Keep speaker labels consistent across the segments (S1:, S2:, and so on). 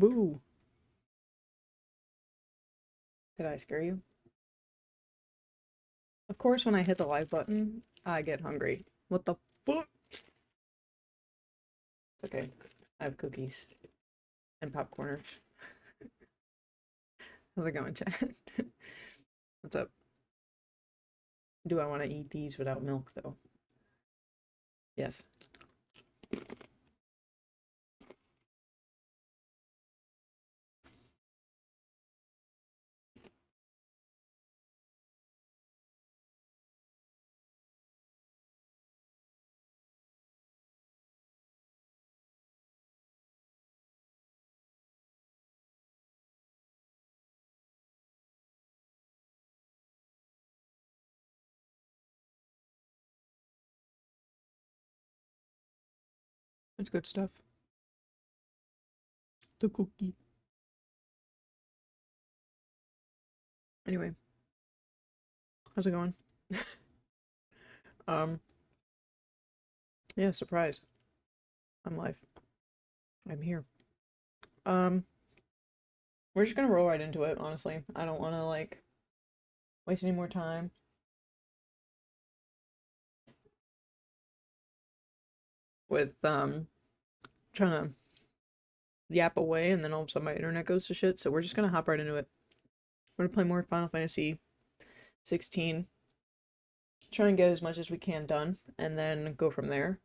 S1: Boo. Did I scare you? Of course, when I hit the live button, I get hungry. What the fuck? Okay. I have cookies and popcorners. How's it going, chat? What's up? Do I want to eat these without milk, though? Yes. That's good stuff. The cookie. Anyway, how's it going? Um, yeah, surprise. I'm live. I'm here. Um, we're just gonna roll right into it, honestly. I don't wanna, like, waste any more time with, trying to yap away and then all of a sudden my internet goes to shit, so we're just gonna hop right into it. We're gonna play more Final Fantasy 16. Try and get as much as we can done, and then go from there.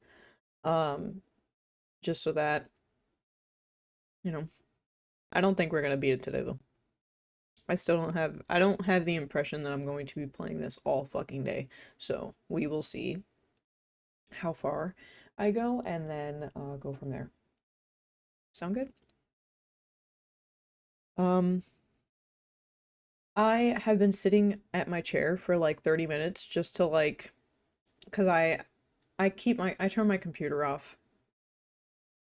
S1: Um, just so that, you know, I don't think we're gonna beat it today, though. I don't have the impression that I'm going to be playing this all fucking day. So we will see how far I go and then go from there. Sound good? Um, I have been sitting at my chair for like 30 minutes just to like, cause I turn my computer off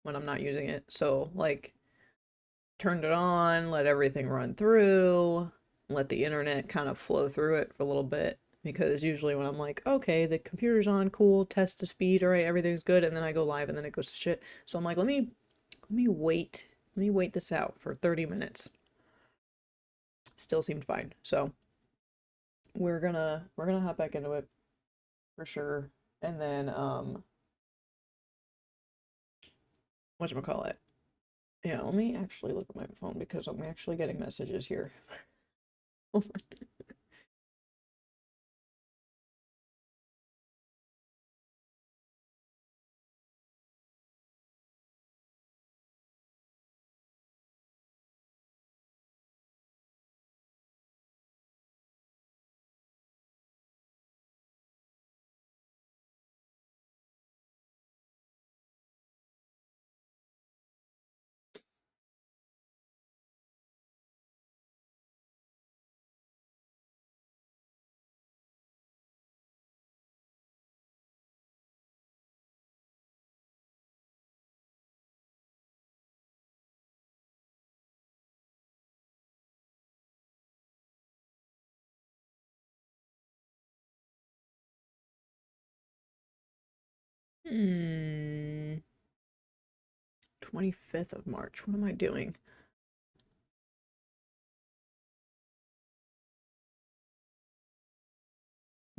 S1: when I'm not using it. So like turned it on, let everything run through, let the internet kind of flow through it for a little bit. Because usually when I'm like, okay, the computer's on, cool, test the speed, all right, everything's good, and then I go live and then it goes to shit. So I'm like, let me wait this out for 30 minutes. Still seemed fine. So we're gonna hop back into it for sure. And then whatchamacallit? Yeah, let me actually look at my phone because I'm actually getting messages here. Hmm. 25th of March. What am I doing?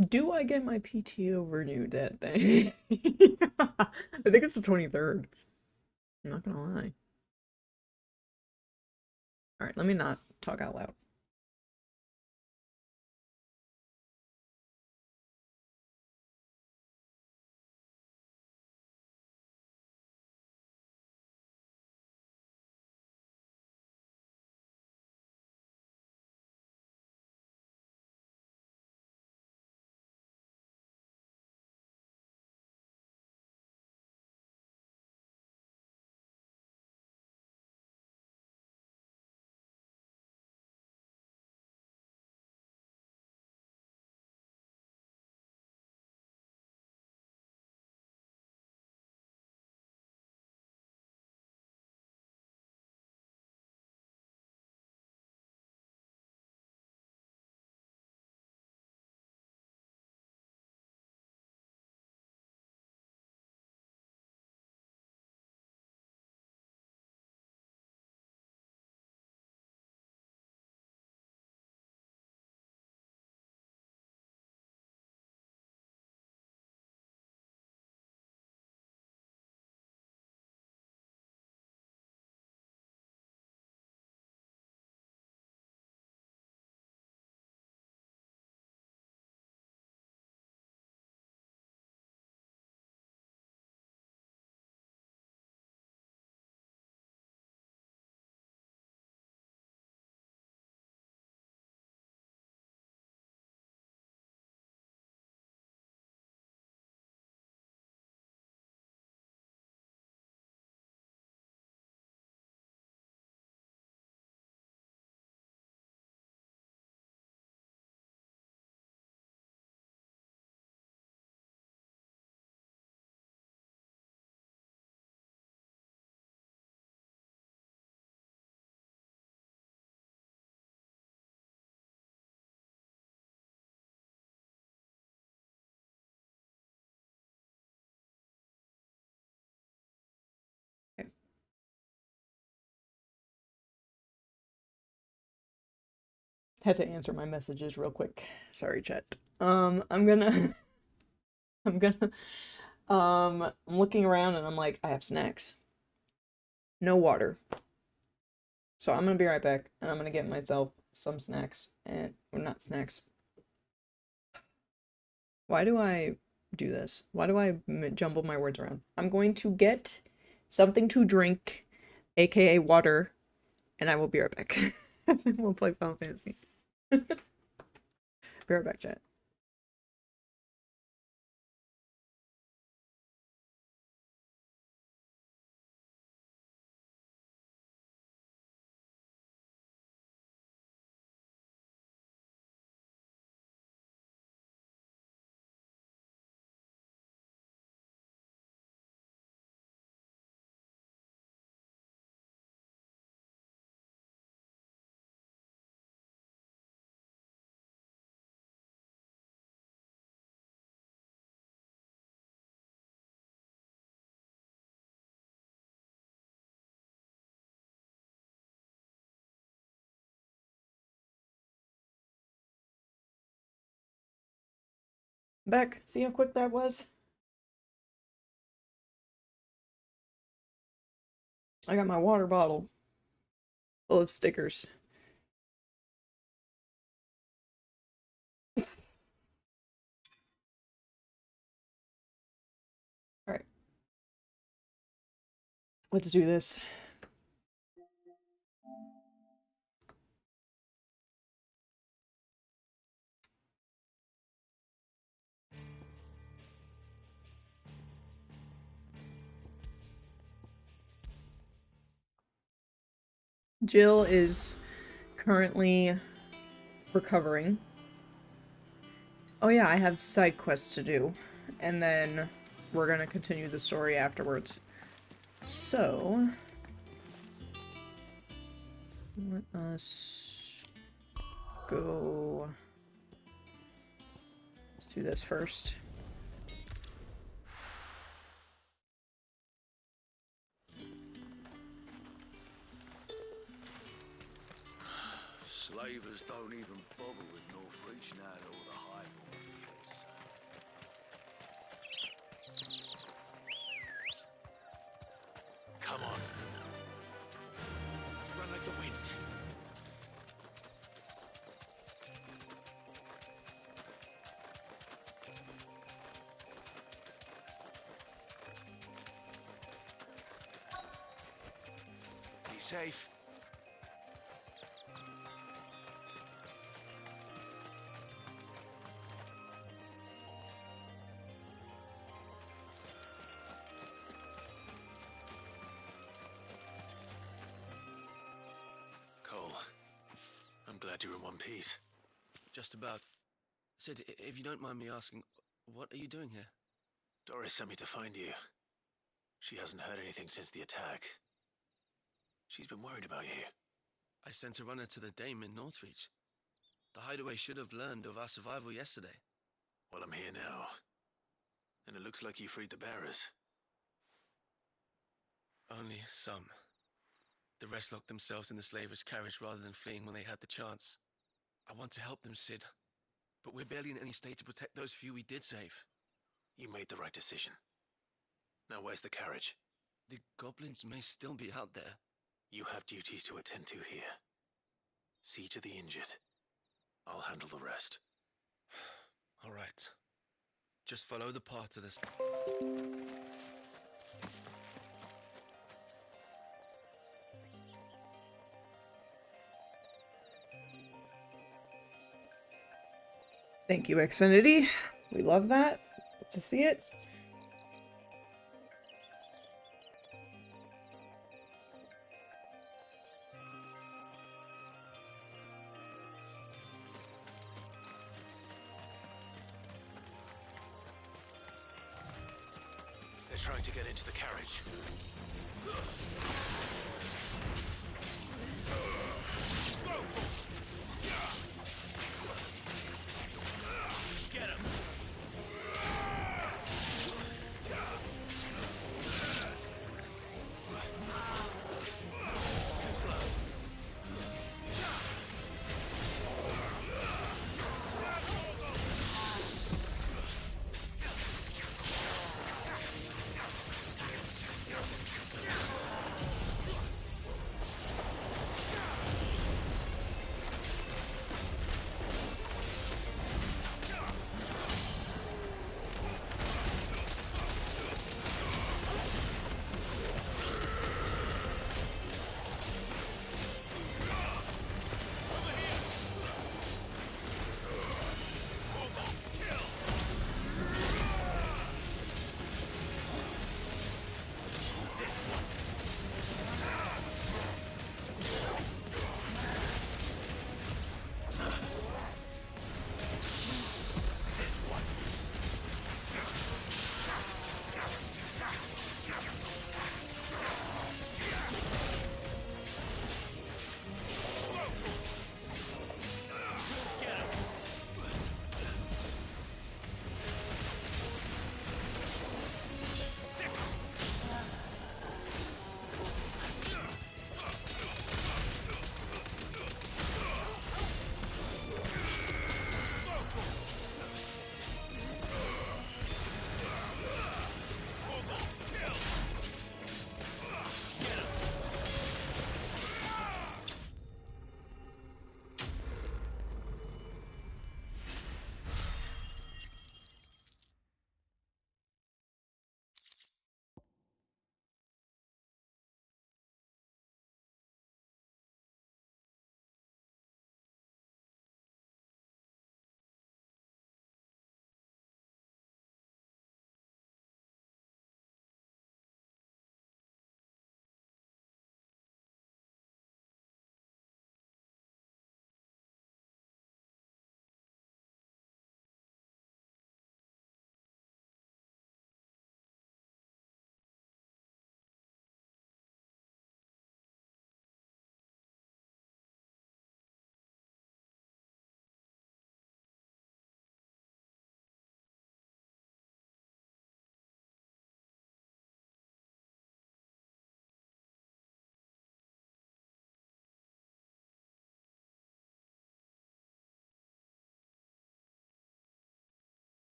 S1: Do I get my PTO renewed that day? I think it's the 23rd. I'm not gonna lie. Alright, let me not talk out loud. Had to answer my messages real quick. Sorry, chat. I'm gonna I'm looking around and I'm like, I have snacks. No water. So I'm gonna be right back and I'm gonna get myself some snacks and well, not snacks. Why do I do this? Why do I jumble my words around? I'm going to get something to drink, aka water, and I will be right back. And then we'll play Final Fantasy. Be right back, chat. Back. See how quick that was? I got my water bottle full of stickers. Alright. Let's do this. Jill is currently recovering. Oh yeah, I have side quests to do. And then we're gonna continue the story afterwards. So... let us go... let's do this first.
S2: Slavers don't even bother with North reaching out all the highborn fleets. Come on. Run like the wind. Be safe. Glad you're in one piece.
S3: Just about. Sid, if you don't mind me asking, what are you doing here?
S2: Doris sent me to find you. She hasn't heard anything since the attack. She's been worried about you.
S3: I sent a runner to the Dame in Northreach. The hideaway should have learned of our survival yesterday.
S2: Well, I'm here now. And it looks like you freed the bearers.
S3: Only some. The rest locked themselves in the slavers' carriage rather than fleeing when they had the chance. I want to help them, Sid. But we're barely in any state to protect those few we did save.
S2: You made the right decision. Now where's the carriage?
S3: The goblins may still be out there.
S2: You have duties to attend to here. See to the injured. I'll handle the rest.
S3: All right. Just follow the path to this.
S1: Thank you, Xfinity. We love that. Good to see it.
S2: They're trying to get into the carriage. Get him! Too slow.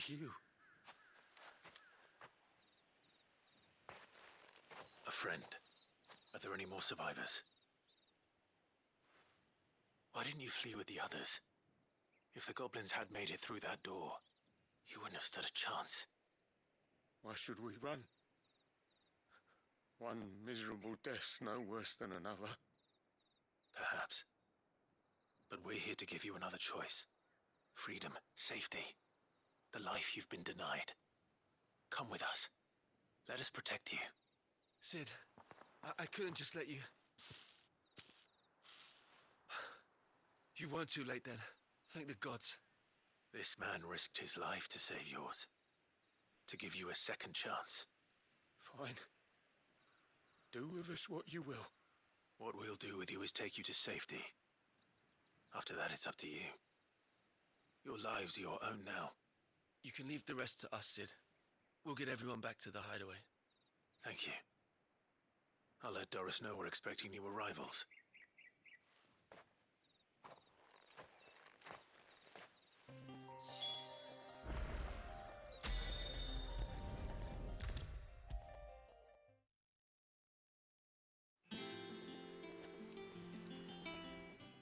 S3: you?
S2: A friend. Are there any more survivors? Why didn't you flee with the others? If the goblins had made it through that door, you wouldn't have stood a chance.
S3: Why should we run? One miserable death's no worse than another.
S2: Perhaps. But we're here to give you another choice. Freedom, safety, the life you've been denied. Come with us. Let us protect you.
S3: Sid, I couldn't just let you... You weren't too late then. Thank the gods.
S2: This man risked his life to save yours. To give you a second chance.
S3: Fine. Do with us what you will.
S2: What we'll do with you is take you to safety. After that, it's up to you. Your lives are your own now.
S3: You can leave the rest to us, Sid. We'll get everyone back to the hideaway.
S2: Thank you. I'll let Doris know we're expecting new arrivals.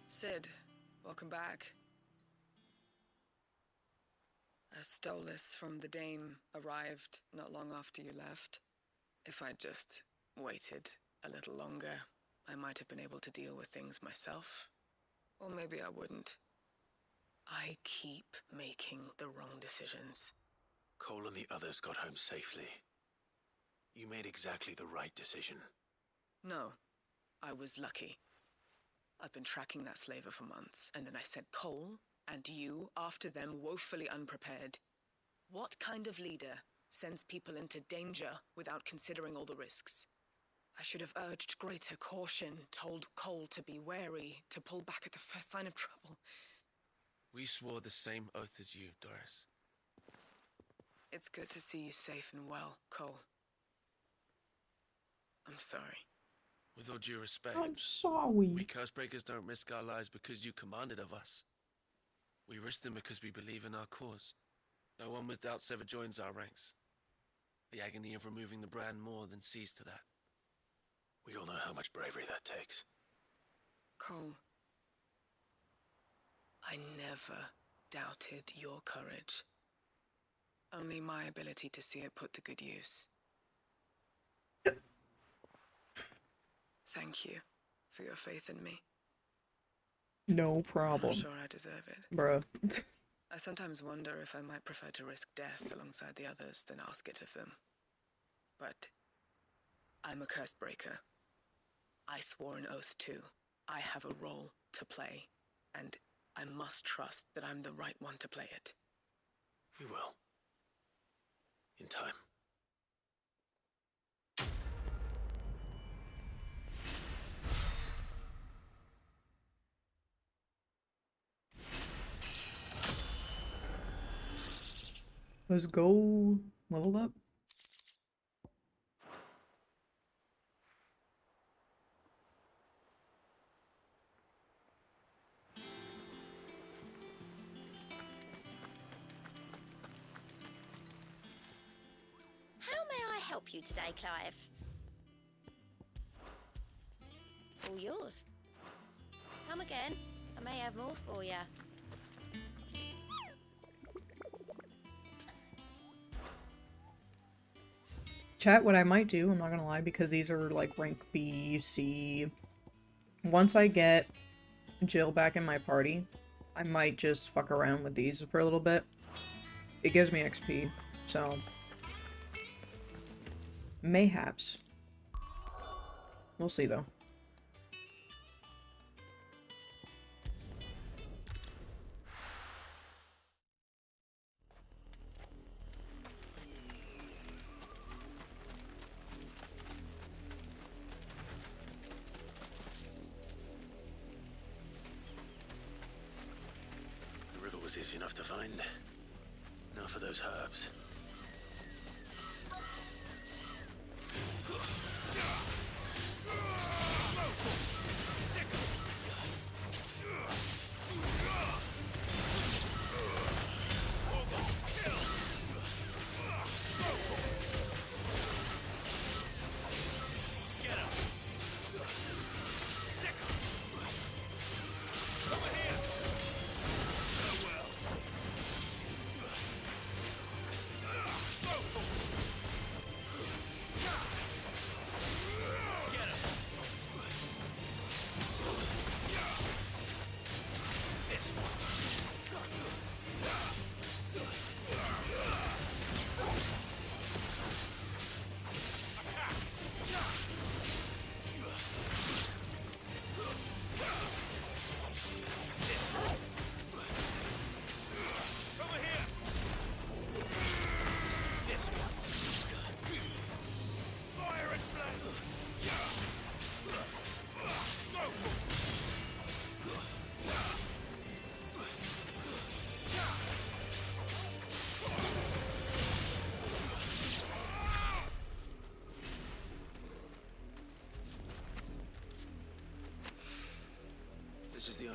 S4: Sid, welcome back. A Stolas from the Dame arrived not long after you left. If I'd just waited a little longer, I might have been able to deal with things myself. Or maybe I wouldn't. I keep making the wrong decisions.
S2: Cole and the others got home safely. You made exactly the right decision.
S4: No, I was lucky. I've been tracking that slaver for months, and then I sent Cole and you after them, woefully unprepared. What kind of leader sends people into danger without considering all the risks? I should have urged greater caution, told Cole to be wary, to pull back at the first sign of trouble.
S3: We swore the same oath as you, Doris.
S4: It's good to see you safe and well, Cole. I'm sorry.
S3: With all due respect,
S1: I'm sorry.
S3: we Cursebreakers don't risk our lives because you commanded of us. We risk them because we believe in our cause. No one with doubts ever joins our ranks. The agony of removing the brand more than sees to that.
S2: We all know how much bravery that takes.
S4: Cole, I never doubted your courage. Only my ability to see it put to good use. Thank you for your faith in me.
S1: No
S4: I'm
S1: problem,
S4: not sure I deserve it.
S1: bruh.
S4: I sometimes wonder if I might prefer to risk death alongside the others than ask it of them. But I'm a curse breaker. I swore an oath too. I have a role to play, and I must trust that I'm the right one to play it.
S2: You will. In time.
S1: Let's go. Leveled up.
S5: How may I help you today, Clive? All yours. Come again. I may have more for you.
S1: Chat, what I might do, I'm not gonna lie, because these are like rank B, C. Once I get Jill back in my party, I might just fuck around with these for a little bit. It gives me XP, so mayhaps. We'll see though.
S2: The river was easy enough to find. Now for those herbs.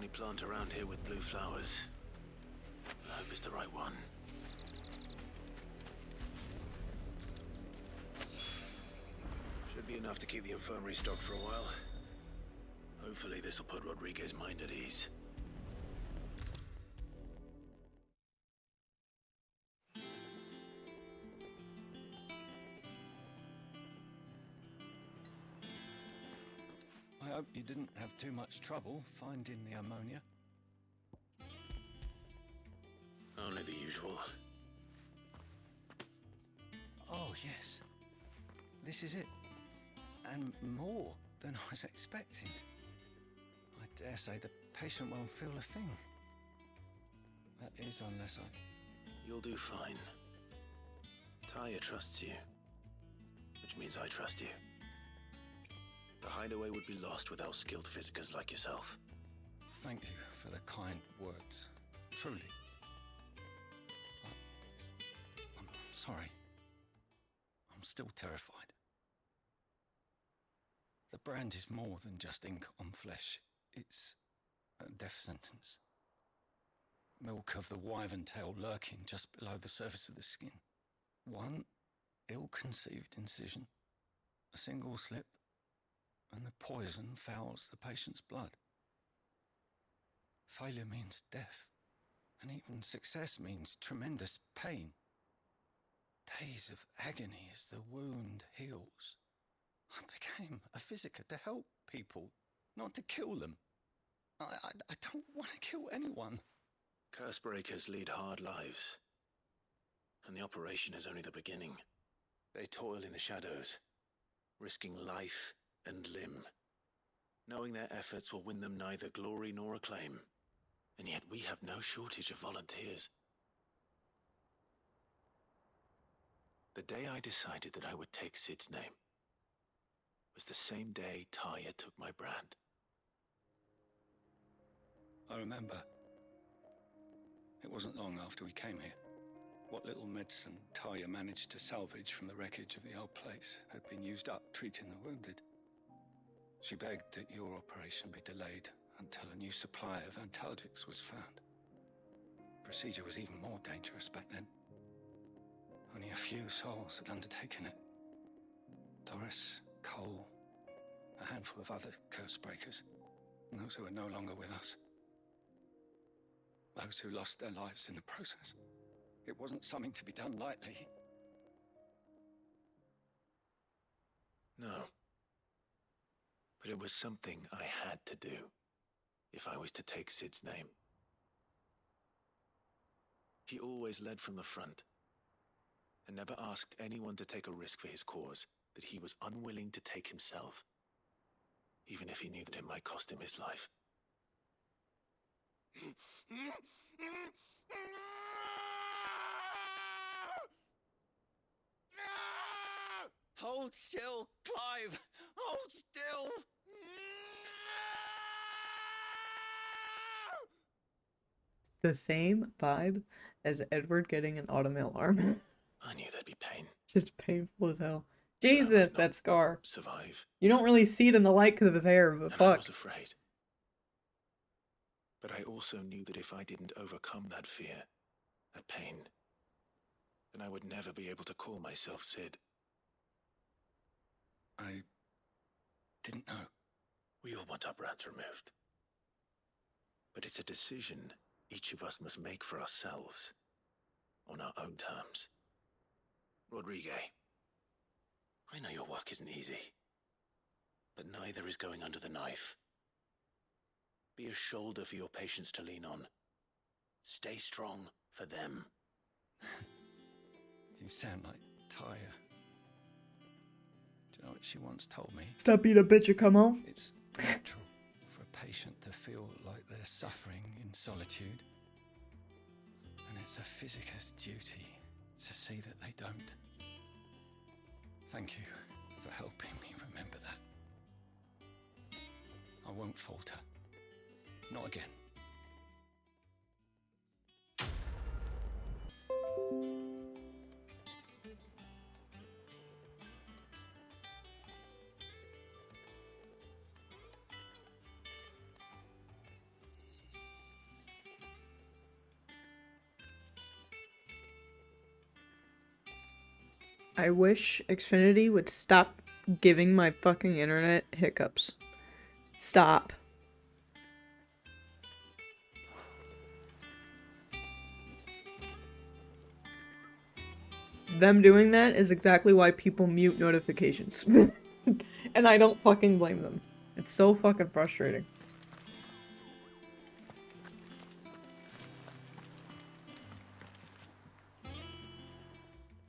S2: only plant around here with blue flowers. I hope it's the right one. Should be enough to keep the infirmary stocked for a while. Hopefully this will put Rodriguez's mind at ease.
S6: I hope you didn't have too much trouble finding the ammonia.
S2: Only the usual.
S6: Oh, yes. This is it. And more than I was expecting. I dare say the patient won't feel a thing. That is, unless I...
S2: You'll do fine. Taya trusts you. Which means I trust you. The hideaway would be lost without skilled physicers like yourself.
S6: Thank you for the kind words. Truly. But I'm sorry. I'm still terrified. The brand is more than just ink on flesh. It's a death sentence. Milk of the wyvern tail lurking just below the surface of the skin. One ill-conceived incision, a single slip, and the poison fouls the patient's blood. Failure means death, and even success means tremendous pain. Days of agony as the wound heals. I became a physiker to help people, not to kill them. I don't want to kill anyone.
S2: Curse breakers lead hard lives. And the operation is only the beginning. They toil in the shadows, risking life and limb, knowing their efforts will win them neither glory nor acclaim. And yet we have no shortage of volunteers. The day I decided that I would take Sid's name was the same day Taya took my brand.
S6: I remember. It wasn't long after we came here. What little medicine Taya managed to salvage from the wreckage of the old place had been used up treating the wounded. She begged that your operation be delayed until a new supply of antalgics was found. Procedure was even more dangerous back then. Only a few souls had undertaken it. Doris, Cole, a handful of other curse breakers, and those who are no longer with us. Those who lost their lives in the process. It wasn't something to be done lightly.
S2: No. But it was something I had to do, if I was to take Sid's name. He always led from the front, and never asked anyone to take a risk for his cause that he was unwilling to take himself, even if he knew that it might cost him his life.
S6: Hold still, Clive! Hold still!
S1: The same vibe as Edward getting an automail arm.
S2: I knew there'd be pain.
S1: It's just painful as hell. Jesus,
S2: not
S1: that scar.
S2: Survive.
S1: You don't really see it in the light because of his hair, but
S2: And I
S1: fuck.
S2: was afraid. But I also knew that if I didn't overcome that fear, that pain, then I would never be able to call myself Sid.
S6: I didn't know.
S2: We all want our brands removed. But it's a decision each of us must make for ourselves, on our own terms. Rodriguez, I know your work isn't easy, but neither is going under the knife. Be a shoulder for your patients to lean on. Stay strong for them.
S6: You sound like Taya. Do you know what she once told me?
S1: Stop being a bitch and come home.
S6: It's natural for a patient to feel like they're suffering in solitude. And it's a physicist's duty to see that they don't. Thank you for helping me remember that. I won't falter. Not again.
S1: I wish Xfinity would stop giving my fucking internet hiccups. Stop. Them doing that is exactly why people mute notifications. And I don't fucking blame them. It's so fucking frustrating.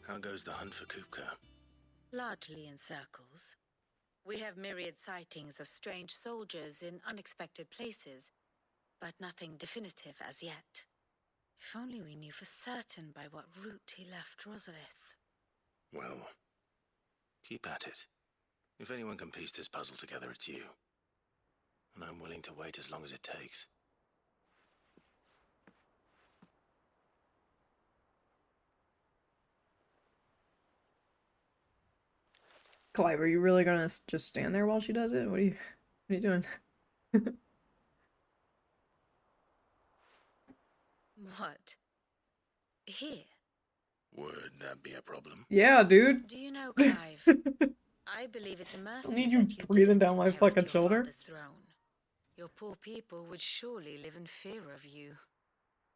S2: How goes the hunt for Kupka?
S7: Largely in circles. We have myriad sightings of strange soldiers in unexpected places, but nothing definitive as yet. If only we knew for certain by what route he left Rosalith.
S2: Well, keep at it. If anyone can piece this puzzle together, it's you. And I'm willing to wait as long as it takes.
S1: Clive, are you really gonna just stand there while she does it? What are you doing?
S7: What? Here?
S2: Would that be a problem?
S1: Yeah, dude.
S7: Do you know, Clive? I believe it a mercy
S1: I need you
S7: that you
S1: breathing
S7: didn't
S1: down my
S7: inherit
S1: fucking
S7: your
S1: shoulder.
S7: father's throne. Your poor people would surely live in fear of you.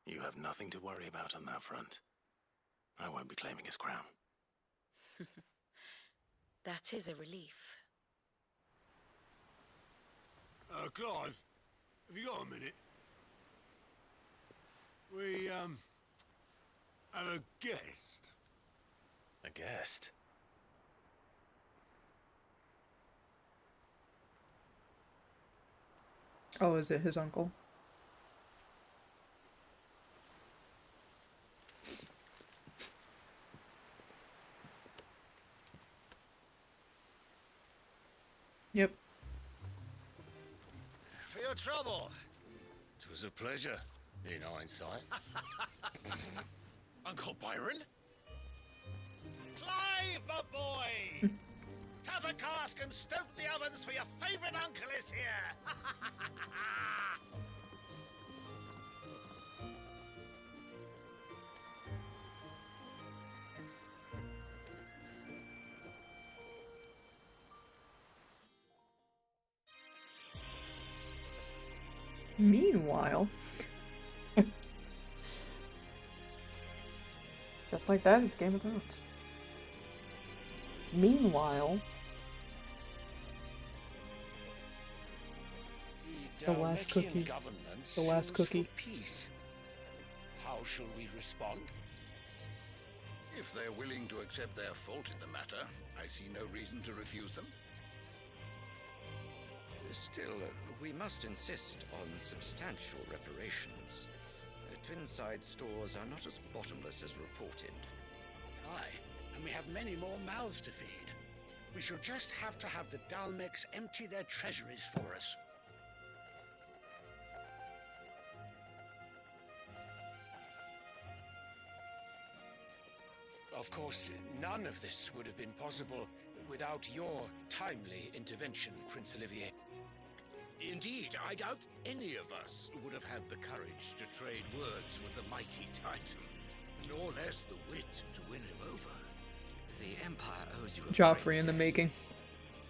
S2: You have nothing to worry about on that front. I won't be claiming his crown.
S7: That is a relief.
S8: Clive, have you got a minute? We, have a guest.
S2: A guest?
S1: Oh, is it his uncle? Yep.
S8: For your trouble.
S3: It was a pleasure, in hindsight.
S8: Uncle Byron? Clive, my boy! Tap a cask and stoke the ovens for your favourite uncle is here!
S1: Meanwhile, just like that, it's Game of Thrones. Meanwhile, the last cookie. The last cookie.
S3: Peace. How shall we respond?
S9: If they're willing to accept their fault in the matter, I see no reason to refuse them.
S10: Still, we must insist on substantial reparations. Twinside stores are not as bottomless as reported.
S8: Aye, and we have many more mouths to feed. We shall just have to have the Dalmex empty their treasuries for us.
S3: Of course, none of this would have been possible without your timely intervention, Prince Olivier.
S8: Indeed, I doubt any of us would have had the courage to trade words with the mighty Titan, nor less the wit to win him over.
S10: The Empire owes you a
S1: Joffrey
S10: great
S1: in the
S10: debt.
S1: making.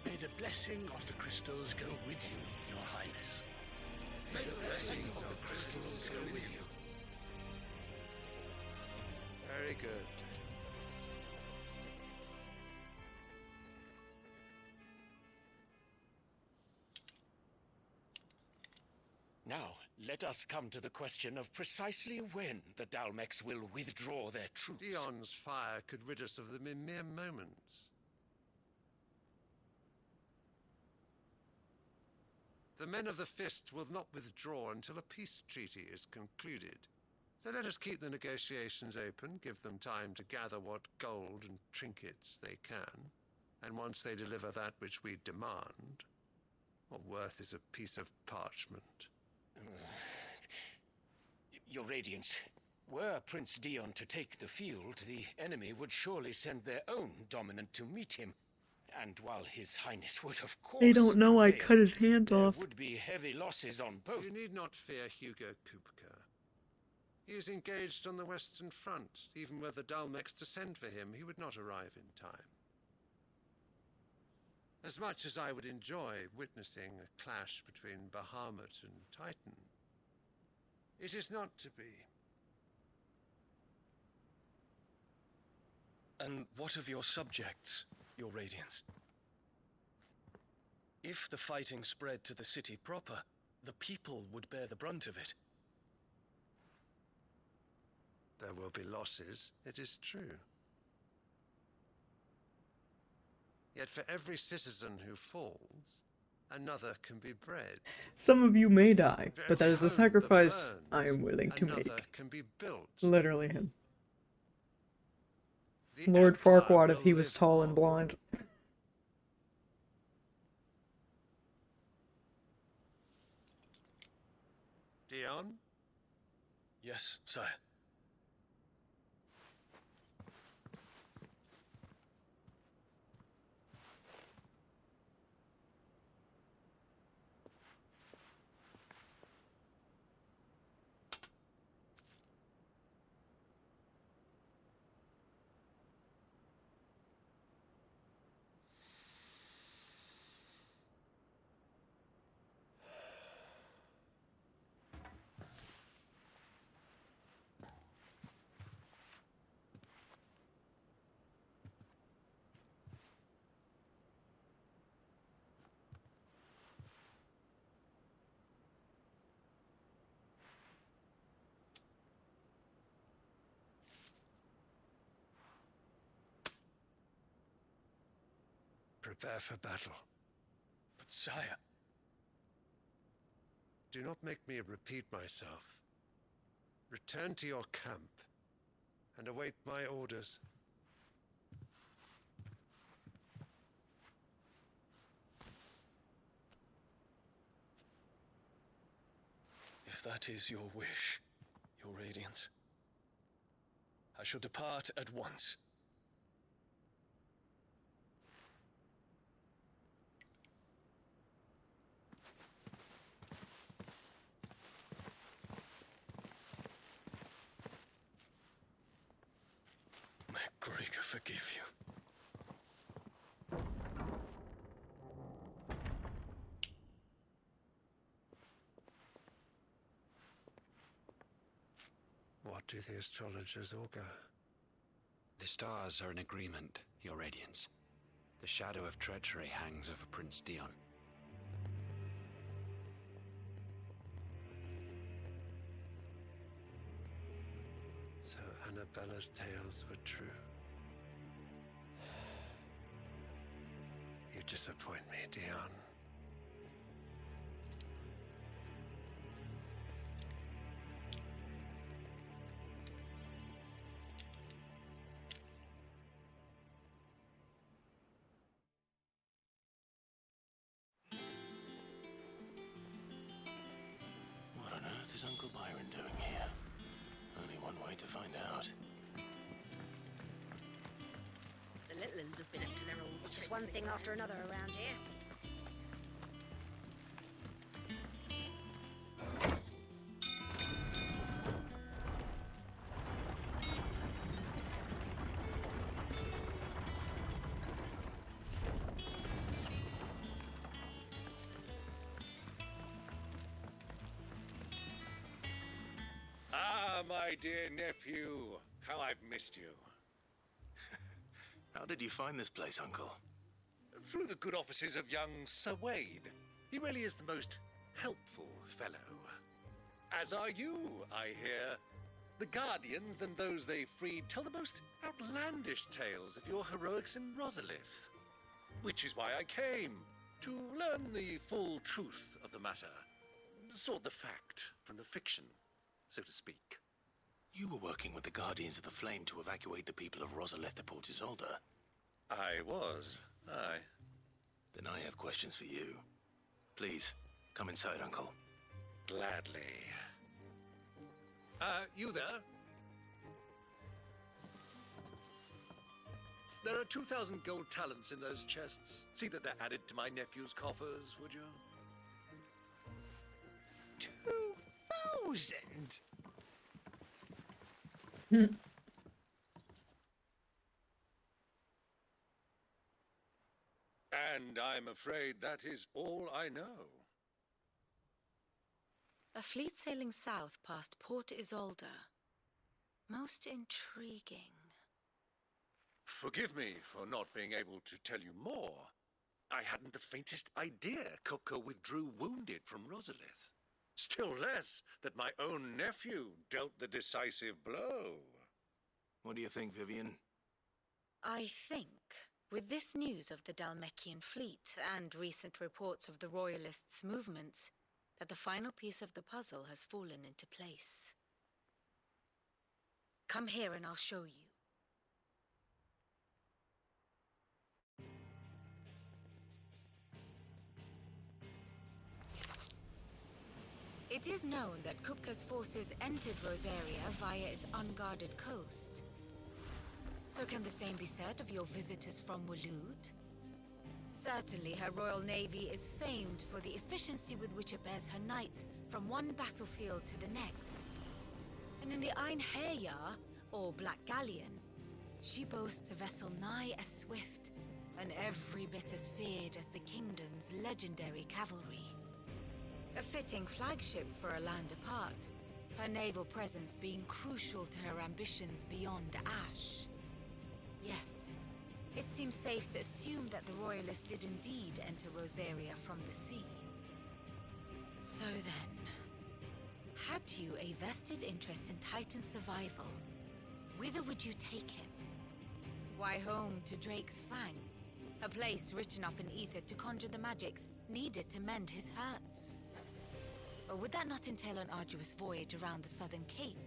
S8: May the blessing of the crystals go with you, Your Highness.
S9: May the blessing of the crystals go with you.
S8: Very good.
S3: Now, let us come to the question of precisely when the Dalmex will withdraw their troops.
S8: Dion's fire could rid us of them in mere moments. The men of the Fist will not withdraw until a peace treaty is concluded. So let us keep the negotiations open, give them time to gather what gold and trinkets they can, and once they deliver that which we demand, what worth is a piece of parchment?
S3: Your Radiance, were Prince Dion to take the field, the enemy would surely send their own dominant to meet him. And while His Highness would, of course,
S1: They don't know I
S3: prevail,
S1: cut his hands
S3: there
S1: off.
S3: would be heavy losses on both.
S8: You need not fear Hugo Kupka. He is engaged on the Western Front. Even were the Dalmex to send for him, he would not arrive in time. As much as I would enjoy witnessing a clash between Bahamut and Titan, it is not to be.
S11: And what of your subjects, Your Radiance? If the fighting spread to the city proper, the people would bear the brunt of it.
S8: There will be losses, it is true. Yet for every citizen who falls, another can be bred.
S1: Some of you may die,
S8: For
S1: but that
S8: every
S1: is a
S8: home that
S1: sacrifice I
S8: burns,
S1: am willing to
S8: another
S1: make.
S8: can be built.
S1: Literally him.
S8: The
S1: Lord
S8: Empire
S1: Farquaad if
S8: will
S1: he was
S8: live
S1: tall and
S8: on.
S1: blonde.
S8: Dion?
S11: Yes, sire.
S8: Prepare for battle.
S11: But sire...
S8: Do not make me repeat myself. Return to your camp and await my orders.
S11: If that is your wish, Your Radiance, I shall depart at once. May Gregor forgive you.
S8: What do the astrologers augur?
S12: The stars are in agreement, Your Radiance. The shadow of treachery hangs over Prince Dion.
S8: So Annabella's tales were true. You disappoint me, Dion.
S2: What on earth is Uncle Byron doing here? Only one way to find out.
S5: The little uns have been up to their old It's just one thing after another around here.
S9: Ah, my dear nephew, how I've missed you.
S2: How did you find this place, Uncle?
S9: Through the good offices of young Sir Wade. He really is the most helpful fellow. As are you, I hear. The Guardians and those they freed tell the most outlandish tales of your heroics in Rosalith. Which is why I came, to learn the full truth of the matter. Sort the fact from the fiction, so to speak.
S2: You were working with the Guardians of the Flame to evacuate the people of Rosalith to Port Isolde.
S9: I was, aye.
S2: Then I have questions for you. Please, come inside, Uncle.
S9: Gladly. You there? There are 2,000 gold talents in those chests. See that they're added to my nephew's coffers, would you?
S13: 2,000?
S9: And I'm afraid that is all I know.
S7: A fleet sailing south past Port Isolde. Most intriguing.
S9: Forgive me for not being able to tell you more. I hadn't the faintest idea Kupka withdrew wounded from Rosalith. Still less that my own nephew dealt the decisive blow.
S2: What do you think, Vivian?
S7: I think, with this news of the Dalmekian fleet and recent reports of the Royalists' movements, that the final piece of the puzzle has fallen into place. Come here and I'll show you. It is known that Kupka's forces entered Rosaria via its unguarded coast. So can the same be said of your visitors from Waloed? Certainly her Royal Navy is famed for the efficiency with which it bears her knights from one battlefield to the next. And in the Einherjar, or Black Galleon, she boasts a vessel nigh as swift and every bit as feared as the kingdom's legendary cavalry. A fitting flagship for a land apart, her naval presence being crucial to her ambitions beyond Ash. Yes, it seems safe to assume that the Royalists did indeed enter Rosaria from the sea. So then, had you a vested interest in Titan's survival, whither would you take him? Why, home to Drake's Fang, a place rich enough in ether to conjure the magics needed to mend his hurts. Or would that not entail an arduous voyage around the southern cape?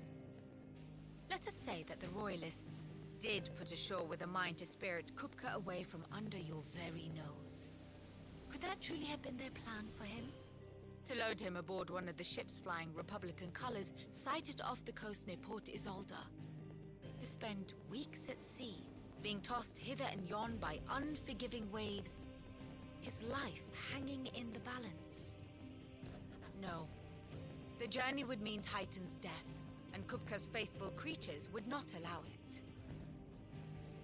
S7: Let us say that the Royalists did put ashore with a mind to spirit Kupka away from under your very nose. Could that truly have been their plan for him? To load him aboard one of the ships flying Republican colors sighted off the coast near Port Isolde. To spend weeks at sea, being tossed hither and yon by unforgiving waves, his life hanging in the balance. No. The journey would mean Titan's death, and Kupka's faithful creatures would not allow it.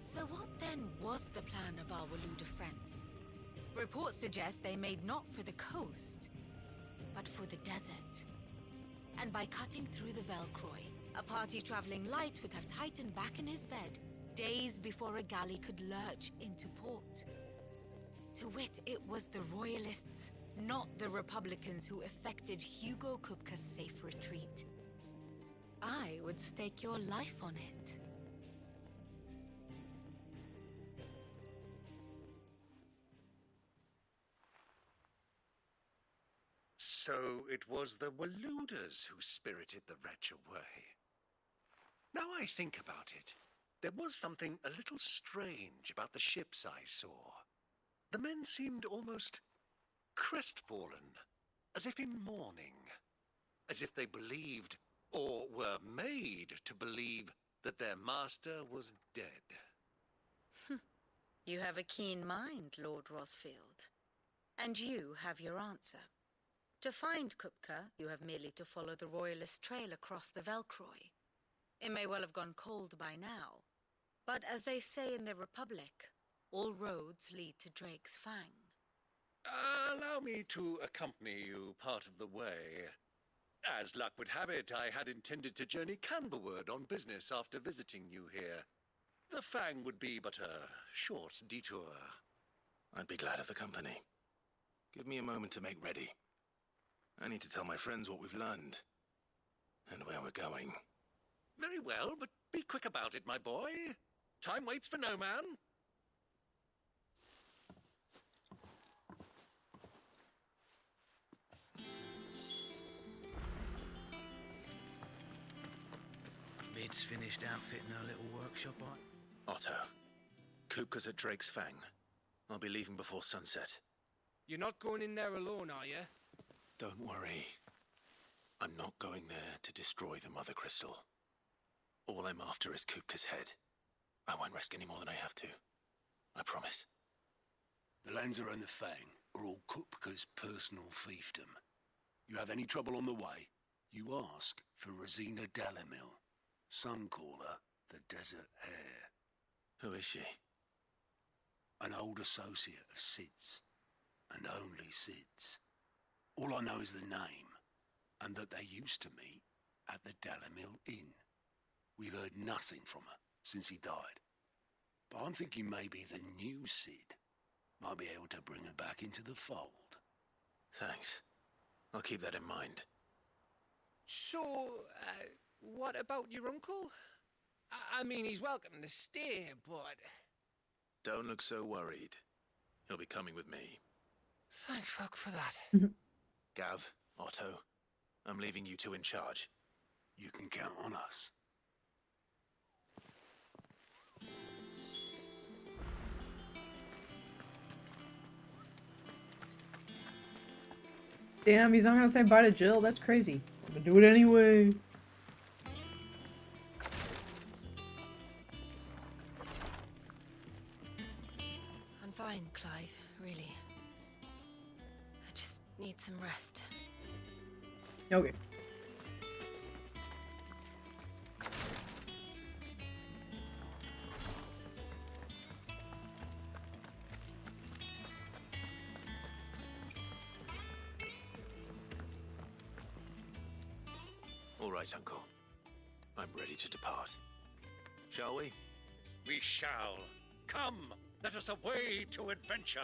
S7: So what then was the plan of our Waluda friends? Reports suggest they made not for the coast, but for the desert. And by cutting through the Velcroy, a party traveling light would have Titan back in his bed days before a galley could lurch into port. To wit, it was the Royalists, not the Republicans, who effected Hugo Kupka's safe retreat. I would stake your life on it.
S9: So it was the Waludas who spirited the wretch away. Now I think about it, there was something a little strange about the ships I saw. The men seemed almost crestfallen, as if in mourning, as if they believed, or were made to believe, that their master was dead.
S7: You have a keen mind, Lord Rosfield. And you have your answer. To find Kupka, you have merely to follow the Royalist trail across the Velcroy. It may well have gone cold by now, but as they say in the Republic, all roads lead to Drake's Fang.
S9: Allow me to accompany you part of the way. As luck would have it, I had intended to journey Canberward on business after visiting you here. The Fang would be but a short detour.
S2: I'd be glad of the company. Give me a moment to make ready. I need to tell my friends what we've learned, and where we're going.
S9: Very well, but be quick about it, my boy. Time waits for no man.
S13: Mid's finished outfitting her little workshop,
S2: Otto, Kupka's at Drake's Fang. I'll be leaving before sunset.
S14: You're not going in there alone, are you?
S2: Don't worry. I'm not going there to destroy the Mother Crystal. All I'm after is Kupka's head. I won't risk any more than I have to. I promise.
S15: The Lanza and the Fang are all Kupka's personal fiefdom. You have any trouble on the way, you ask for Rosina Dalamil. Some call her the Desert Hare.
S2: Who is she?
S15: An old associate of Sid's, and only Sid's. All I know is the name, and that they used to meet at the Delamil Inn. We've heard nothing from her since he died. But I'm thinking maybe the new Sid might be able to bring her back into the fold.
S2: Thanks. I'll keep that in mind.
S14: So, what about your uncle? I mean, he's welcome to stay, but...
S2: Don't look so worried. He'll be coming with me.
S14: Thank fuck for that.
S2: Gav, Otto, I'm leaving you two in charge.
S15: You can count on us.
S1: Damn, he's not gonna say bye to Jill? That's crazy. I'm gonna do it anyway.
S16: I'm fine, Clive, really. I just need some rest.
S1: Okay.
S2: All right, Uncle. I'm ready to depart. Shall we?
S9: We shall. Come, let us away to adventure.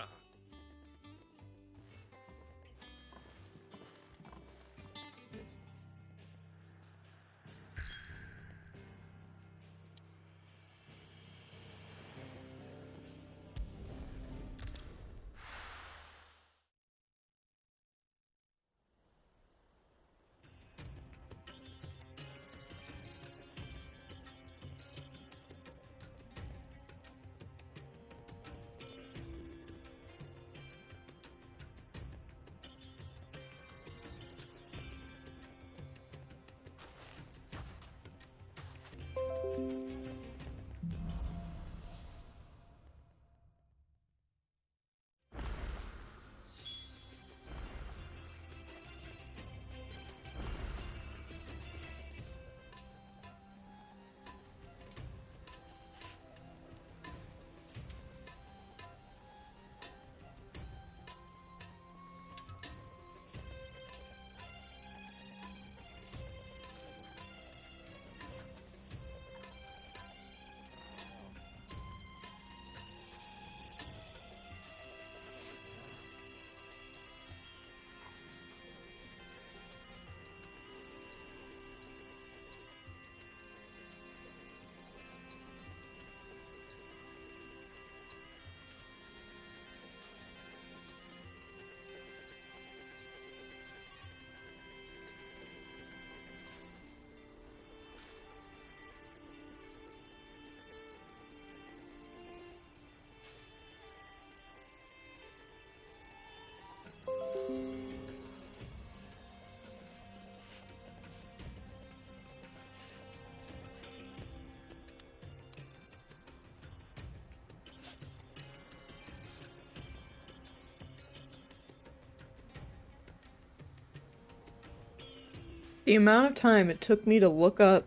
S1: The amount of time it took me to look up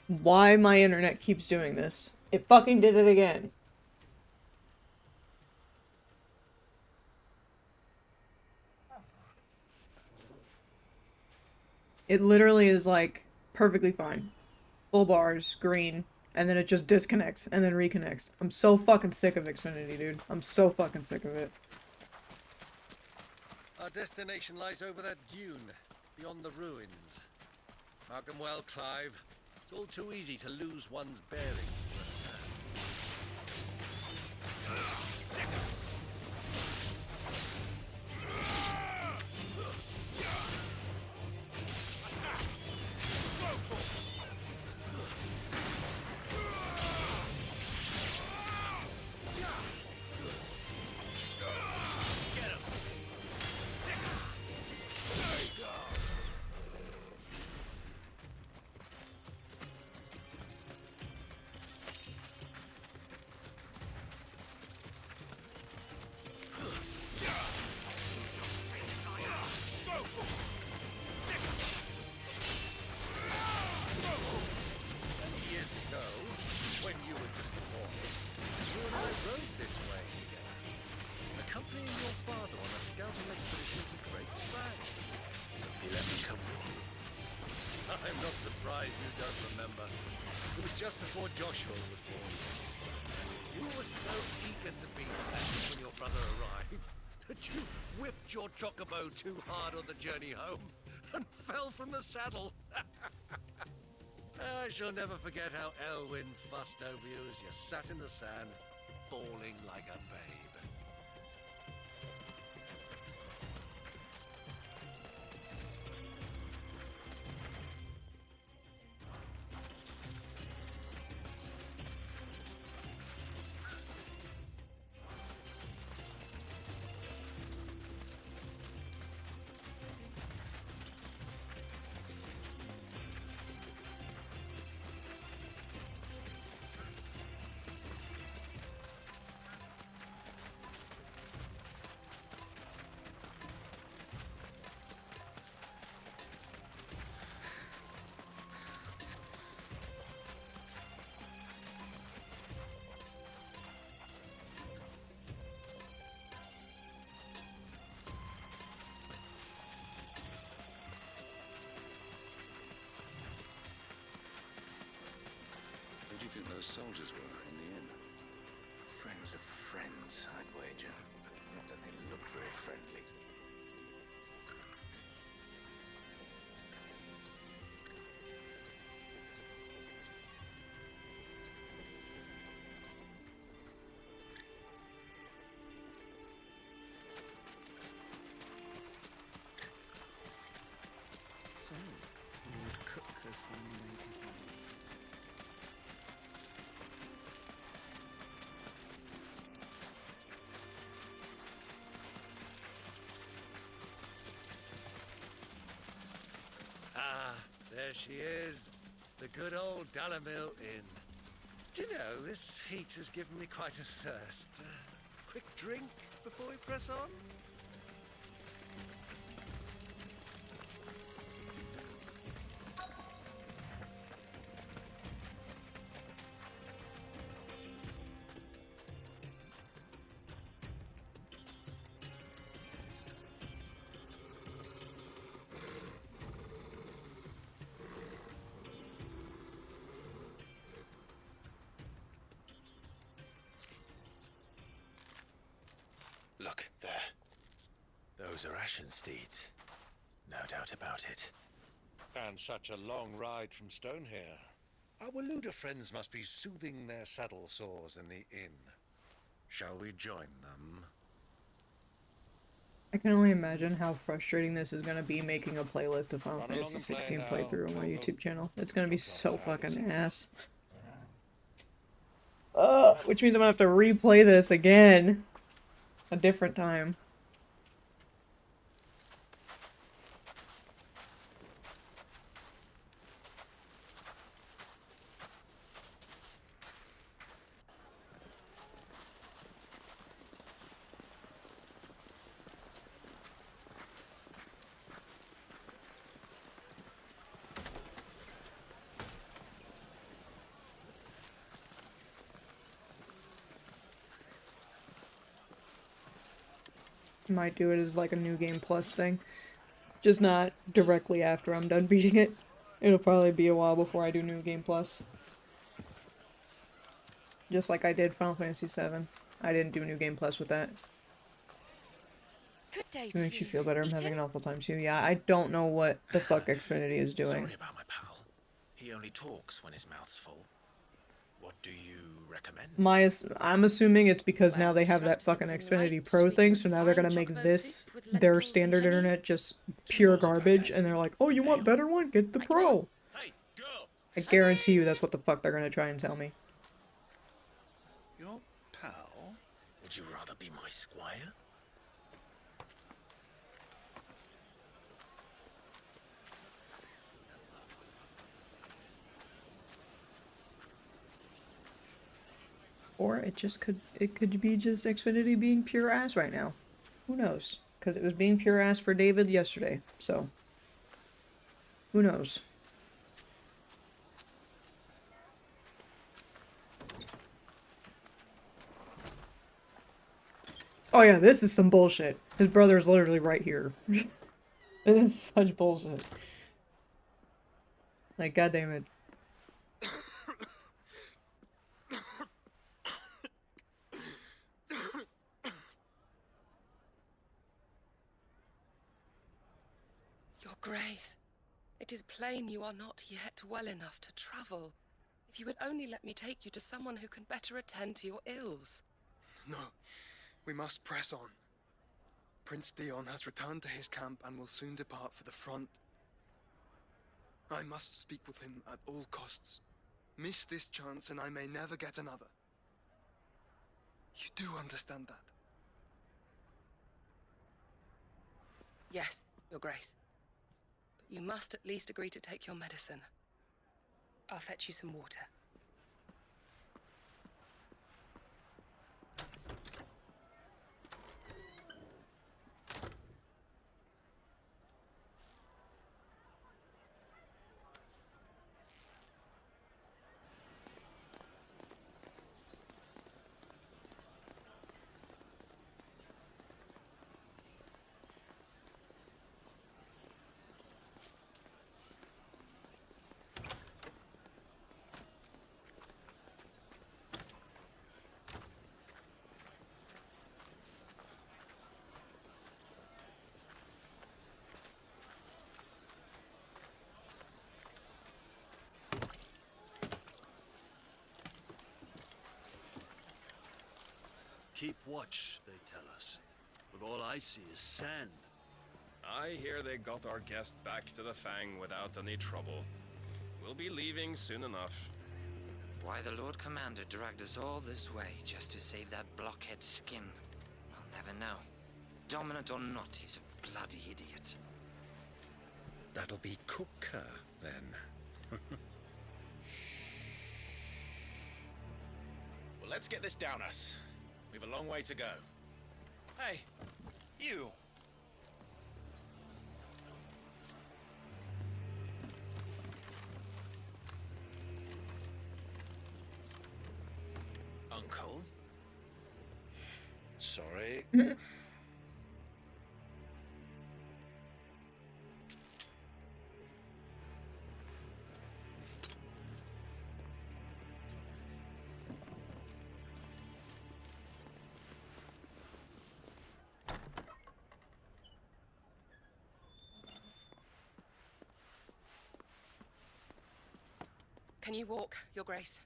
S1: why my internet keeps doing this. It fucking did it again. It literally is like perfectly fine. Full bars, green, and then it just disconnects and then reconnects. I'm so fucking sick of Xfinity, dude. I'm so fucking sick of it.
S9: Our destination lies over that dune, beyond the ruins. Mark 'em well, Clive. It's all too easy to lose one's bearings in the sand. I'm not surprised you don't remember. It was just before Joshua was born. You were so eager to be back when your brother arrived that you whipped your chocobo too hard on the journey home and fell from the saddle. I shall never forget how Elwyn fussed over you as you sat in the sand, bawling like a babe.
S6: Who do you think those soldiers were in the inn?
S15: Friends of friends, I'd wager. Not that they looked very friendly.
S13: So, Lord Cook has finally made his money.
S9: Ah, there she is. The good old Dalamil Inn. Do you know, this heat has given me quite a thirst. Quick drink before we press on?
S2: Look, there. Those are Ashen steeds. No doubt about it.
S9: And such a long ride from Stonehair. Our Luda friends must be soothing their saddle sores in the inn. Shall we join them?
S1: I can only imagine how frustrating this is going to be making a playlist of Final Fantasy 16 playthrough on my YouTube channel. It's going to be so fucking ass. Which means I'm going to have to replay this again. A different time. Might do it as like a new game plus thing. Just not directly after I'm done beating it. It'll probably be a while before I do new game plus. Just like I did Final Fantasy 7. I didn't do new game plus with that.
S7: Good day
S1: It
S7: to
S1: makes you
S7: you.
S1: feel better. I'm
S7: Eaten?
S1: having an awful time too. Yeah, I don't know what the fuck Xfinity is doing.
S2: Sorry about my pal. He only talks when his mouth's full. What do you recommend?
S1: I'm assuming it's because now they have that fucking Xfinity Pro thing, so now they're gonna make this their standard internet just pure garbage, and they're like, oh, you want better one? Get the Pro. I guarantee you that's what the fuck they're gonna try and tell me.
S2: Your pal? Would you rather be my squire?
S1: Or it could be just Xfinity being pure ass right now. Who knows? Because it was being pure ass for David yesterday, so who knows? Oh yeah, this is some bullshit. His brother's literally right here. It is such bullshit. Like, goddamn it.
S17: Your Grace, it is plain you are not yet well enough to travel. If you would only let me take you to someone who can better attend to your ills.
S18: No, we must press on. Prince Dion has returned to his camp and will soon depart for the front. I must speak with him at all costs. Miss this chance and I may never get another. You do understand that?
S17: Yes, Your Grace. But you must at least agree to take your medicine. I'll fetch you some water.
S15: Keep watch, they tell us. But all I see is sand.
S11: I hear they got our guest back to the Fang without any trouble. We'll be leaving soon enough.
S10: Why the Lord Commander dragged us all this way just to save that blockhead skin, I'll never know. Dominant or not, he's a bloody idiot.
S9: That'll be Cooker, then.
S2: Well, let's get this down us. We've a long way to go.
S11: Hey, you!
S2: Uncle?
S9: Sorry.
S17: Can you walk, Your Grace?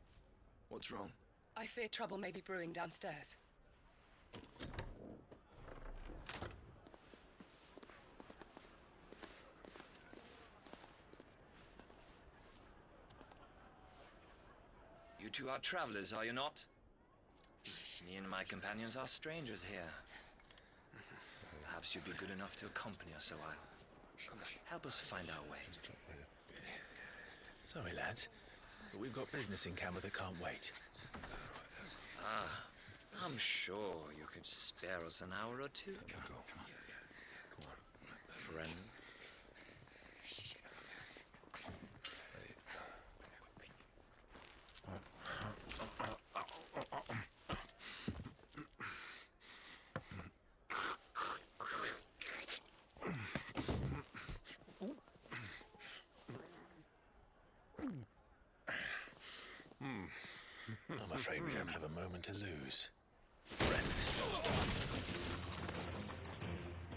S18: What's wrong?
S17: I fear trouble may be brewing downstairs.
S10: You two are travelers, are you not? Me and my companions are strangers here. Perhaps you'd be good enough to accompany us a while. Help us find our way.
S2: Sorry, lads, but we've got business in camera that can't wait.
S10: Ah, I'm sure you could spare us an hour or two.
S2: Come on.
S10: Friend.
S2: I'm afraid we don't have a moment to lose. Friend.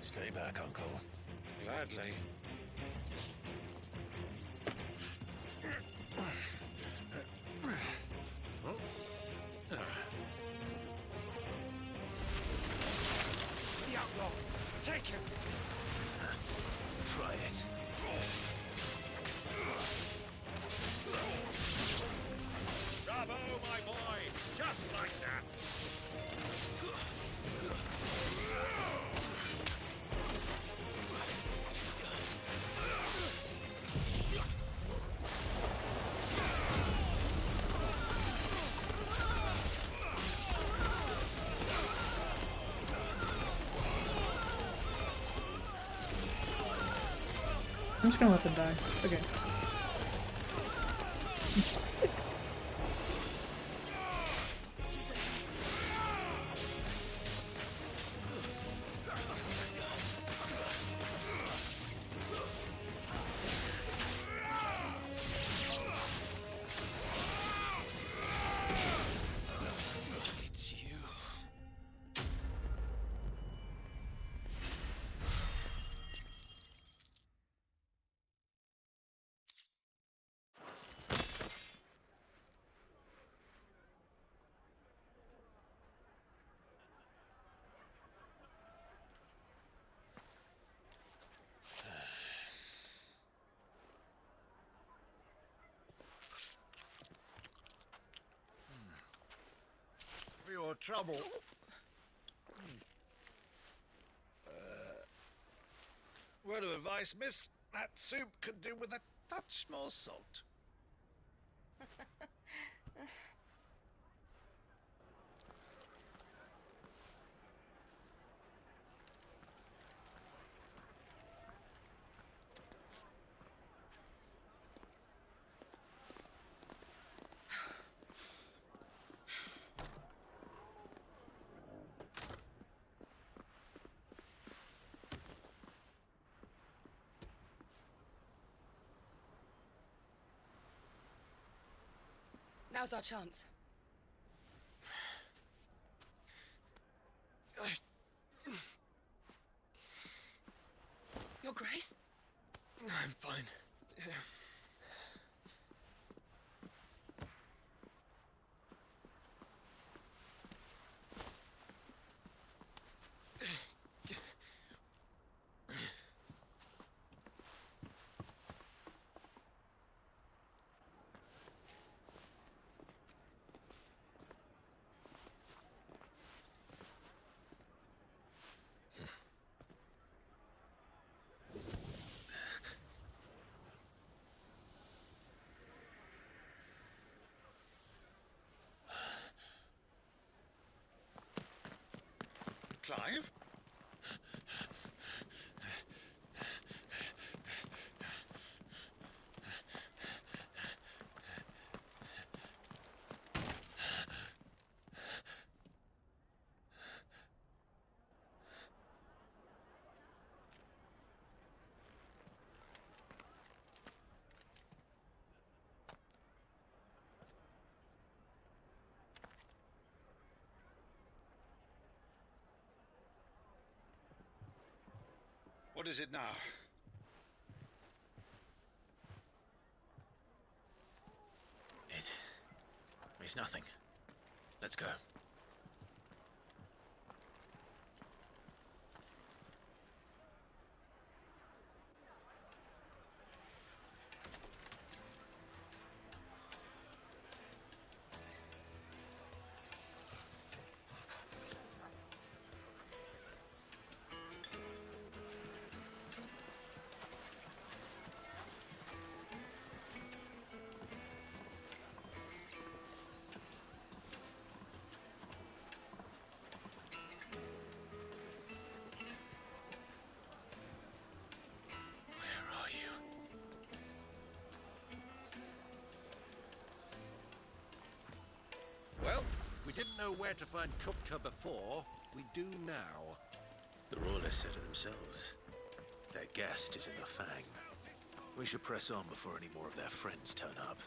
S2: Stay back, Uncle.
S9: Gladly.
S15: The outlaw! Take him!
S2: Try it.
S9: Bravo, my boy! Just like that!
S1: I'm just gonna let them die. It's okay.
S9: trouble. Word of advice, miss. That soup could do with a touch more salt.
S17: Now's our chance. Your Grace?
S11: I'm fine. Yeah.
S9: Clive?
S6: What is it now?
S2: It's nothing. Let's go.
S9: Well, we didn't know where to find Kupka before. We do now.
S2: The Royalists said it themselves. Their guest is in the Fang. We should press on before any more of their friends turn up.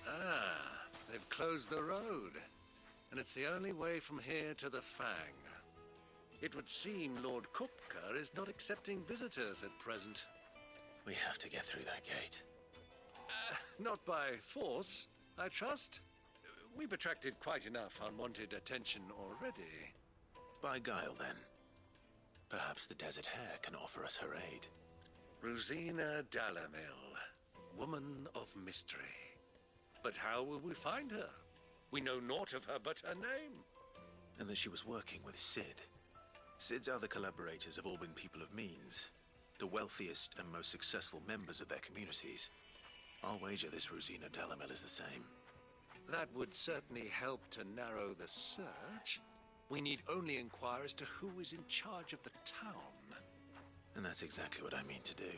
S9: Ah, they've closed the road. And it's the only way from here to the Fang. It would seem Lord Kupka is not accepting visitors at present.
S2: We have to get through that gate.
S9: Not by force, I trust. We've attracted quite enough unwanted attention already.
S2: By guile, then. Perhaps the Desert Hare can offer us her aid.
S9: Rosina Dalamil, woman of mystery. But how will we find her? We know naught of her but her name.
S2: And that she was working with Sid. Sid's other collaborators have all been people of means, the wealthiest and most successful members of their communities. I'll wager this Rosina Dalamel is the same.
S9: That would certainly help to narrow the search. We need only inquire as to who is in charge of the town.
S2: And that's exactly what I mean to do.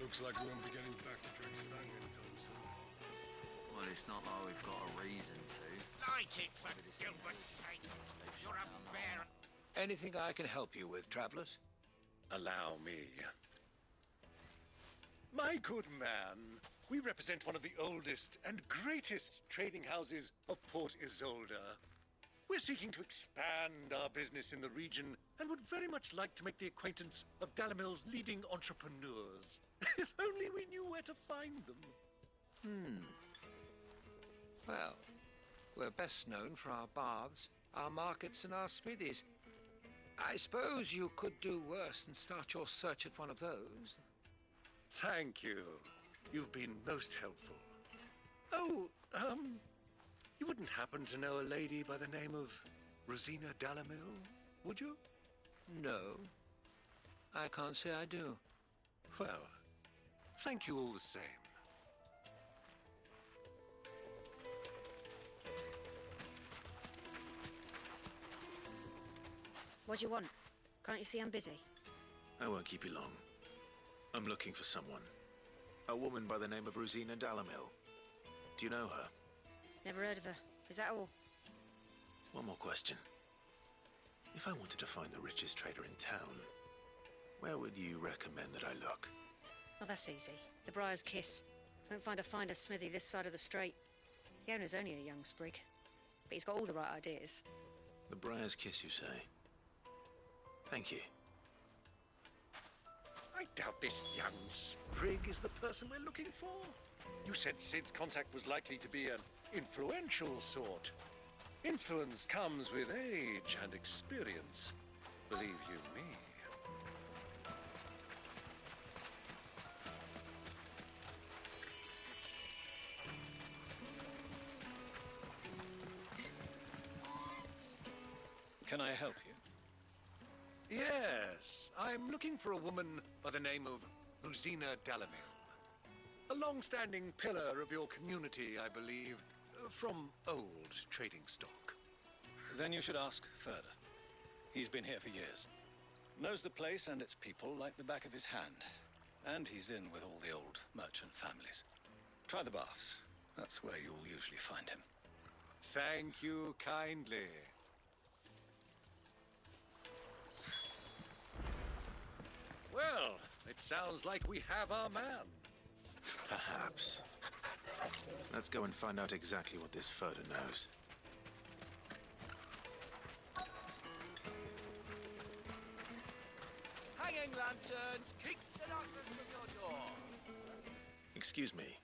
S11: Looks like we won't be getting back to Drake's Fang anytime soon.
S10: Well, it's not like we've got a reason to.
S15: Light it, for Gilbert's sake! You're a bear!
S9: Anything I can help you with, travelers? Allow me. My good man, we represent one of the oldest and greatest trading houses of Port Isolde. We're seeking to expand our business in the region and would very much like to make the acquaintance of Dalamil's leading entrepreneurs. If only we knew where to find them.
S19: Well, we're best known for our baths
S13: our markets and our smithies. I suppose you could do worse than start your search at one of those.
S9: Thank you. You've been most helpful. Oh, you wouldn't happen to know a lady by the name of Rosina Dalamil, would you?
S13: No, I can't say I do.
S9: Well, thank you all the same.
S16: What do you want? Can't you see I'm busy?
S2: I won't keep you long. I'm looking for someone. A woman by the name of Rosina Dalamil. Do you know her?
S16: Never heard of her. Is that all?
S2: One more question. If I wanted to find the richest trader in town, where would you recommend that I look?
S16: Oh, that's easy. The Briar's Kiss. Don't find a finer smithy this side of the strait. The owner's only a young sprig, but he's got all the right ideas.
S2: The Briar's Kiss, you say? Thank you.
S9: I doubt this young sprig is the person we're looking for. You said Sid's contact was likely to be an influential sort. Influence comes with age and experience, believe you me.
S11: Can I help you?
S9: Yes, I'm looking for a woman by the name of Rosina Dalamil. A long-standing pillar of your community, I believe, from old trading stock.
S11: Then you should ask further. He's been here for years. Knows the place and its people like the back of his hand. And he's in with all the old merchant families. Try the baths. That's where you'll usually find him.
S9: Thank you kindly. Well, it sounds like we have our man.
S2: Perhaps. Let's go and find out exactly what this Furter knows.
S14: Hanging lanterns, keep the darkness from your door.
S2: Excuse me.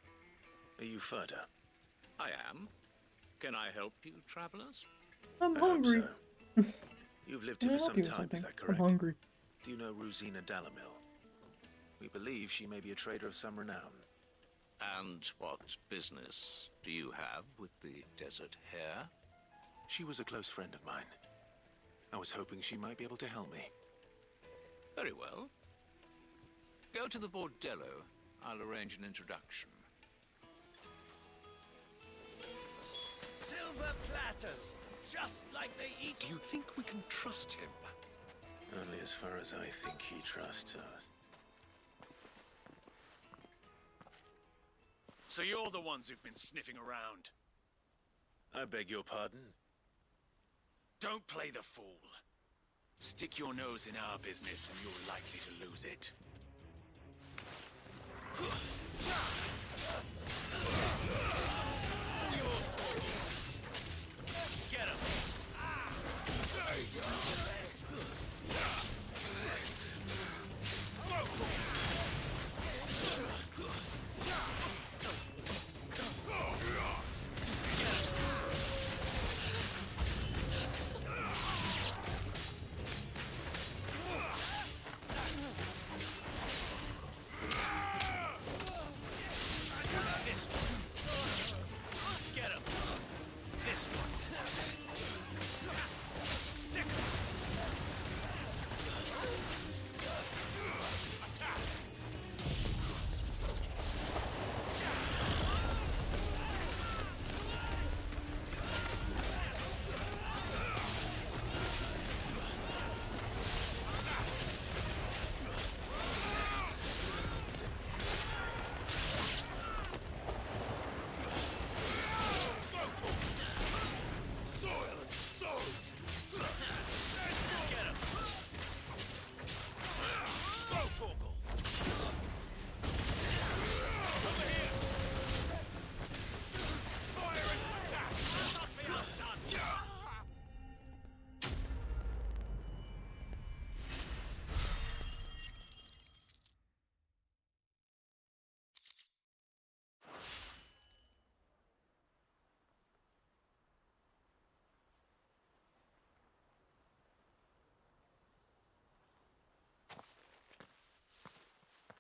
S2: Are you Furter?
S19: I am. Can I help you, travelers?
S1: I'm
S2: I hope
S1: hungry.
S2: so. You've lived
S1: Can
S2: here
S1: I
S2: for
S1: help
S2: some
S1: you with
S2: time,
S1: something?
S2: is that
S1: I'm
S2: correct?
S1: hungry.
S2: Do you know Rosina Dalamil? We believe she may be a trader of some renown.
S19: And what business do you have with the desert hare?
S2: She was a close friend of mine. I was hoping she might be able to help me.
S19: Very well. Go to the bordello. I'll arrange an introduction.
S14: Silver platters, just like they eat.
S9: Do you think we can trust him?
S2: Only as far as I think he trusts us.
S20: So you're the ones who've been sniffing around.
S2: I beg your pardon?
S20: Don't play the fool. Stick your nose in our business and you're likely to lose it. Get him!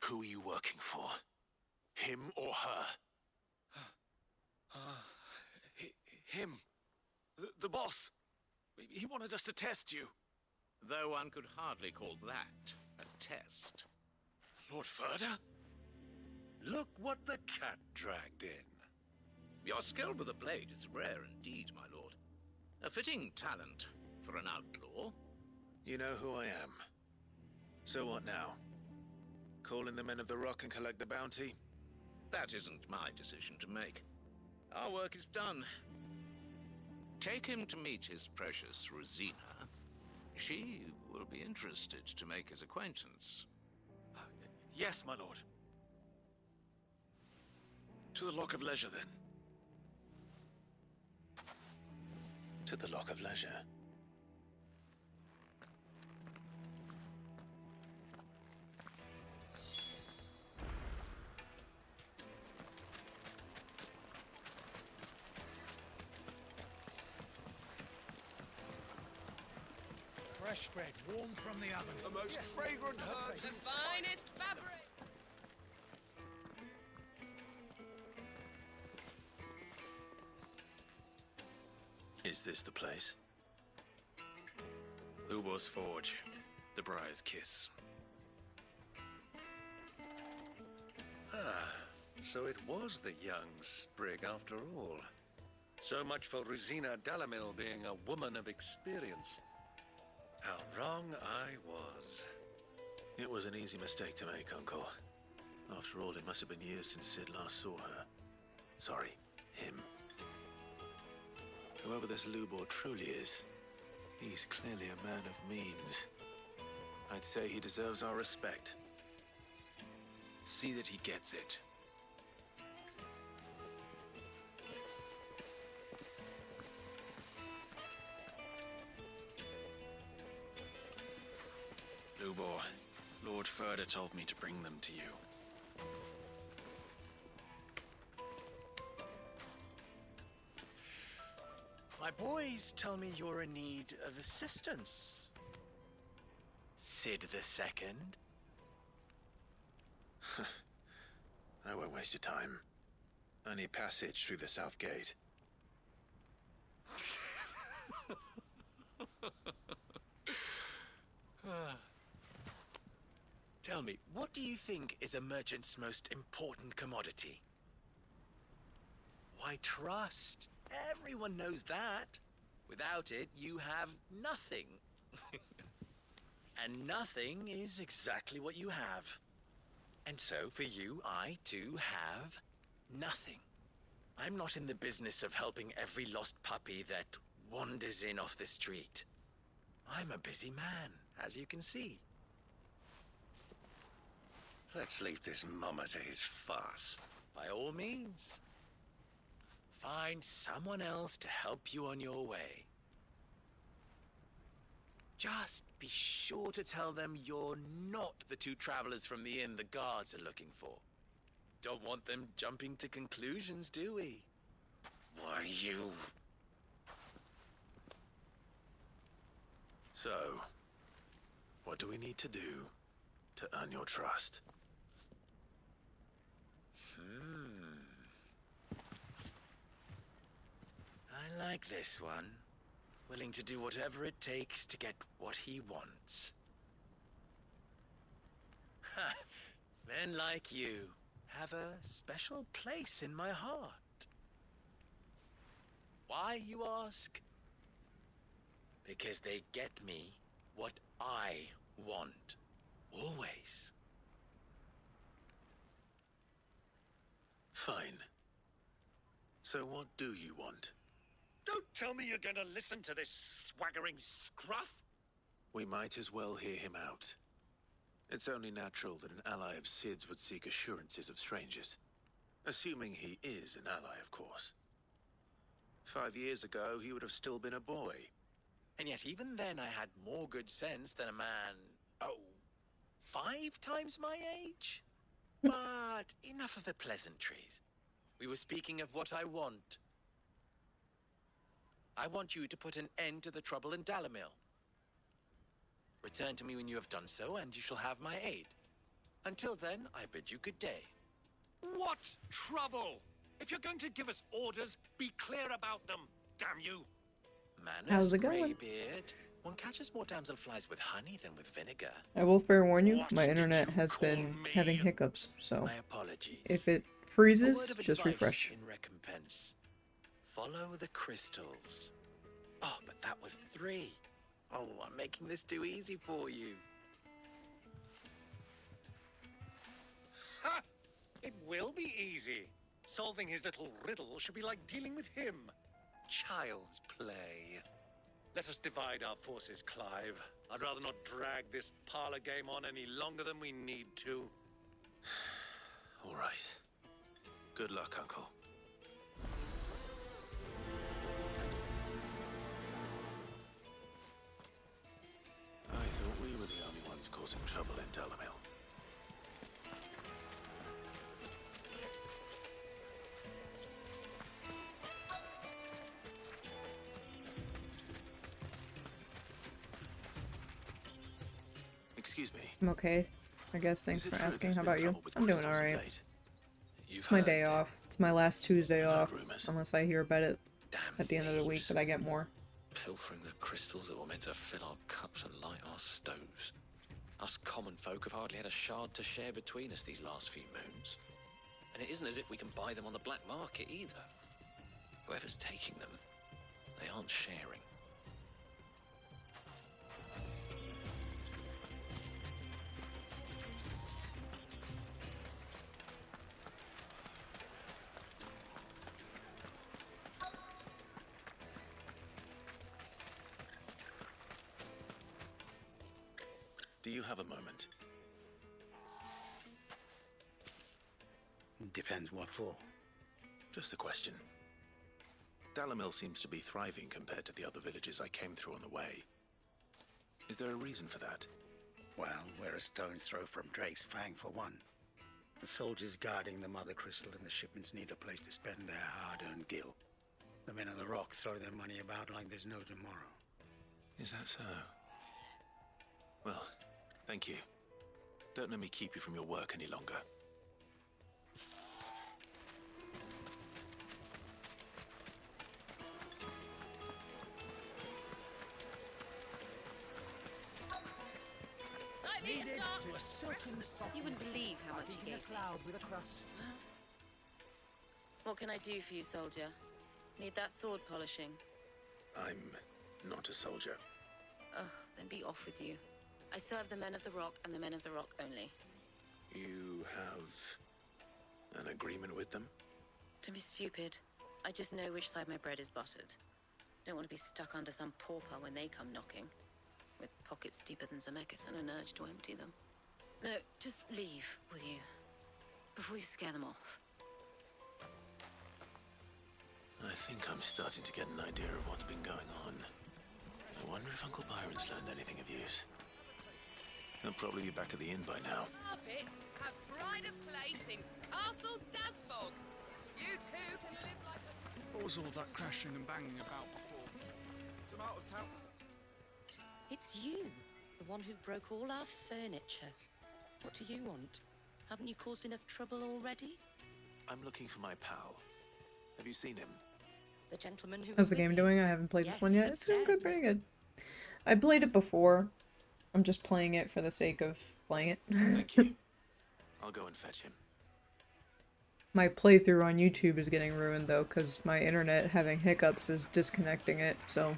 S2: Who are you working for? Him or her?
S20: Him. The boss. He wanted us to test you.
S19: Though one could hardly call that a test.
S20: Lord Furder?
S19: Look what the cat dragged in. Your skill with the blade is rare indeed, my lord. A fitting talent for an outlaw.
S20: You know who I am. So what now? Call in the Men of the Rock and collect the bounty?
S19: That isn't my decision to make. Our work is done. Take him to meet his precious Rosina. She will be interested to make his acquaintance.
S20: Yes, my lord. To the Lock of Leisure, then. To the Lock of Leisure.
S15: Fresh bread, warm from the oven.
S8: The most fragrant herbs in
S17: Finest fabric!
S20: Is this the place? Lubo's Forge. The Briar's Kiss.
S9: Ah, so it was the young sprig after all. So much for Rosina Dalamil being a woman of experience. How wrong I was.
S20: It was an easy mistake to make, Uncle. After all, it must have been years since Sid last saw her. Sorry, him. Whoever this Lubor truly is, he's clearly a man of means. I'd say he deserves our respect. See that he gets it. Lubor, Lord Furder told me to bring them to you.
S21: My boys tell me you're in need of assistance. Sid the Second?
S20: I won't waste your time. I need passage through the south gate.
S21: Tell me, what do you think is a merchant's most important commodity? Why, trust. Everyone knows that. Without it, you have nothing. And nothing is exactly what you have. And so, for you, I, too, have nothing. I'm not in the business of helping every lost puppy that wanders in off the street. I'm a busy man, as you can see.
S9: Let's leave this mummer to his farce.
S21: By all means. Find someone else to help you on your way. Just be sure to tell them you're not the two travelers from the inn the guards are looking for. Don't want them jumping to conclusions, do we?
S9: Why, you...
S20: So, what do we need to do to earn your trust?
S21: I like this one. Willing to do whatever it takes to get what he wants. Ha! Men like you have a special place in my heart. Why, you ask? Because they get me what I want. Always.
S20: Fine. So what do you want?
S9: Don't tell me you're gonna listen to this swaggering scruff!
S20: We might as well hear him out. It's only natural that an ally of Sid's would seek assurances of strangers. Assuming he is an ally, of course. 5 years ago, he would have still been a boy.
S21: And yet even then I had more good sense than a man, 5 times my age? But enough of the pleasantries. We were speaking of what I want. I want you to put an end to the trouble in Dalamil. Return to me when you have done so, and you shall have my aid.
S9: Until then, I bid you good day.
S13: What trouble? If you're going to give us orders, be clear about them, damn you!
S9: Manners,
S1: How's it going?
S9: Greybeard. One catches more damselflies with honey than with vinegar.
S1: I will fair warn you,
S9: What
S1: my
S9: did
S1: internet
S9: you
S1: has
S9: call
S1: been
S9: me?
S1: having hiccups, so
S9: My apologies.
S1: if it
S9: A word
S1: freezes,
S9: of
S1: just
S9: advice
S1: refresh.
S9: in recompense. Follow the crystals. Oh, but that was 3. Oh, I'm making this too easy for you.
S13: Ha! It will be easy. Solving his little riddle should be like dealing with him. Child's play. Let us divide our forces, Clive. I'd rather not drag this parlor game on any longer than we need to.
S20: All right. Good luck, Uncle. I thought we were the only ones causing trouble in Delamil. Excuse me.
S1: I'm okay, I guess. Thanks
S20: Is it
S1: for
S20: true
S1: asking.
S20: there's
S1: How
S20: been
S1: about you?
S20: trouble with
S1: I'm doing
S20: crystals of
S1: alright.
S20: late?
S1: It's my day off. It's my last Tuesday off, unless I hear about it at the end of the week, but I get more.
S3: Pilfering the crystals that were meant to fill our cups and light our stoves. Us common folk have hardly had a shard to share between us these last few moons. And it isn't as if we can buy them on the black market either. Whoever's taking them, they aren't sharing.
S20: Do you have a moment?
S15: Depends what for.
S20: Just a question. Dalamil seems to be thriving compared to the other villages I came through on the way. Is there a reason for that?
S15: Well, we're a stone's throw from Drake's Fang for one. The soldiers guarding the Mother Crystal and the shipments need a place to spend their hard-earned gil. The men of the Rock throw their money about like there's no tomorrow.
S20: Is that so? Well, thank you. Don't let me keep you from your work any longer.
S16: You wouldn't believe how much he gave me. What can I do for you, soldier? Need that sword polishing?
S20: I'm not a soldier.
S16: Ugh, then be off with you. I serve the men of the Rock and the men of the Rock only.
S20: You have an agreement with them?
S16: Don't be stupid. I just know which side my bread is buttered. Don't want to be stuck under some pauper when they come knocking. With pockets deeper than Zemeckis and an urge to empty them. No, just leave, will you? Before you scare them off.
S20: I think I'm starting to get an idea of what's been going on. I wonder if Uncle Byron's learned anything of use. He'll probably be back at the inn by now.
S17: Carpets have pride of place in Castle Dasbog. You two can live like a...
S4: What was all that crashing and banging about before?
S18: Some out of town.
S22: It's you, the one who broke all our furniture. What do you want? Haven't you caused enough trouble already?
S20: I'm looking for my pal. Have you seen him?
S22: The gentleman who
S1: How's
S22: was
S1: the
S22: with
S1: game
S22: you?
S1: doing? I haven't played
S22: Yes,
S1: this one
S22: he's
S1: yet. It's doing
S22: upstairs,
S1: good, pretty good. I played it before. I'm just playing it for the sake of playing it.
S20: Thank you. I'll go and fetch him.
S1: My playthrough on YouTube is getting ruined though, because my internet having hiccups is disconnecting it, so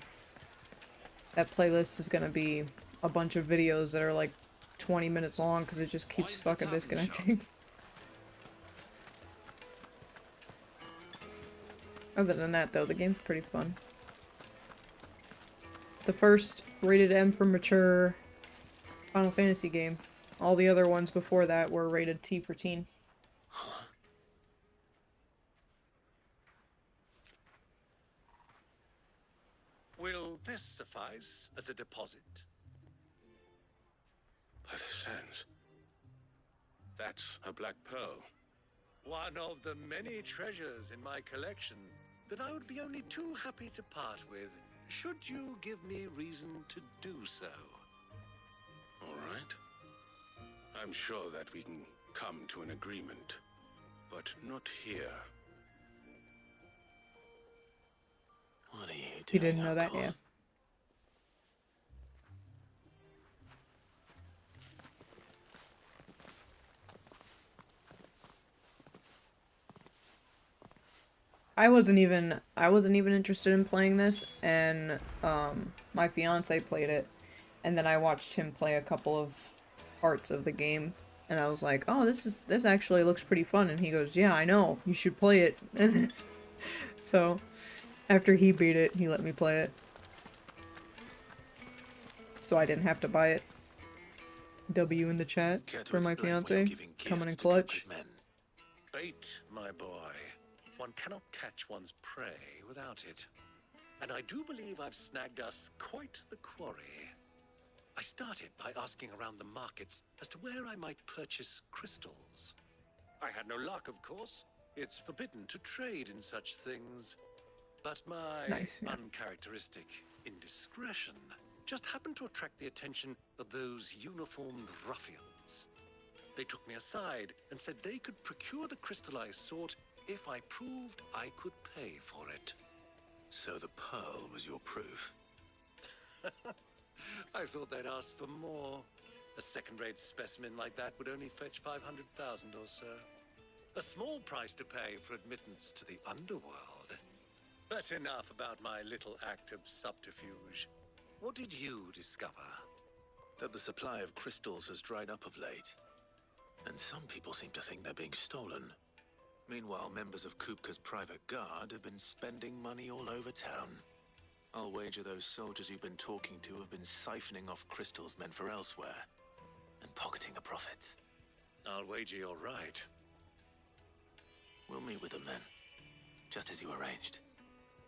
S1: that playlist is gonna be a bunch of videos that are like 20 minutes long because it just keeps fucking disconnecting. Other than that though, the game's pretty fun. It's the first rated M for mature Final Fantasy game. All the other ones before that were rated T for teen.
S9: Will this suffice as a deposit?
S15: By the sands. That's a black pearl.
S9: One of the many treasures in my collection that I would be only too happy to part with, should you give me reason to do so.
S15: All right. I'm sure that we can come to an agreement, but not here.
S20: What are you doing,
S1: He didn't know that,
S20: Uncle?
S1: yeah. I wasn't even interested in playing this, and my fiance played it, and then I watched him play a couple of parts of the game, and I was like, oh, this actually looks pretty fun, and he goes, yeah, I know, you should play it. And so after he beat it, he let me play it, so I didn't have to buy it. W in the chat for my fiance, coming in clutch.
S13: Bait, my boy. One cannot catch one's prey without it. And I do believe I've snagged us quite the quarry. I started by asking around the markets as to where I might purchase crystals. I had no luck, of course. It's forbidden to trade in such things. But my uncharacteristic indiscretion just happened to attract the attention of those uniformed ruffians. They took me aside and said they could procure the crystal I sought if I proved I could pay for it.
S20: So the pearl was your proof?
S13: I thought they'd ask for more. A second-rate specimen like that would only fetch 500,000 or so. A small price to pay for admittance to the underworld. But enough about my little act of subterfuge. What did you discover?
S20: That the supply of crystals has dried up of late. And some people seem to think they're being stolen. Meanwhile, members of Kupka's private guard have been spending money all over town. I'll wager those soldiers you've been talking to have been siphoning off crystals meant for elsewhere, and pocketing the profits.
S13: I'll wager you're right.
S20: We'll meet with them then, just as you arranged,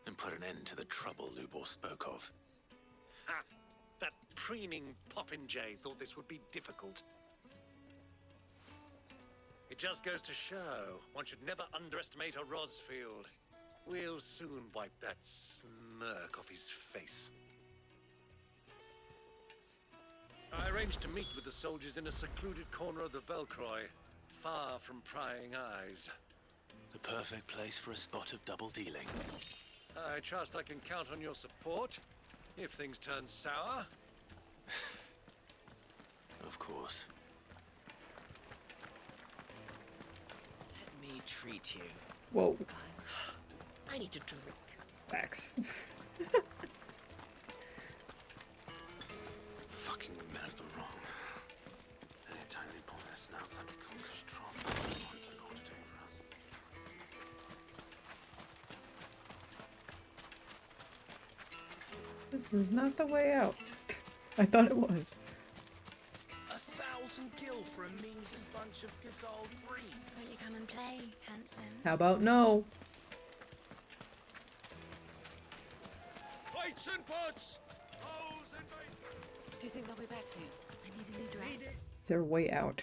S20: and put an end to the trouble Lubor spoke of.
S13: Ha! That preening popinjay thought this would be difficult. It just goes to show one should never underestimate a Rosfield. We'll soon wipe that smirk off his face. I arranged to meet with the soldiers in a secluded corner of the Velcroy, far from prying eyes.
S20: The perfect place for a spot of double dealing.
S13: I trust I can count on your support, if things turn sour.
S20: Of course.
S5: Let me treat you.
S1: Whoa.
S5: I need to drink.
S1: Facts.
S15: Fucking men of the wrong. Anytime they pull their snouts out of Conker's trough, they want to lord it over us.
S1: This is not the way out. I thought it was.
S5: 1,000 gil for a measly bunch of Gazal greens.
S12: Won't you come and play, handsome?
S1: How about no?
S5: Plates and pots!
S12: Do you think they'll be back soon? I need a new dress.
S1: Is there a way out?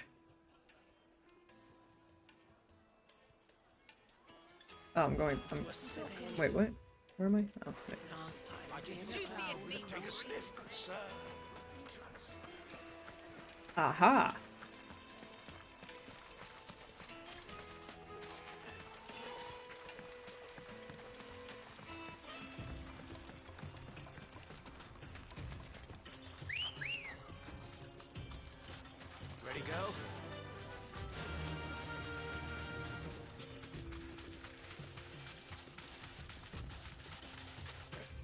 S1: Oh, I'm going. Wait, what? Where am I? Oh, there.
S5: Last time I did take a sniff, good sir.
S1: Aha!
S5: Ready, go?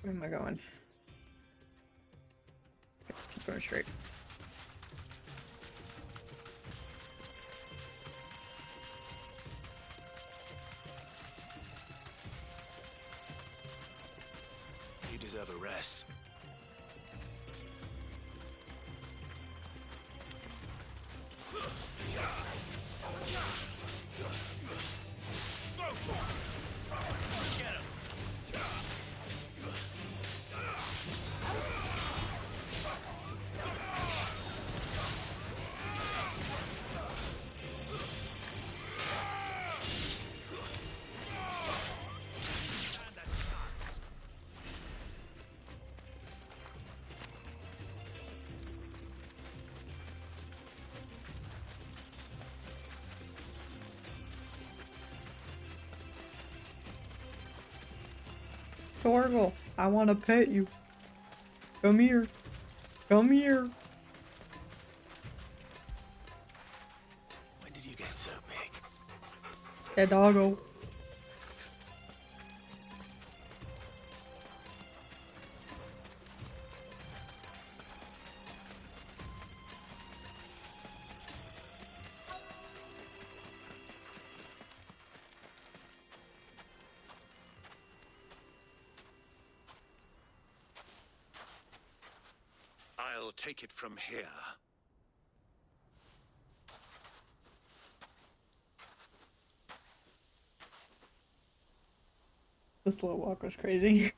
S1: Where am I going? Keep going straight.
S20: You deserve a rest.
S1: Torgal, I want to pet you. Come here. Come here.
S2: When did you get so big?
S1: That doggo.
S9: I'll take it from here.
S1: The slow walk was crazy.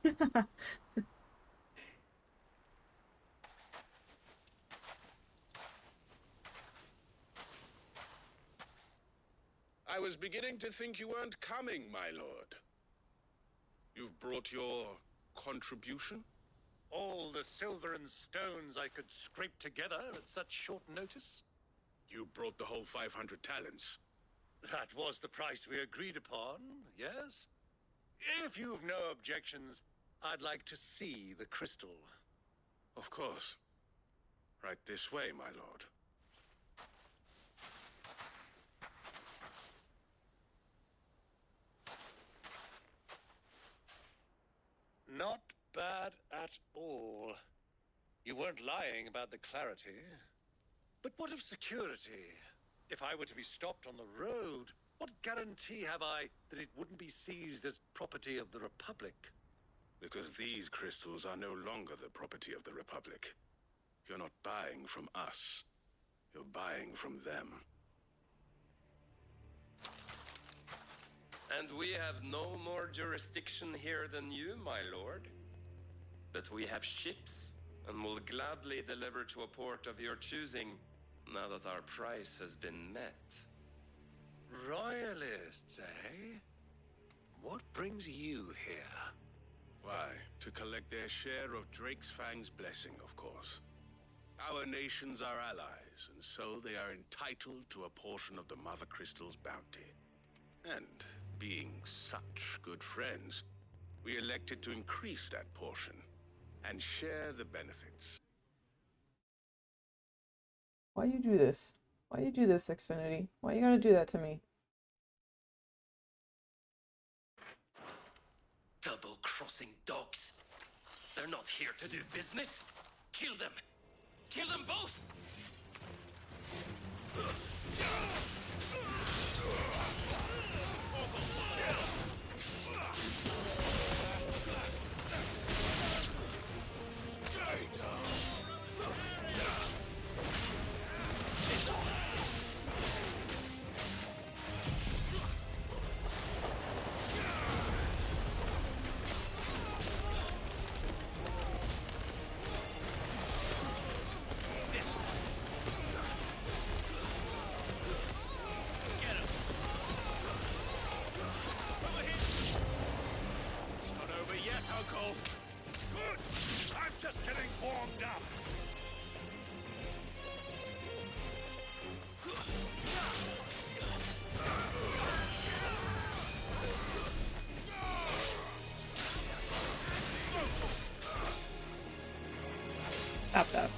S15: I was beginning to think you weren't coming, my lord. You've brought your contribution?
S9: All the silver and stones I could scrape together at such short notice?
S15: You brought the whole 500 talents.
S9: That was the price we agreed upon, yes? If you've no objections, I'd like to see the crystal.
S15: Of course. Right this way, my lord.
S9: Not bad at all. You weren't lying about the clarity. But what of security? If I were to be stopped on the road, what guarantee have I that it wouldn't be seized as property of the Republic?
S15: Because these crystals are no longer the property of the Republic. You're not buying from us. You're buying from them.
S6: And we have no more jurisdiction here than you, my lord. But we have ships, and will gladly deliver to a port of your choosing, now that our price has been met.
S9: Royalists, eh? What brings you here?
S15: Why, to collect their share of Drake's Fang's blessing, of course. Our nations are allies, and so they are entitled to a portion of the Mother Crystal's bounty. And being such good friends, we elected to increase that portion and share the benefits.
S1: Why you do this? Why you do this, Xfinity? Why you gotta do that to me?
S6: Double-crossing dogs. They're not here to do business. Kill them. Kill them both!
S9: Uncle! Good! I'm just getting warmed up!
S1: Stop that.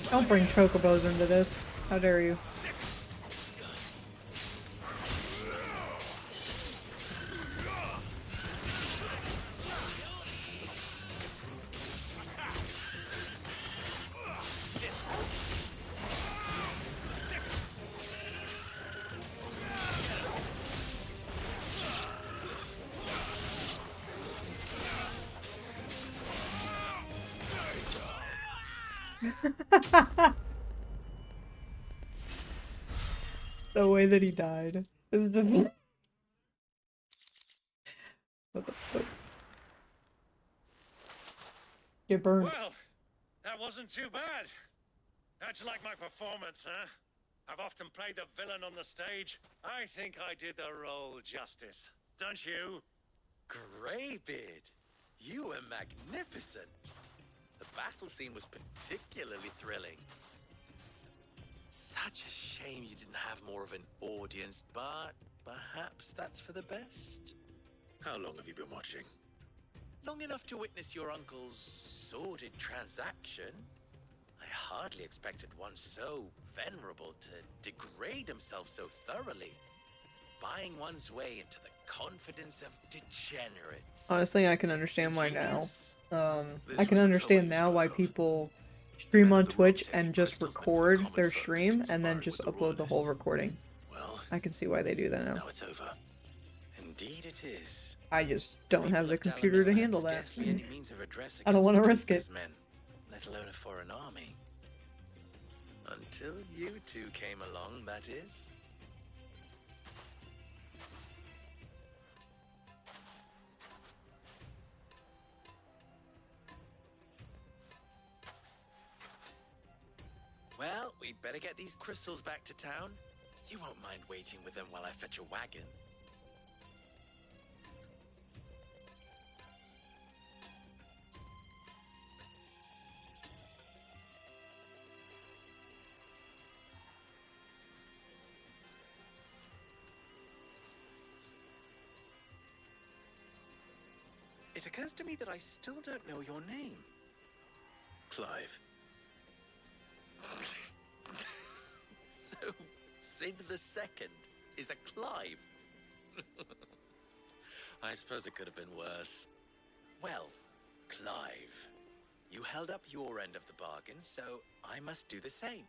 S1: Don't bring chocobos into this. How dare you? The way that he died. Is just... What the fuck? Get burned.
S13: Well, that wasn't too bad. How'd you like my performance, huh? I've often played the villain on the stage. I think I did the role justice. Don't you?
S21: Greybeard, you were magnificent. The battle scene was particularly thrilling. Such a shame you didn't have more of an audience, but perhaps that's for the best.
S20: How long have you been watching?
S21: Long enough to witness your uncle's sordid transaction. I hardly expected one so venerable to degrade himself so thoroughly. Buying one's way into the confidence of degenerates.
S1: Honestly, I can understand why now. I can understand now why people stream on Twitch and just record their stream and then just upload the whole recording. I can see why they do that now.
S20: Now it's over.
S21: Indeed it is.
S1: I just don't have the computer to handle that.
S21: Scarcely any means of redress
S1: I don't want to
S21: against
S1: risk it.
S21: men, let alone a foreign army. Until you two came along, that is. Well, we'd better get these crystals back to town. You won't mind waiting with them while I fetch a wagon. It occurs to me that I still don't know your name.
S20: Clive.
S21: So, Sid the Second is a Clive. I suppose it could have been worse. Well, Clive, you held up your end of the bargain, so I must do the same.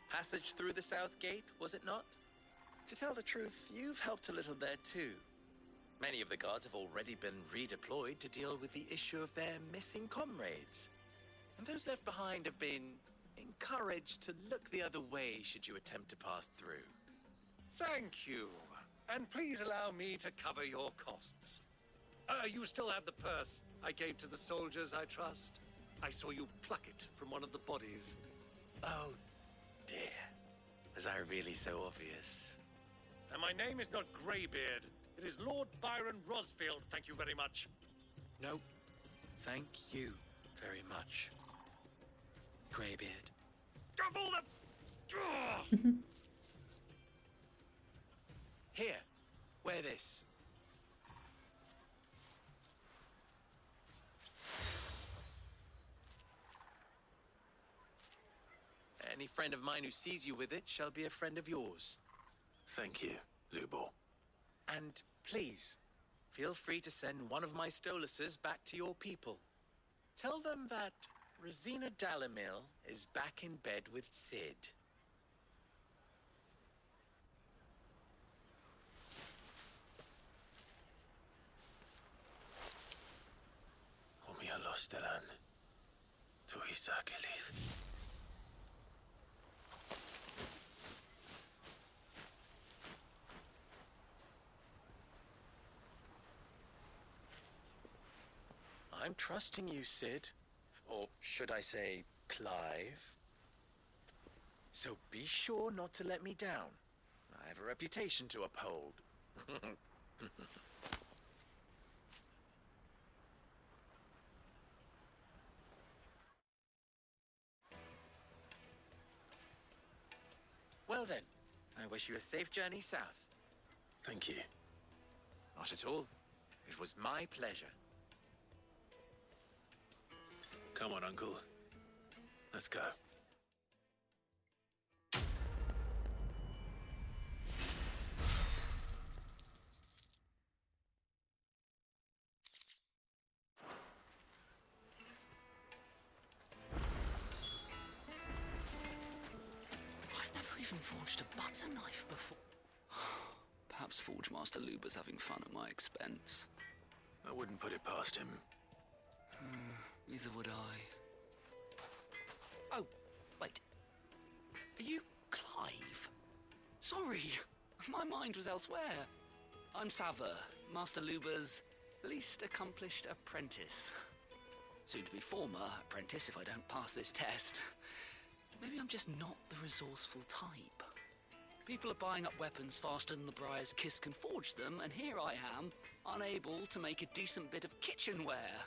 S21: Passage through the South Gate, was it not? To tell the truth, you've helped a little there too. Many of the guards have already been redeployed to deal with the issue of their missing comrades. And those left behind have been encouraged to look the other way should you attempt to pass through.
S13: Thank you. And please allow me to cover your costs. You still have the purse I gave to the soldiers, I trust? I saw you pluck it from one of the bodies.
S21: Oh, dear. Was I really so obvious?
S13: And my name is not Greybeard. It is Lord Byron Rosfield, thank you very much.
S21: No, thank you very much, Greybeard.
S13: Double the...
S21: Here, wear this. Any friend of mine who sees you with it shall be a friend of yours.
S20: Thank you, Lubor.
S21: And please, feel free to send one of my Stoluses back to your people. Tell them that Rosina Dalamil is back in bed with Sid.
S20: Omia Lostelan. Tuisakelis.
S21: I'm trusting you, Sid. Or should I say, Clive? So be sure not to let me down. I have a reputation to uphold. Well then, I wish you a safe journey south.
S20: Thank you.
S21: Not at all. It was my pleasure.
S20: Come on, Uncle. Let's go.
S7: I've never even forged a butter knife before. Perhaps Forge Master Luber's having fun at my expense.
S20: I wouldn't put it past him.
S7: Neither would I. Sorry, my mind was elsewhere. I'm Sava, Master Luba's least accomplished apprentice. Soon to be former apprentice if I don't pass this test. Maybe I'm just not the resourceful type. People are buying up weapons faster than the Briar's Kiss can forge them, and here I am, unable to make a decent bit of kitchenware.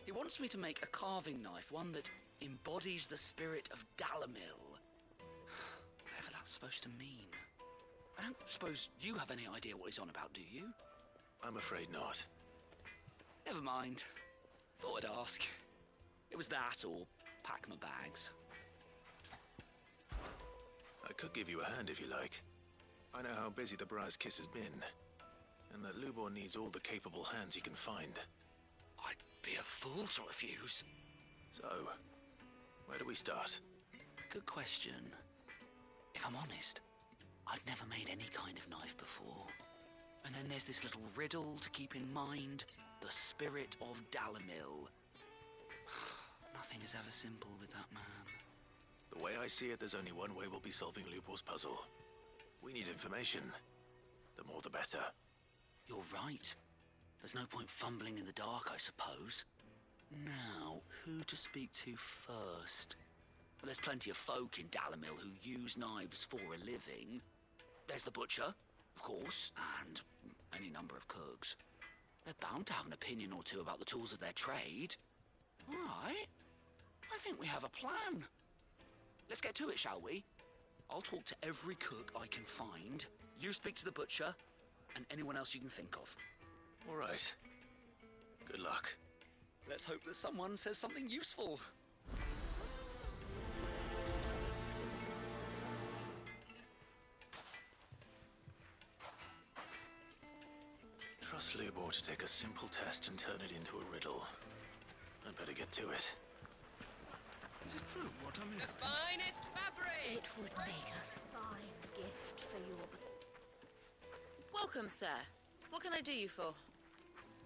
S7: He wants me to make a carving knife, one that embodies the spirit of Dalamil. Whatever that's supposed to mean. I don't suppose you have any idea what he's on about, do you?
S20: I'm afraid not.
S7: Never mind. Thought I'd ask. It was that or pack my bags.
S20: I could give you a hand if you like. I know how busy the Briar's Kiss has been, and that Lubor needs all the capable hands he can find.
S7: I'd be a fool to refuse.
S20: So, where do we start?
S7: Good question. If I'm honest, I've never made any kind of knife before. And then there's this little riddle to keep in mind. The spirit of Dalamil. Nothing is ever simple with that man.
S20: The way I see it, there's only one way we'll be solving Lubor's puzzle. We need information. The more the better.
S7: You're right. There's no point fumbling in the dark, I suppose. Now, who to speak to first? Well, there's plenty of folk in Dalamil who use knives for a living. There's the butcher, of course, and any number of cooks. They're bound to have an opinion or two about the tools of their trade. All right. I think we have a plan. Let's get to it, shall we? I'll talk to every cook I can find. You speak to the butcher, and anyone else you can think of.
S20: All right. Good luck.
S7: Let's hope that someone says something useful.
S20: Trust Lubor to take a simple test and turn it into a riddle. I'd better get to it.
S15: Is it true what I'm
S17: The finest fabric!
S12: It would make a fine gift for your...
S16: Welcome, sir. What can I do you for?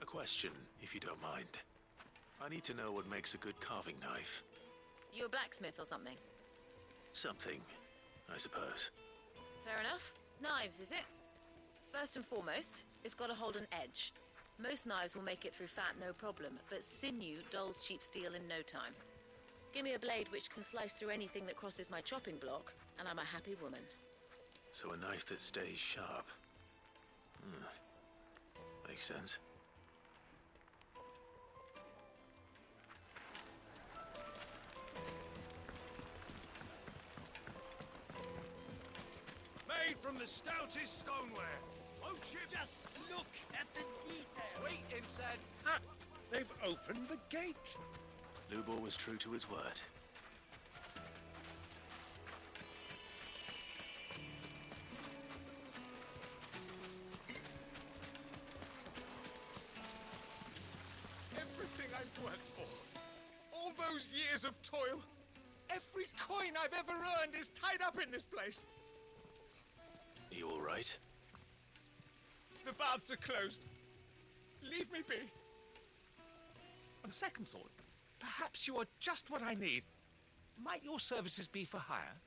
S20: A question, if you don't mind. I need to know what makes a good carving knife.
S16: You a blacksmith or something?
S20: Something, I suppose.
S16: Fair enough. Knives, is it? First and foremost, it's got to hold an edge. Most knives will make it through fat, no problem, but sinew dulls cheap steel in no time. Give me a blade which can slice through anything that crosses my chopping block, and I'm a happy woman.
S20: So a knife that stays sharp. Makes sense.
S15: Made from the stoutest stoneware. Won't you just look at the detail?
S9: Wait, inside. Ah, they've opened the gate.
S20: Lubor was true to his word.
S9: Everything I've worked for. All those years of toil. Every coin I've ever earned is tied up in this place.
S20: You all right?
S9: The baths are closed. Leave me be. On second thought, perhaps you are just what I need. Might your services be for hire?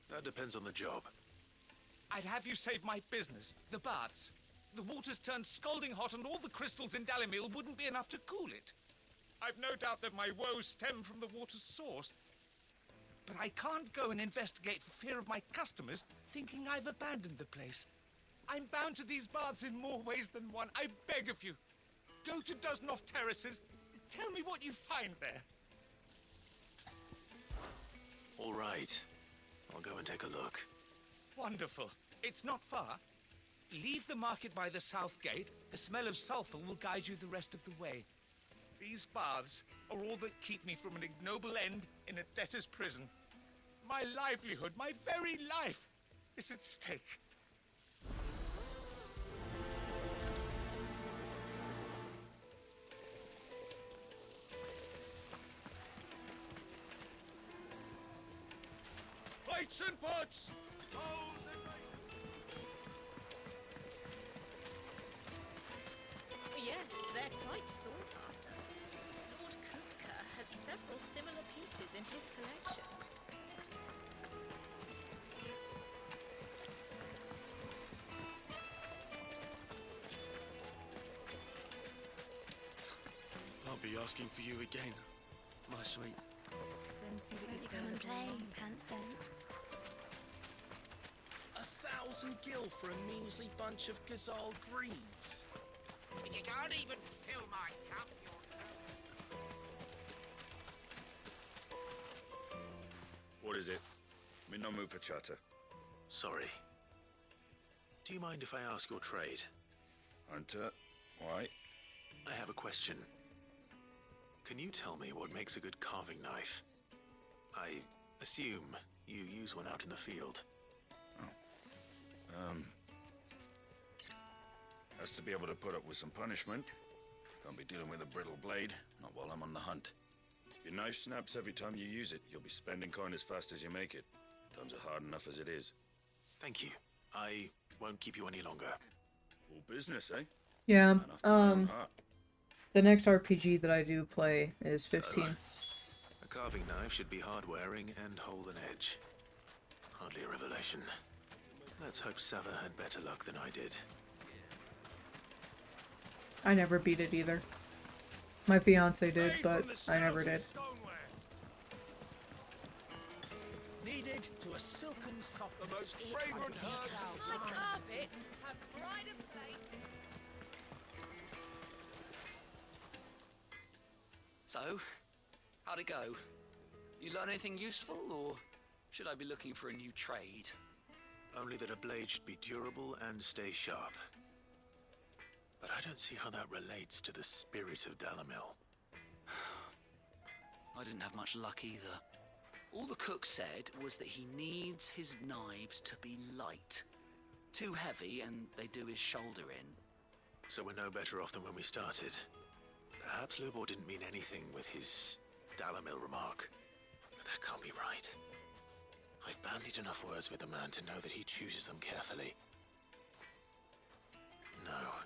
S20: That depends on the job.
S9: I'd have you save my business, the baths. The water's turned scalding hot and all the crystals in Dalamil wouldn't be enough to cool it. I've no doubt that my woes stem from the water's source. But I can't go and investigate for fear of my customers thinking I've abandoned the place. I'm bound to these baths in more ways than one. I beg of you. Go to Doznoff Terraces. Tell me what you find there.
S20: All right. I'll go and take a look.
S9: Wonderful. It's not far. Leave the market by the south gate. The smell of sulfur will guide you the rest of the way. These baths are all that keep me from an ignoble end in a debtor's prison. My livelihood, my very life, is at stake.
S15: Plates and pots!
S10: Yes, they're quite sought after. Lord Kupka has several similar pieces in his collection.
S3: be asking for you again, my sweet.
S10: Then see that you stay come and play, handsome.
S19: 1,000 gil for a measly bunch of Gazal greens.
S9: But you can't even fill my cup,
S11: What is it? I'm in no mood for chatter.
S20: Sorry. Do you mind if I ask your trade?
S11: Hunter, why?
S20: I have a question. Can you tell me what makes a good carving knife? I assume you use one out in the field.
S11: Has to be able to put up with some punishment. Can't be dealing with a brittle blade, not while I'm on the hunt. If your knife snaps every time you use it, you'll be spending coin as fast as you make it. Times are hard enough as it is.
S20: Thank you. I won't keep you any longer.
S11: All business, eh?
S1: Yeah.
S11: Man after my own heart.
S1: The next RPG that I do play is 15.
S20: A carving knife should be hard-wearing and hold an edge. Hardly a revelation. Let's hope Sava had better luck than I did.
S1: I never beat it either. My fiance did, but I never did.
S19: Needed to a silken soft.
S9: The most fragrant herbs.
S17: My carpets have pride of place.
S7: So, how'd it go? You learn anything useful, or should I be looking for a new trade?
S20: Only that a blade should be durable and stay sharp. But I don't see how that relates to the spirit of Dalamil.
S7: I didn't have much luck either. All the cook said was that he needs his knives to be light. Too heavy and they do his shoulder in.
S20: So we're no better off than when we started. Perhaps Lubor didn't mean anything with his Dalamil remark. But that can't be right. I've bandied enough words with the man to know that he chooses them carefully. No.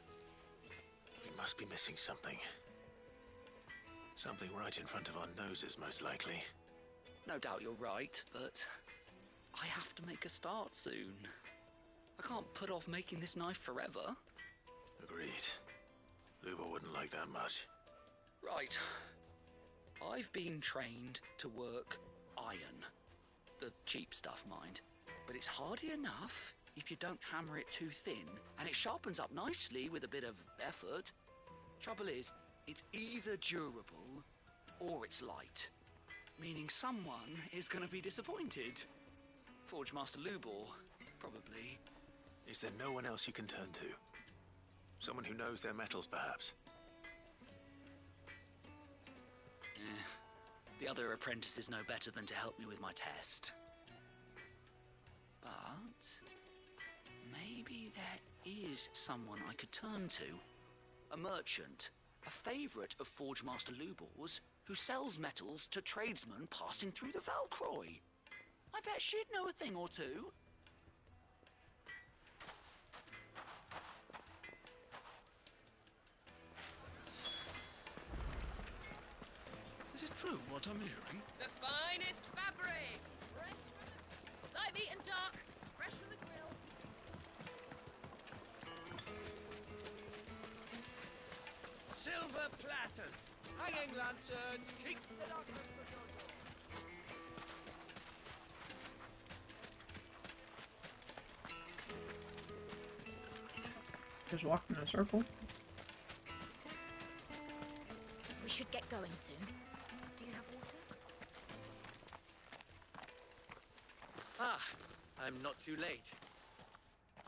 S20: We must be missing something. Something right in front of our noses, most likely.
S7: No doubt you're right, but I have to make a start soon. I can't put off making this knife forever.
S20: Agreed. Lubor wouldn't like that much.
S7: Right. I've been trained to work iron. The cheap stuff, mind. But it's hardy enough if you don't hammer it too thin, and it sharpens up nicely with a bit of effort. Trouble is, it's either durable or it's light. Meaning someone is going to be disappointed. Forge Master Lubor, probably.
S20: Is there no one else you can turn to? Someone who knows their metals, perhaps?
S7: The other apprentices know better than to help me with my test. But maybe there is someone I could turn to. A merchant, a favourite of Forge Master Lubor's, who sells metals to tradesmen passing through the Valcroy. I bet she'd know a thing or two.
S4: Is it true what I'm hearing?
S17: The finest fabrics!
S10: Fresh from the... Live eaten dark, fresh from the grill.
S19: Silver platters, hanging lanterns, keep the darkness before you.
S1: Just walked in a circle.
S10: We should get going soon. Do you have water?
S14: Ah, I'm not too late.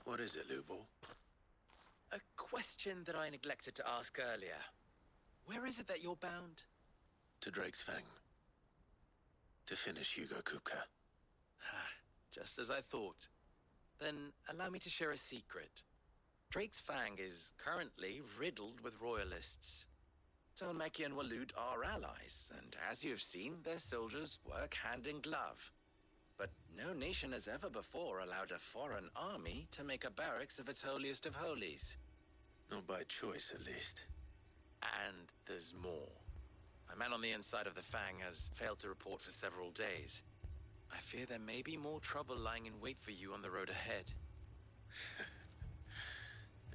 S20: What is it, Lubor?
S14: A question that I neglected to ask earlier. Where is it that you're bound?
S20: To Drake's Fang. To finish Hugo Kupka.
S14: Just as I thought. Then allow me to share a secret. Drake's Fang is currently riddled with royalists. Telmeki and Waloed are allies, and as you've seen, their soldiers work hand in glove. But no nation has ever before allowed a foreign army to make a barracks of its holiest of holies.
S20: Not by choice, at least.
S14: And there's more. A man on the inside of the Fang has failed to report for several days. I fear there may be more trouble lying in wait for you on the road ahead.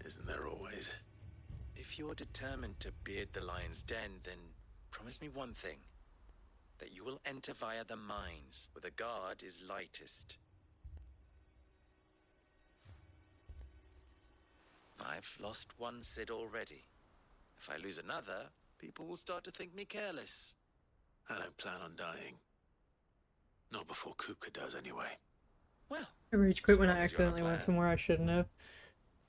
S20: Isn't there always?
S14: If you're determined to beard the lion's den, then promise me one thing. That you will enter via the mines, where the guard is lightest. I've lost one Cid already. If I lose another, people will start to think me careless.
S20: I don't plan on dying. Not before Kupka does, anyway.
S14: Well,
S1: I rage quit when
S20: long
S1: I
S20: as you're on a
S1: accidentally went
S20: plan.
S1: somewhere I shouldn't have.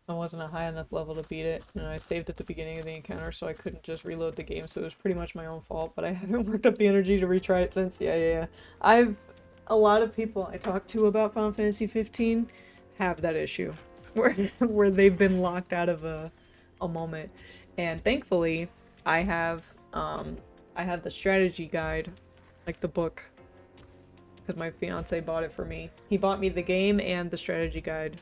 S1: I wasn't a high enough level to beat it, and I saved at the beginning of the encounter, so I couldn't just reload the game, so it was pretty much my own fault, but I haven't worked up the energy to retry it since. Yeah. A lot of people I talk to about Final Fantasy 15 have that issue, where they've been locked out of a moment. And thankfully, I have the strategy guide, like the book, because my fiance bought it for me. He bought me the game and the strategy guide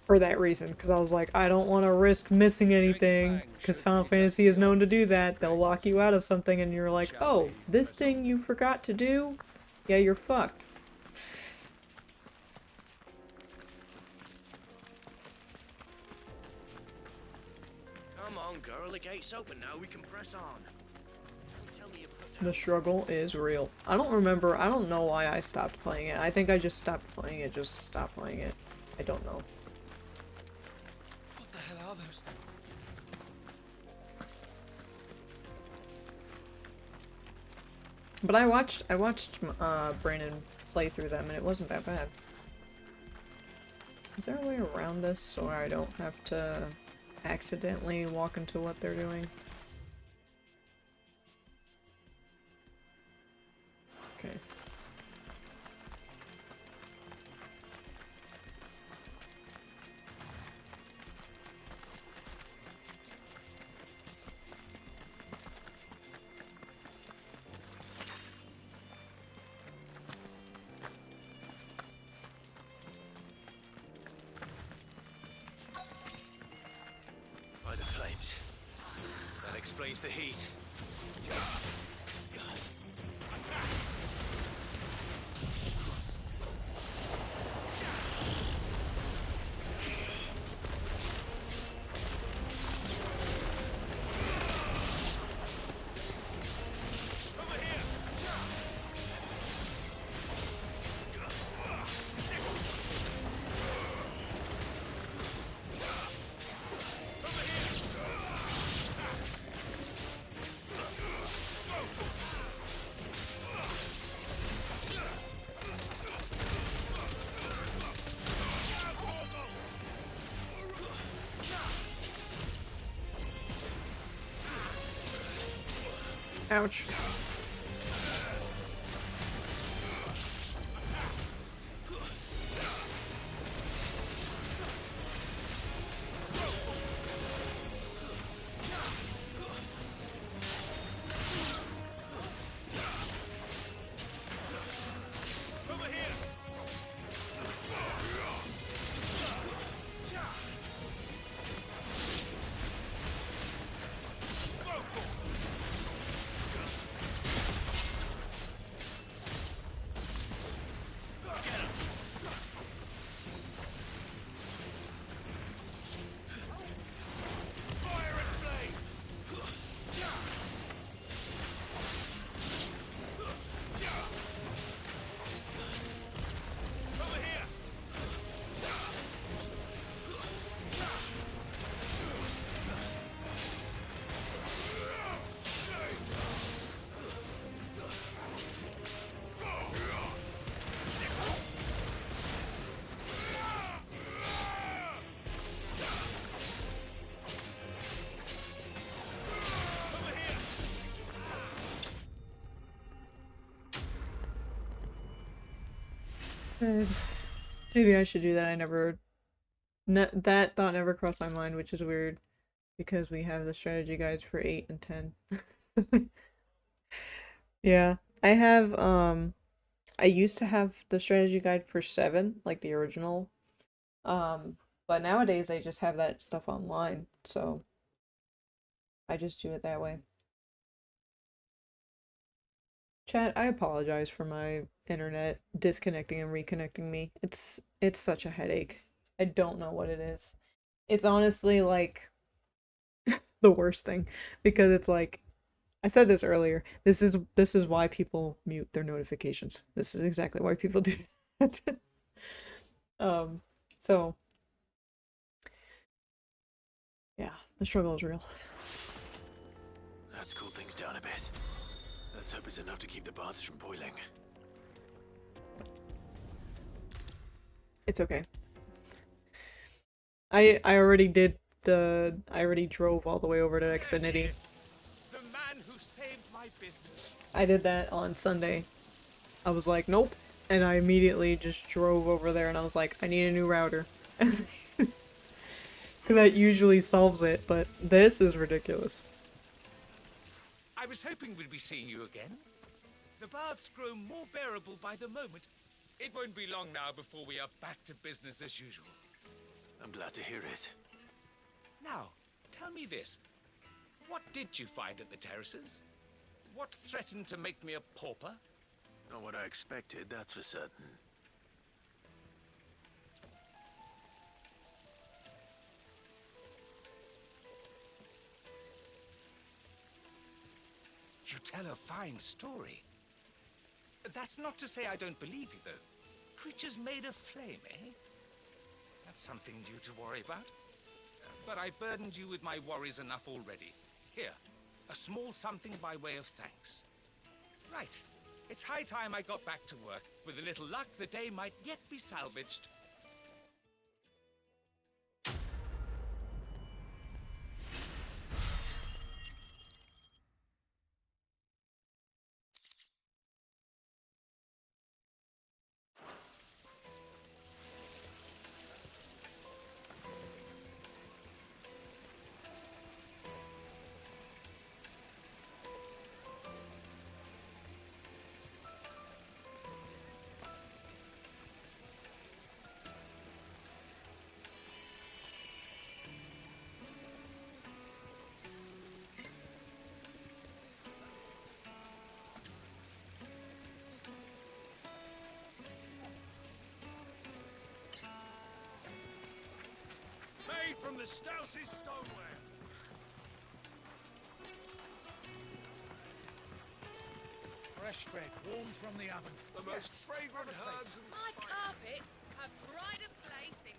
S1: for that reason, because I was like, I don't want to risk missing anything, because Final Fantasy is known to do that. They'll lock you out of something and you're like, oh, this thing you forgot to do? Yeah, you're fucked.
S8: Come on, girl, the gate's open now, we can press on. Tell me you put down
S1: The struggle is real. I don't know why I stopped playing it. I think I just stopped playing it just to stop playing it. I don't know.
S8: What the hell are those things?
S1: But I watched Brandon play through them, and it wasn't that bad. Is there a way around this so I don't have to accidentally walk into what they're doing? Okay.
S20: By the flames. That explains the heat.
S1: Ouch. Maybe I should do that. I never... that thought never crossed my mind, which is weird. Because we have the strategy guides for 8 and 10. Yeah. I have, I used to have the strategy guide for 7, like the original. But nowadays I just have that stuff online, so I just do it that way. Chat, I apologize for my internet disconnecting and reconnecting me. It's such a headache. I don't know what it is. It's honestly like the worst thing because it's like I said this earlier. This is why people mute their notifications. This is exactly why people do that. So yeah, the struggle is real.
S20: Let's cool things down a bit. Let's hope it's enough to keep the baths from boiling.
S1: It's okay. I already did I already drove all the way over to Xfinity.
S19: The man who saved my business.
S1: I did that on Sunday. I was like, nope. And I immediately just drove over there and I was like, I need a new router. That usually solves it, but this is ridiculous.
S19: I was hoping we'd be seeing you again. The baths grow more bearable by the moment. It won't be long now before we are back to business as usual.
S20: I'm glad to hear it.
S19: Now, tell me this. What did you find at the terraces? What threatened to make me a pauper?
S20: Not what I expected, that's for certain.
S19: You tell a fine story. That's not to say I don't believe you, though. Creatures made of flame, eh? That's something new to worry about. But I burdened you with my worries enough already. Here, a small something by way of thanks. Right. It's high time I got back to work. With a little luck, the day might yet be salvaged.
S4: Made from the stoutest stoneware.
S15: Fresh bread, warm from the oven.
S4: The most fragrant herbs and
S17: My carpets have pride of place in.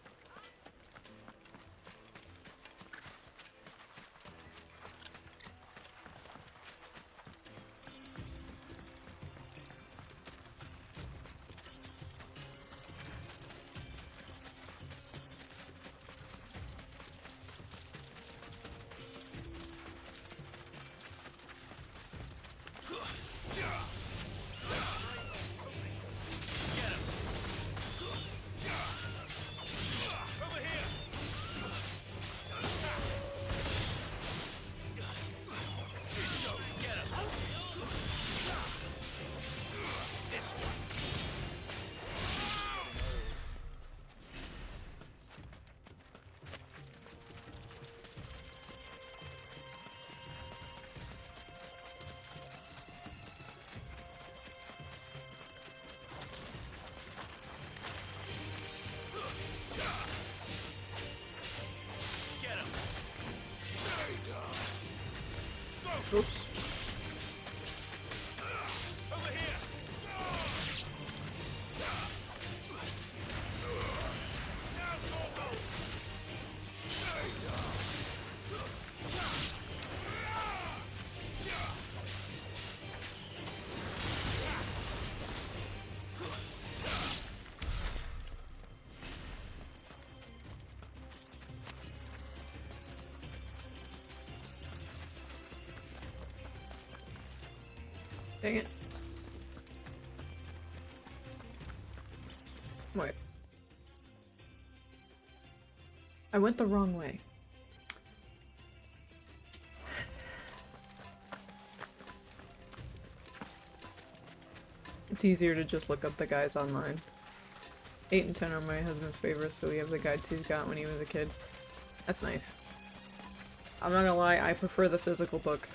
S1: Oops. Dang it. Wait. I went the wrong way. It's easier to just look up the guides online. 8 and 10 are my husband's favorites, so we have the guides he's got when he was a kid. That's nice. I'm not gonna lie, I prefer the physical book.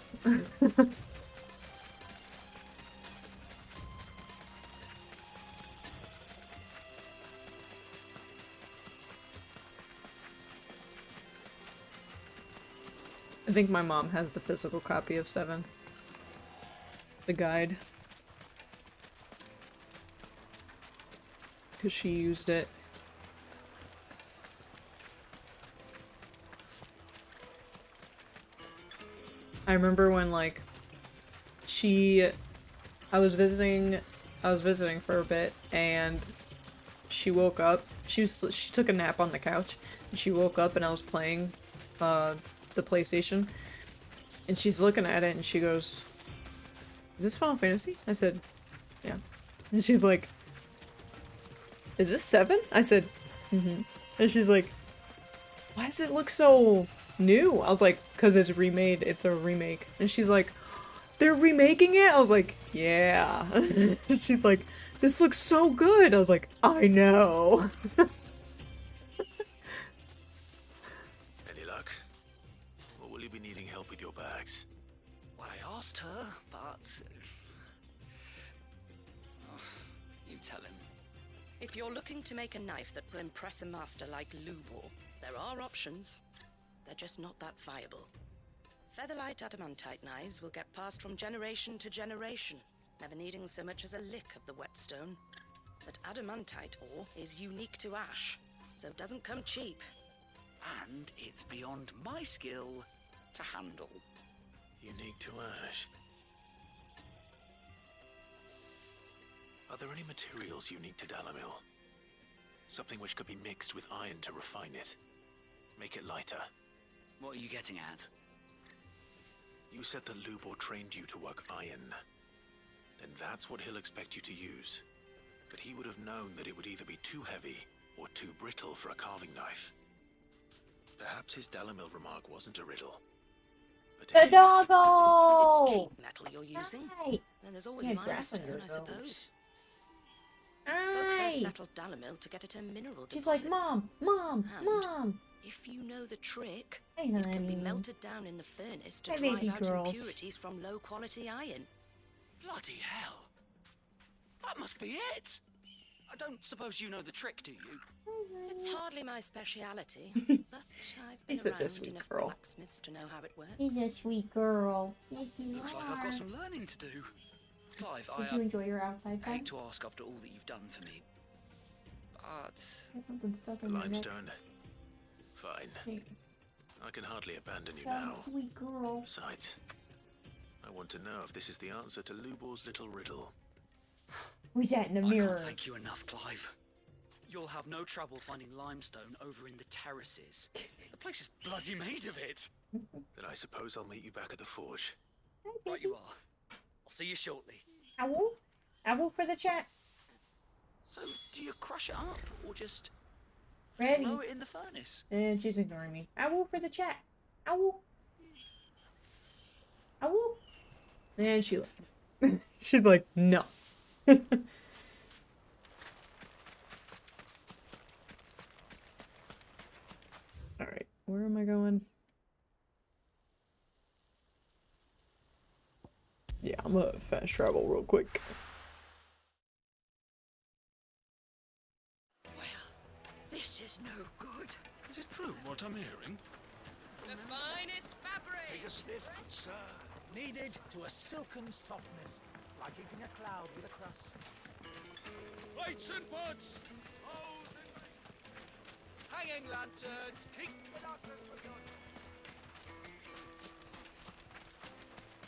S1: I think my mom has the physical copy of 7. the guide. Because she used it. I remember when, like, I was visiting for a bit, and she woke up. She took a nap on the couch, and she woke up, and I was playing, the PlayStation, and she's looking at it, and she goes, "Is this Final Fantasy?" I said, "Yeah." And she's like, "Is this 7?" I said, "Mm-hmm." And she's like, "Why does it look so new?" I was like, "Cause it's remade. It's a remake." And she's like, "They're remaking it?" I was like, "Yeah." She's like, "This looks so good." I was like, "I know."
S20: Any luck? Or will you be needing help with your bags?
S7: Well, I asked her, but... Oh, you tell him.
S5: If you're looking to make a knife that will impress a master like Lubor, there are options. They're just not that viable. Featherlight adamantite knives will get passed from generation to generation, never needing so much as a lick of the whetstone. But adamantite ore is unique to ash, so it doesn't come cheap.
S7: And it's beyond my skill to handle.
S20: Unique to ash. Are there any materials unique to Dalamil? Something which could be mixed with iron to refine it. Make it lighter.
S7: What are you getting at?
S20: You said that Lubor trained you to work iron. Then that's what he'll expect you to use. But he would have known that it would either be too heavy or too brittle for a carving knife. Perhaps his Dalamil remark wasn't a riddle. But
S10: The doggo!
S5: If it's cheap metal you're using,
S10: Hi.
S5: then there's always
S10: Yeah, grass on
S5: limestone,
S10: your
S5: I
S10: nose.
S5: suppose. Folk
S10: Hi.
S5: first settled Dalamil to get at her mineral
S10: She's
S5: deposits.
S10: like, Mom, Mom,
S5: And
S10: Mom.
S5: if you know the trick,
S10: Hey,
S5: it can be
S10: honey.
S5: melted down in the furnace to
S10: Hey,
S5: drive
S10: baby
S5: out
S10: girls.
S5: impurities from low-quality iron.
S7: Bloody hell! That must be it! I don't suppose you know the trick, do you?
S5: It's hardly my speciality, but I've been
S1: She's such a
S5: around
S1: sweet
S5: enough
S1: girl.
S5: blacksmiths to know how it works.
S10: He's a sweet girl. Yes, you
S7: Looks like
S10: are.
S7: I've got some learning to do. Clive,
S10: Did you enjoy your outside time?
S7: hate to ask after all that you've done for me, but...
S10: There's something stuck
S20: The
S10: in my neck.
S20: limestone? Fine.
S10: Hey,
S20: I can hardly abandon you
S10: that
S20: now.
S10: sweet girl.
S20: Besides, I want to know if this is the answer to Lubor's little riddle.
S10: Who's that in the
S7: I
S10: mirror?
S7: can't thank you enough, Clive. You'll have no trouble finding limestone over in the terraces. The place is bloody made of it.
S20: Then I suppose I'll meet you back at the forge.
S7: Right you are. I'll see you shortly.
S10: Owl? Owl for the chat.
S7: So, do you crush it up, or just
S10: Ready.
S7: throw it in the furnace?
S10: And she's ignoring me. Owl for the chat. Owl. Owl.
S1: And she left. She's like, "No." Alright, where am I going? Yeah, I'm gonna fast travel real quick.
S5: This is no good.
S19: Is it true what I'm hearing?
S17: The finest fabric!
S4: Take a sniff, good sir.
S8: Kneaded to a silken softness, like eating a cloud with a crust.
S4: Lights and buds! Hose and... Hanging lanterns! Keep the darkness for good.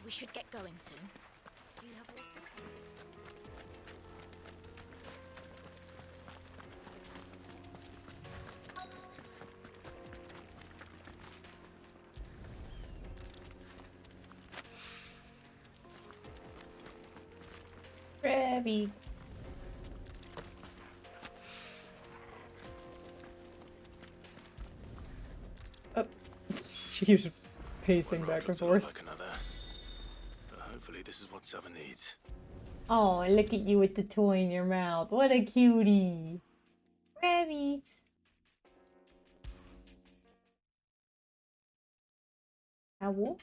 S12: We should get going soon. Do you have water?
S10: Rebby.
S1: Oh, she keeps pacing back and
S20: Looks
S1: forth.
S20: like another. But hopefully this is what Seven needs.
S10: Oh, look at you with the toy in your mouth. What a cutie. Rebby. Owl.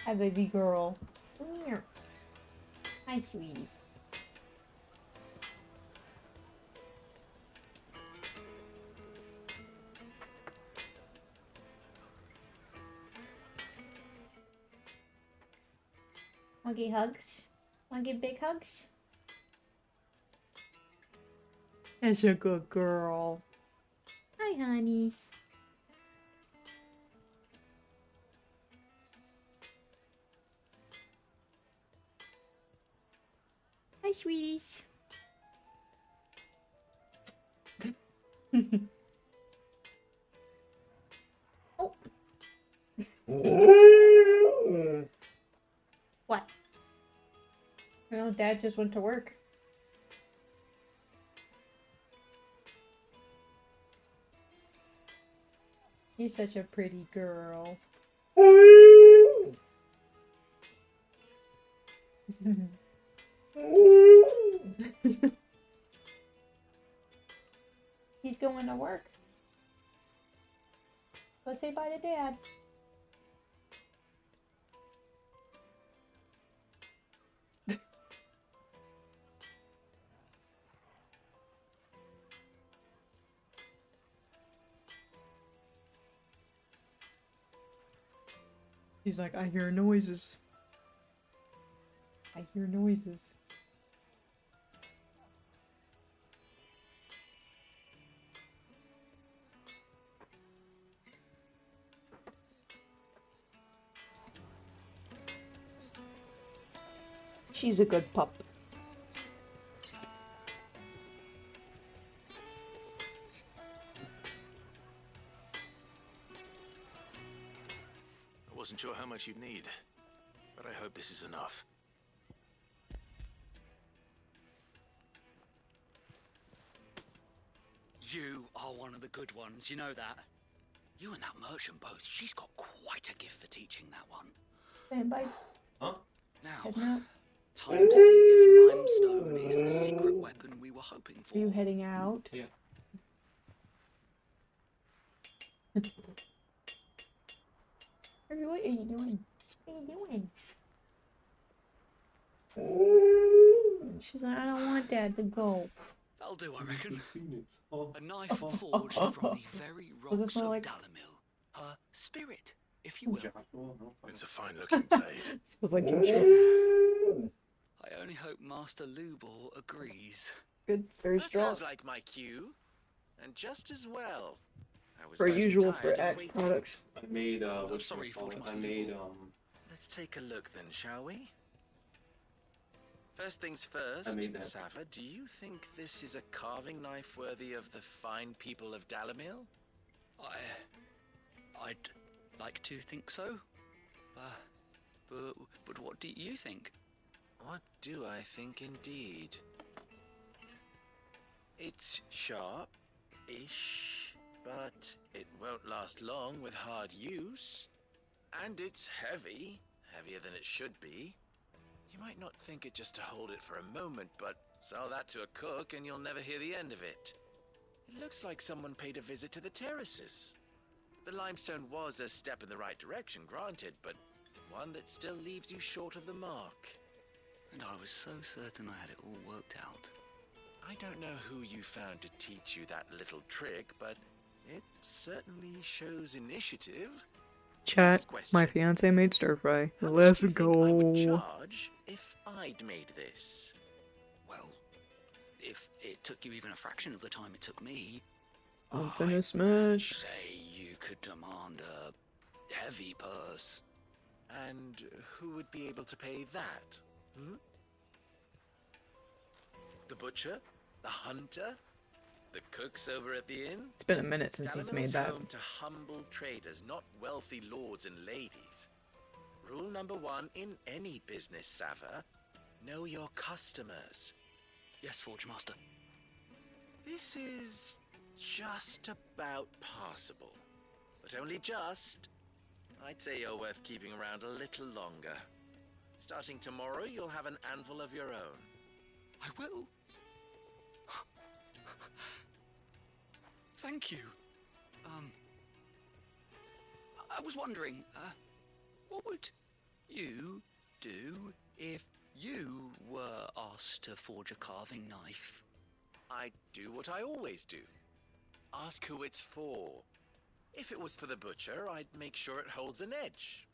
S10: Hi, baby girl. Come here. Hi, sweetie.
S1: Wanna get hugs? Wanna get big hugs? That's a good girl. Hi, honey. Hi, sweeties. Oh. What? No, Dad just went to work. You're such a pretty girl. He's going to work. Go say bye to Dad. He's like, I hear noises. I hear noises. She's a good pup.
S2: I wasn't sure how much you'd need, but I hope this is enough.
S7: You are one of the good ones, you know that? You and that merchant both, she's got quite a gift for teaching that one.
S1: Stand by.
S7: Huh? Now,
S1: Heading out.
S7: time to see if limestone is the secret weapon we were hoping for.
S1: Are you heading out?
S7: Yeah.
S1: Harvey, what are you doing? What are you doing? She's like, I don't want Dad to go.
S7: That'll do, I reckon. A knife forged from the very rocks of Dalamil. Her spirit, if you will.
S2: It's a fine-looking blade.
S1: Smells like Joshua.
S7: I only hope Master Lubor agrees.
S1: Good, it's very
S14: That
S1: strong.
S14: sounds like my cue, and just as well. I was
S1: Per
S14: getting
S1: usual
S14: tired
S1: for
S14: of
S1: Axe
S14: waiting.
S1: products.
S18: I made
S7: I'm sorry, Forge Master Lubor.
S14: Let's take a look then, shall we? First things first,
S18: I made that.
S14: Sava, do you think this is a carving knife worthy of the fine people of Dalamil?
S7: I'd like to think so. But what do you think?
S14: What do I think indeed? It's sharp-ish, but it won't last long with hard use. And it's heavy, heavier than it should be. You might not think it just to hold it for a moment, but sell that to a cook and you'll never hear the end of it. It looks like someone paid a visit to the terraces. The limestone was a step in the right direction, granted, but one that still leaves you short of the mark.
S7: And I was so certain I had it all worked out.
S14: I don't know who you found to teach you that little trick, but it certainly shows initiative.
S1: Chat, my fiance made stir fry. Let's go.
S14: Charge if I'd made this.
S7: Well, if it took you even a fraction of the time it took me,
S1: Infinite smash.
S7: say you could demand a heavy purse.
S14: And who would be able to pay that? Hmm? The butcher? The hunter? The cooks over at the inn?
S1: It's been a minute since he's made
S14: Dalamil's
S1: that.
S14: home to humble traders, not wealthy lords and ladies. Rule number 1 in any business, Sava: know your customers.
S7: Yes, Forge Master.
S14: This is just about passable, but only just. I'd say you're worth keeping around a little longer. Starting tomorrow, you'll have an anvil of your own.
S7: I will. Thank you. I was wondering, what would you do if you were asked to forge a carving knife?
S14: I'd do what I always do. Ask who it's for. If it was for the butcher, I'd make sure it holds an edge.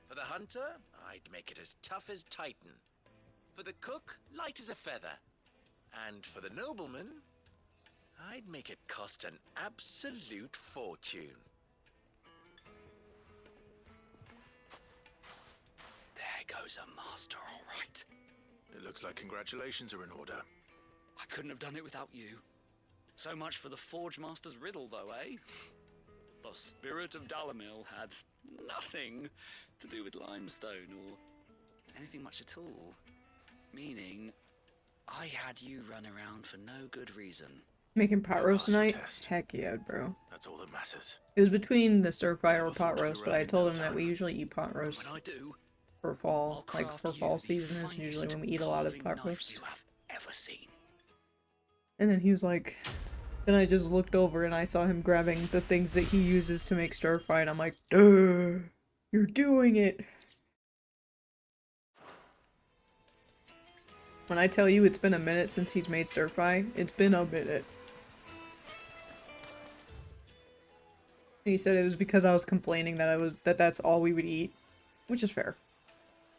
S14: For the hunter, I'd make it as tough as Titan. For the cook, light as a feather. And for the nobleman, I'd make it cost an absolute fortune.
S7: There goes a master, all right.
S2: It looks like congratulations are in order.
S7: I couldn't have done it without you. So much for the Forge Master's riddle, though, eh? The spirit of Dalamil had nothing to do with limestone or anything much at all. Meaning, I had you run around for no good reason.
S1: Making pot roast tonight? Heck yeah, bro.
S2: That's all that matters.
S1: It was between the stir fry or pot roast, but I told him that we usually eat pot roast
S7: When I do,
S1: for fall. Like, for fall season is usually when we eat a lot of pot roast.
S7: you have ever seen.
S1: And then he was like... Then I just looked over and I saw him grabbing the things that he uses to make stir fry, and I'm like, duh, you're doing it. When I tell you it's been a minute since he's made stir fry, it's been a minute. And he said it was because I was complaining that that's all we would eat, which is fair.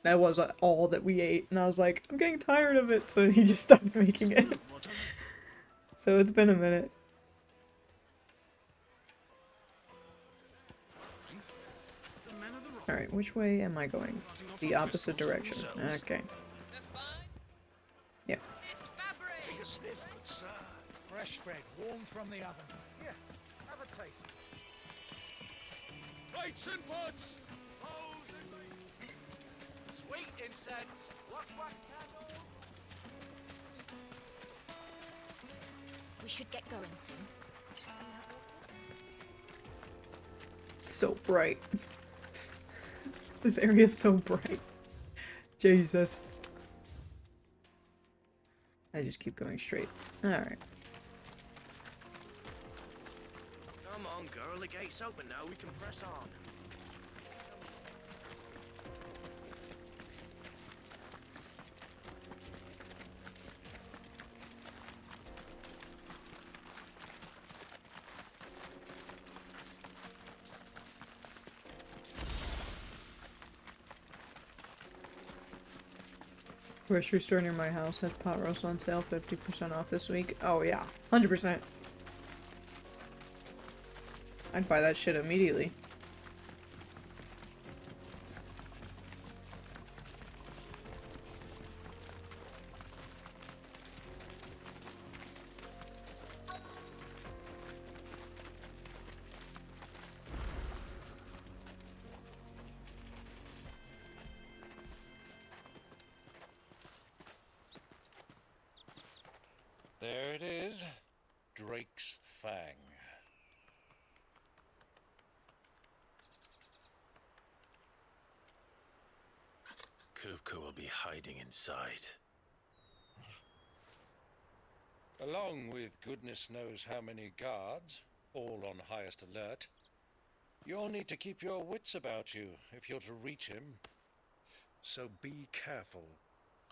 S1: That was all that we ate, and I was like, I'm getting tired of it, so he just stopped making it. So it's been a minute. Alright, which way am I going? The opposite direction. Okay. Yeah.
S4: Take a sniff, good sir. Fresh bread, warm from the oven. Here, have a taste. Lights and pots! Hoes and sweet incense! Wax candle!
S12: We should get going soon.
S1: So bright. This area is so bright. Jesus. I just keep going straight. Alright.
S8: Come on, girl. The gate's open now. We can press on.
S1: Grocery store near my house has pot roast on sale, 50% off this week. Oh yeah, 100%. I'd buy that shit immediately.
S13: There it is. Drake's Fang.
S2: Kupka will be hiding inside.
S13: Along with goodness knows how many guards, all on highest alert. You'll need to keep your wits about you if you're to reach him. So be careful.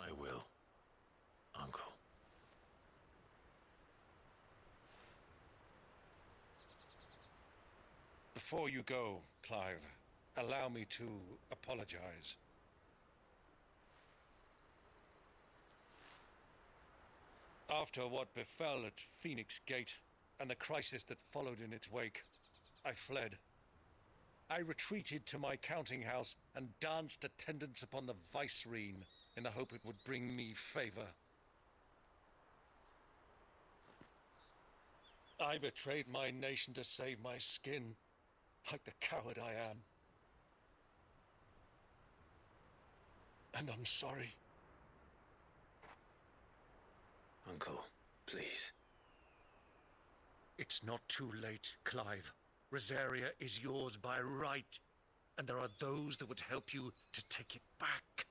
S2: I will, Uncle.
S13: Before you go, Clive, allow me to apologize. After what befell at Phoenix Gate and the crisis that followed in its wake, I fled. I retreated to my counting house and danced attendance upon the vicereine in the hope it would bring me favor. I betrayed my nation to save my skin, like the coward I am. And I'm sorry.
S2: Uncle, please.
S13: It's not too late, Clive. Rosaria is yours by right, and there are those that would help you to take it back.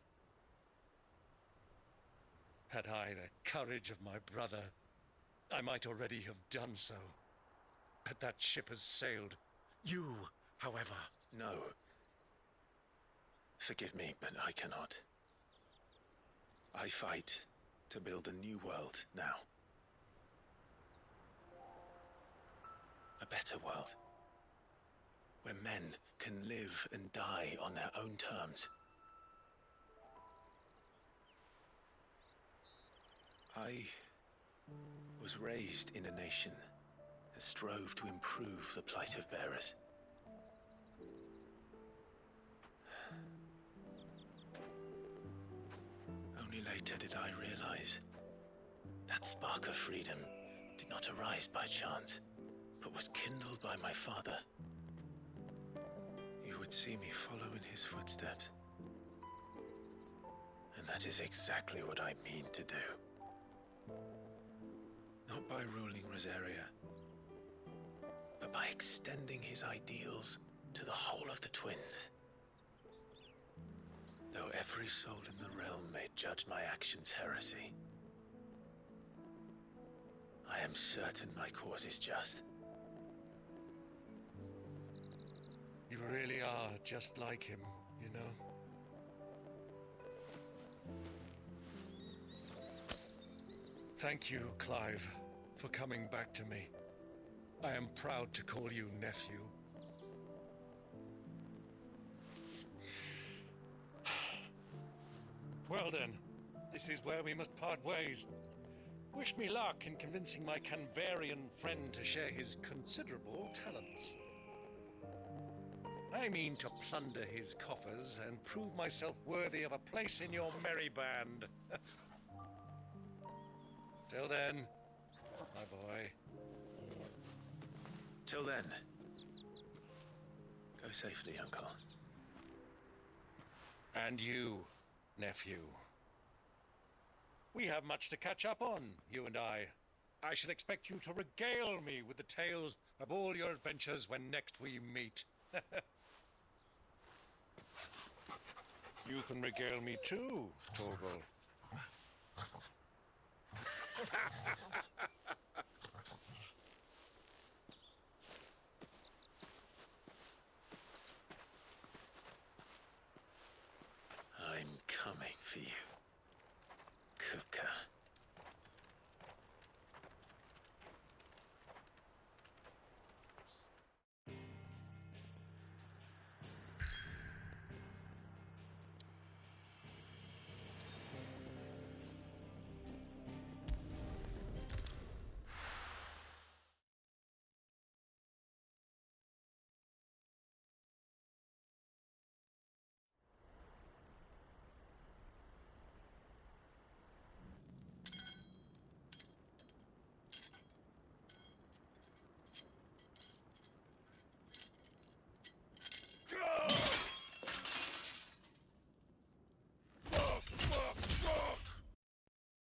S13: Had I the courage of my brother, I might already have done so. But that ship has sailed. You, however...
S2: No. Forgive me, but I cannot. I fight to build a new world now. A better world.
S20: where men can live and die on their own terms. I was raised in a nation that strove to improve the plight of bearers. Only later did I realize that spark of freedom did not arise by chance, but was kindled by my father. You would see me follow in his footsteps. And that is exactly what I mean to do. Not by ruling Rosaria, but by extending his ideals to the whole of the twins. Though every soul in the realm may judge my actions heresy, I am certain my cause is just.
S9: You really are just like him, you know? Thank you, Clive, for coming back to me. I am proud to call you nephew. Well then, this is where we must part ways. Wish me luck in convincing my Canvarian friend to share his considerable talents. I mean to plunder his coffers and prove myself worthy of a place in your merry band. Till then, my boy.
S20: Till then, go safely, Uncle.
S9: And you, nephew. We have much to catch up on, you and I. I shall expect you to regale me with the tales of all your adventures when next we meet. You can regale me too, Torgal.
S20: I'm coming for you, Kupka.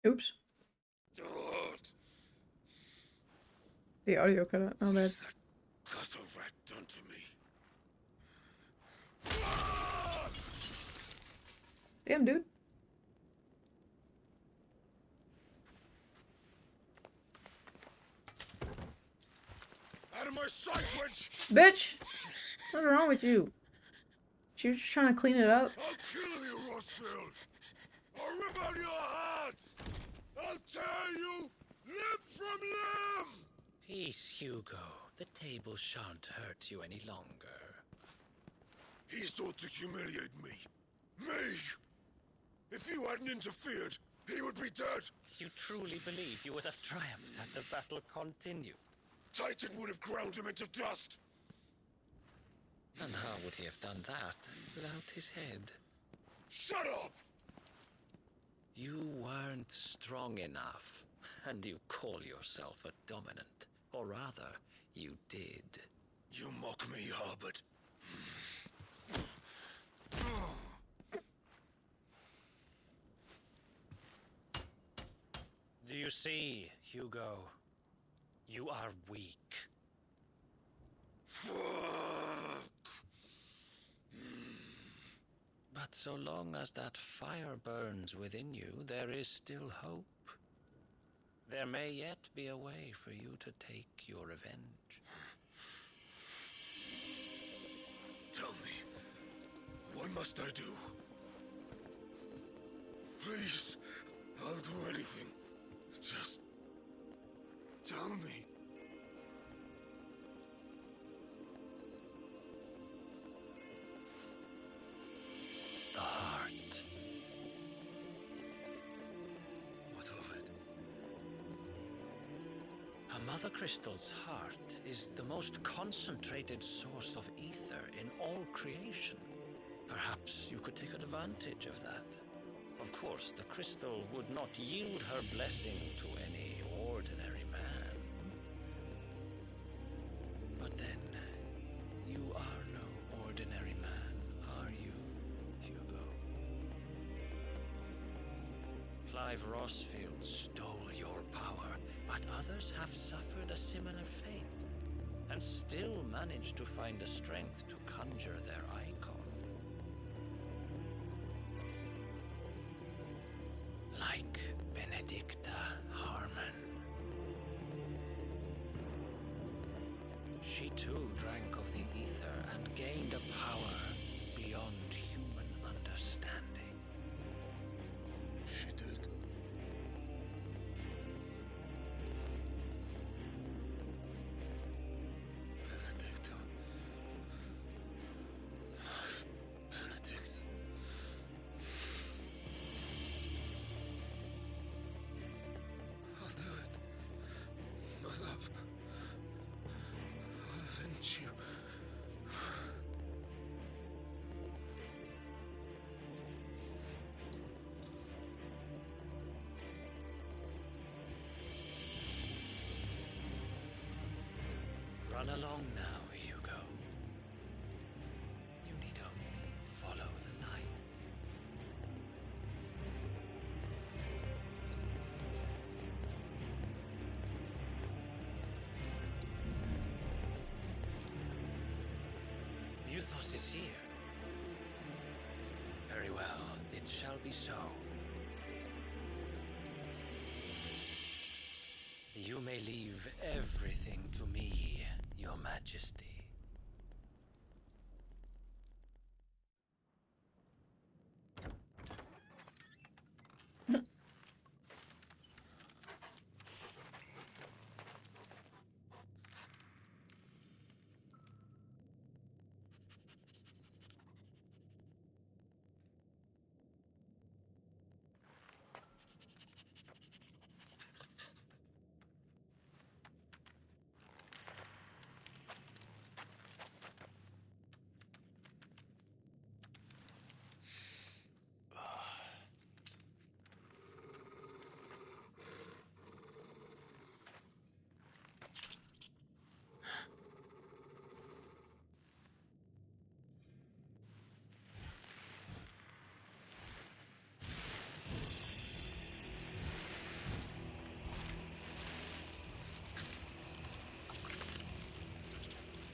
S1: Oops. The audio cut out. Oh, bad.
S15: Got a rat done to me.
S1: Damn, dude.
S15: Out of my sight, wench!
S1: Bitch! What's wrong with you? She was just trying to clean it up.
S15: I'll kill you, Rossfield! I'll rip out your heart! I'll tear you limb from limb!
S18: Peace, Hugo. The table shan't hurt you any longer.
S15: He sought to humiliate me. Me! If you hadn't interfered, he would be dead!
S18: You truly believe you would have triumphed had the battle continued?
S15: Titan would have ground him into dust!
S18: And how would he have done that without his head?
S15: Shut up!
S18: You weren't strong enough, and you call yourself a dominant. Or rather, you did.
S15: You mock me, Harbert.
S18: Do you see, Hugo? You are weak.
S15: Fuck!
S18: But so long as that fire burns within you, there is still hope. There may yet be a way for you to take your revenge.
S15: Tell me, what must I do? Please, I'll do anything. Just tell me.
S18: Mother Crystal's heart is the most concentrated source of ether in all creation. Perhaps you could take advantage of that. Of course, the crystal would not yield her blessing to any ordinary man. But then, you are no ordinary man, are you, Hugo? Clive Rossfield stole your power, but others have suffered a similar fate, and still managed to find the strength to conjure their icon. Like Benedicta Harmon. She too drank of the ether and gained a power beyond human understanding.
S15: She did. Benedicta. Benedict. I'll do it. My love. I'll avenge you.
S18: Run along now, Hugo. You need only follow the light. Muthos is here. Very well, it shall be so. You may leave everything to me, Your Majesty.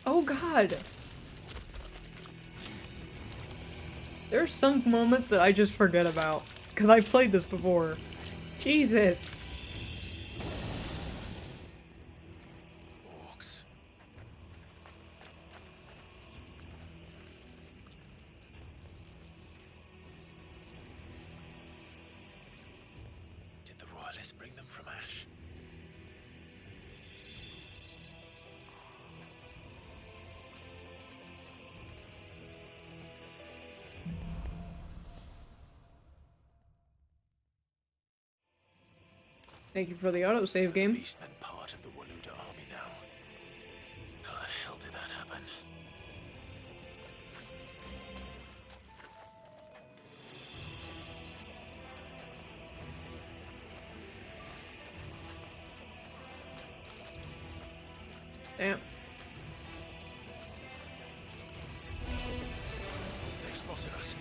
S1: Oh god! There are some moments that I just forget about. Because I've played this before. Jesus!
S2: Orcs. Did the Royalists bring them from Ash?
S1: Thank you for the autosave game.
S2: Beastmen part of the Waluda army now. How the hell did that happen?
S1: Damn.
S2: They've spotted us.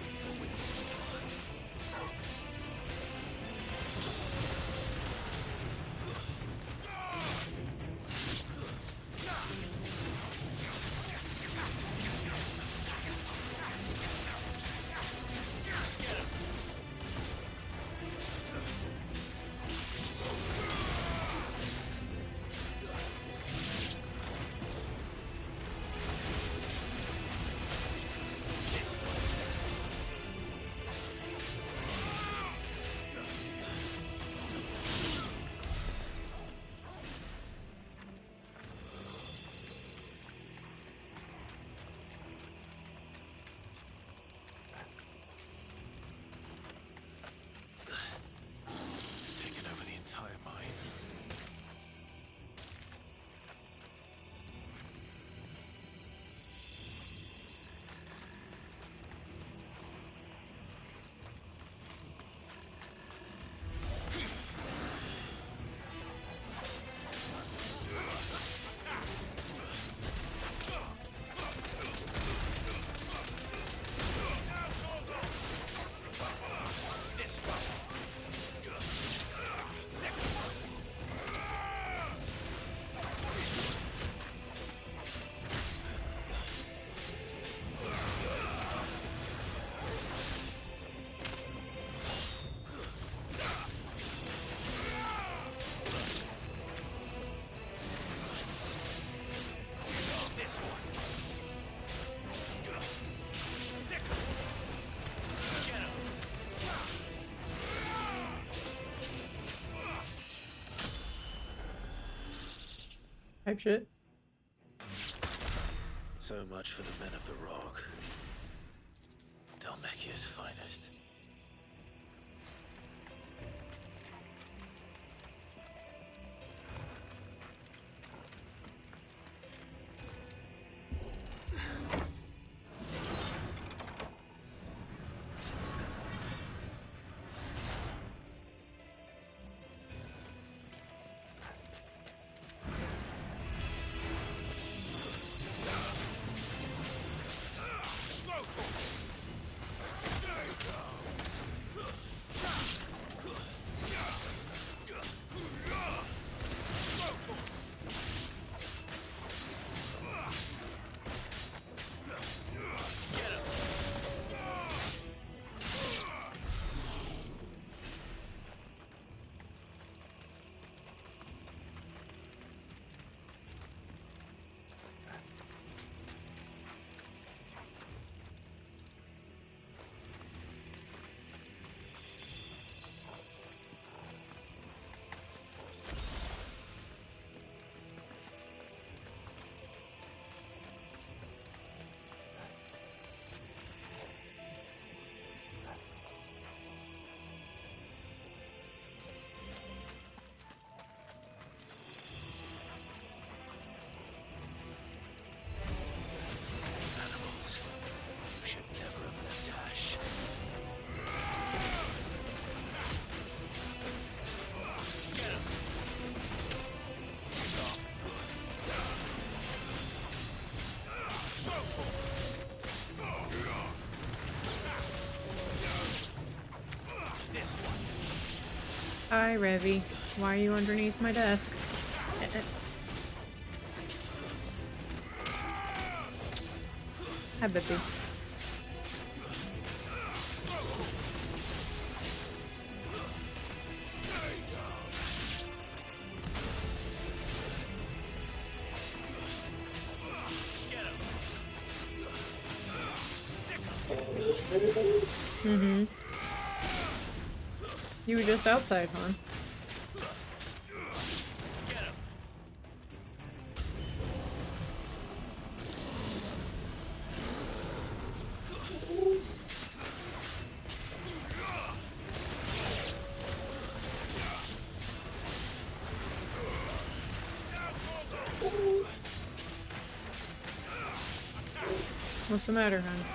S1: type shit.
S20: So much for the men of the rock. Dhalmekia's finest.
S1: Hi, Revy. Why are you underneath my desk? Hi, Bippy. Mm-hmm. You were just outside, huh? What's the matter, hon?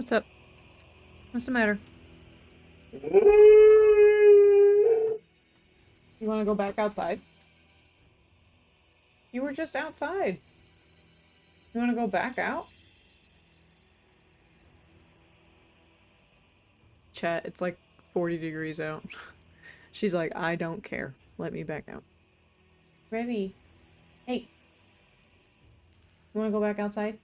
S1: What's up? What's the matter? You want to go back outside? You were just outside. You want to go back out? Chat, it's like 40 degrees out. She's like, I don't care. Let me back out. Revy. Hey. You want to go back outside?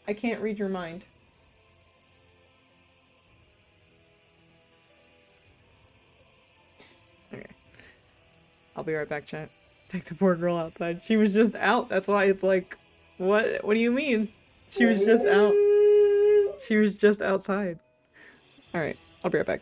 S1: I can't read your mind. Okay. I'll be right back, chat. Take the poor girl outside. She was just out. That's why it's like What do you mean? She was just out. She was just outside. Alright, I'll be right back.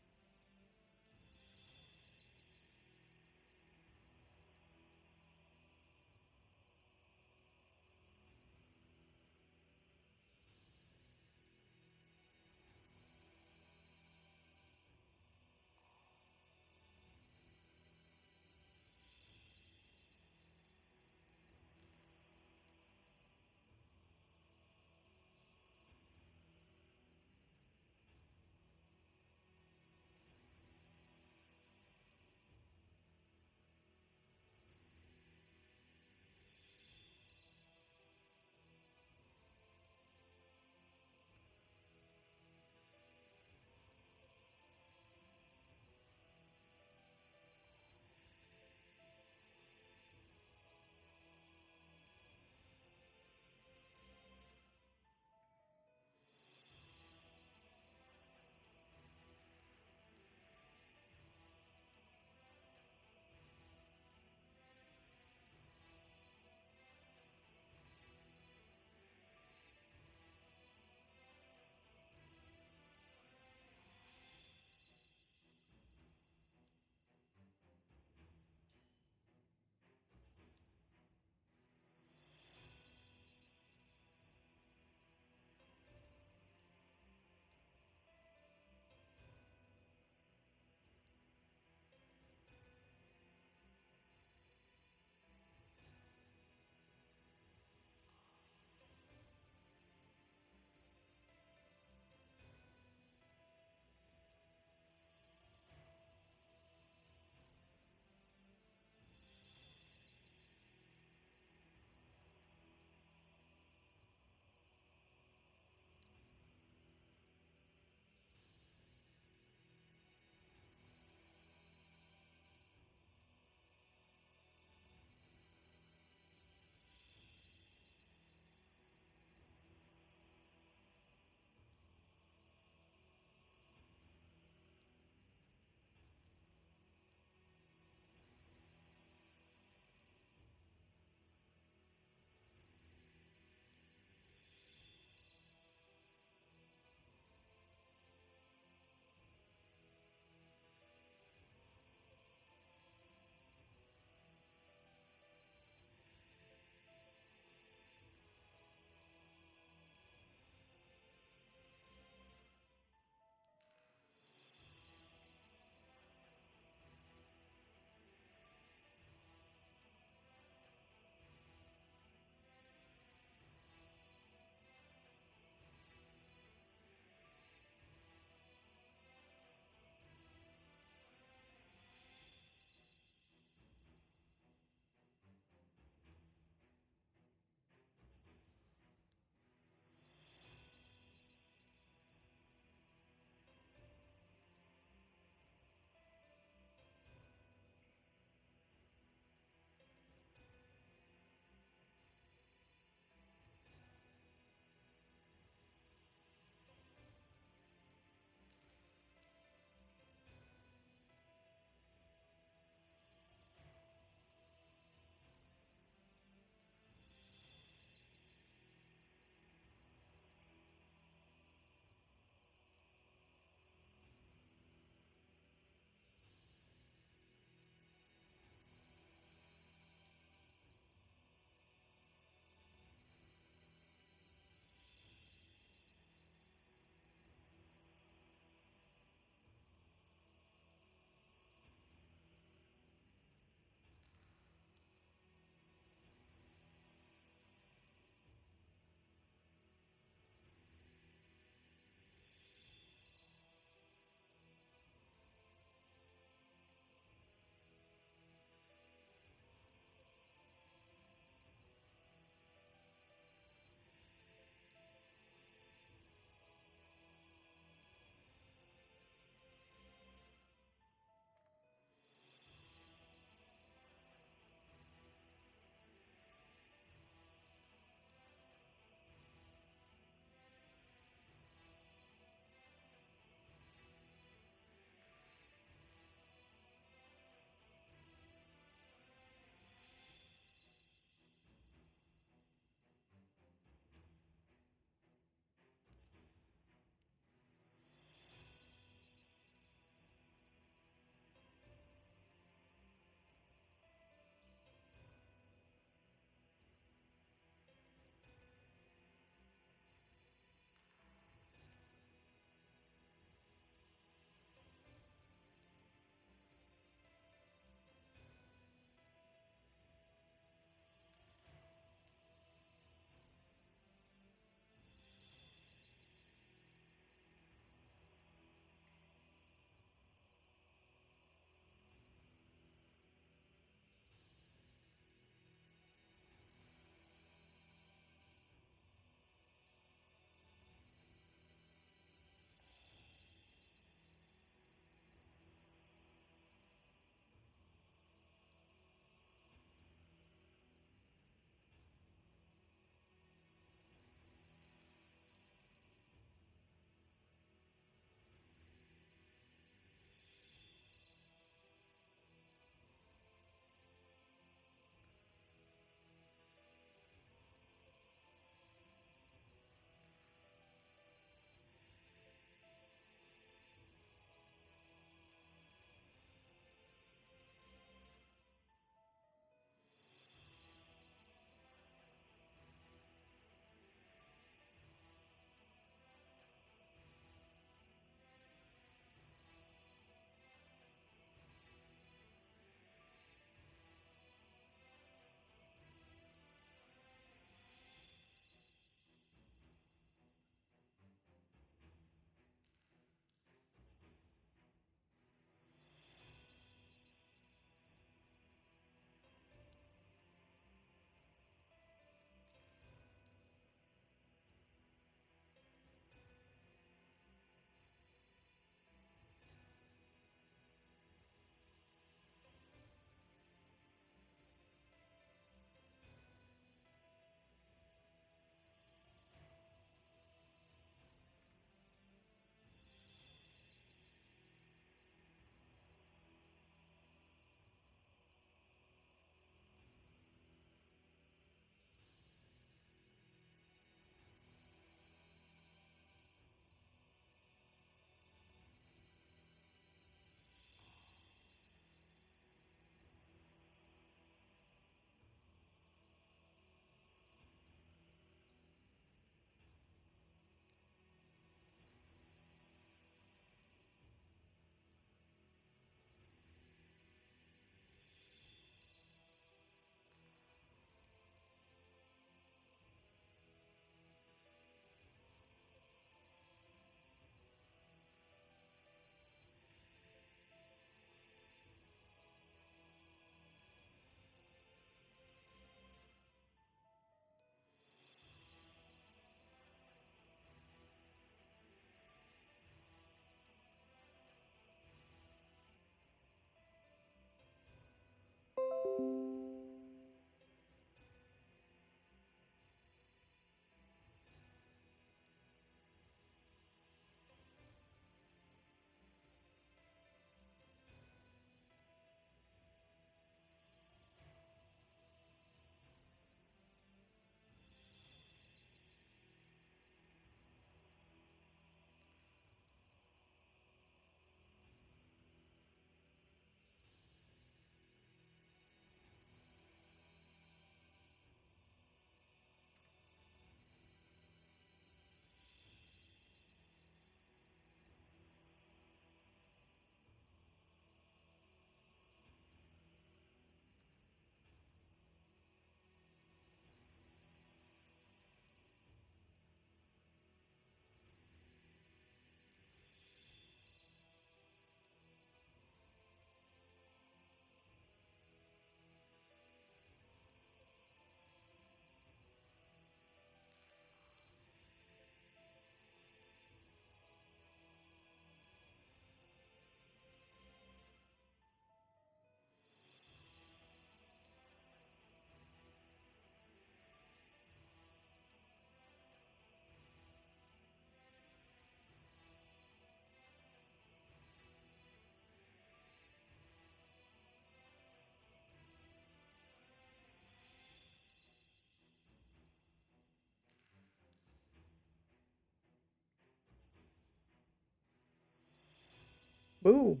S1: Boo!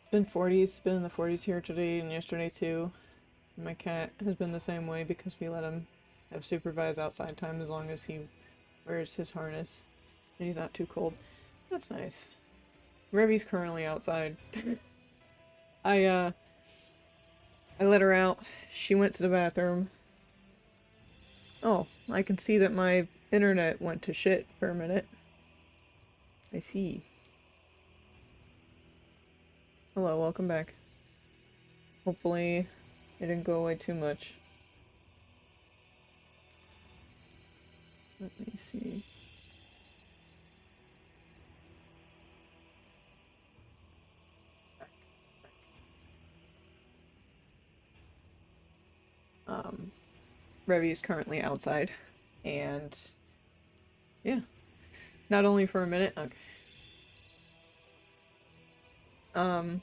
S1: It's been 40s, it's been in the 40s here today and yesterday too. My cat has been the same way because we let him have supervised outside time as long as he wears his harness and he's not too cold. That's nice. Revy's currently outside. I let her out. She went to the bathroom. Oh, I can see that my internet went to shit for a minute. I see. Hello, welcome back. Hopefully it didn't go away too much. Let me see. Revy is currently outside, and yeah, not only for a minute. Okay. But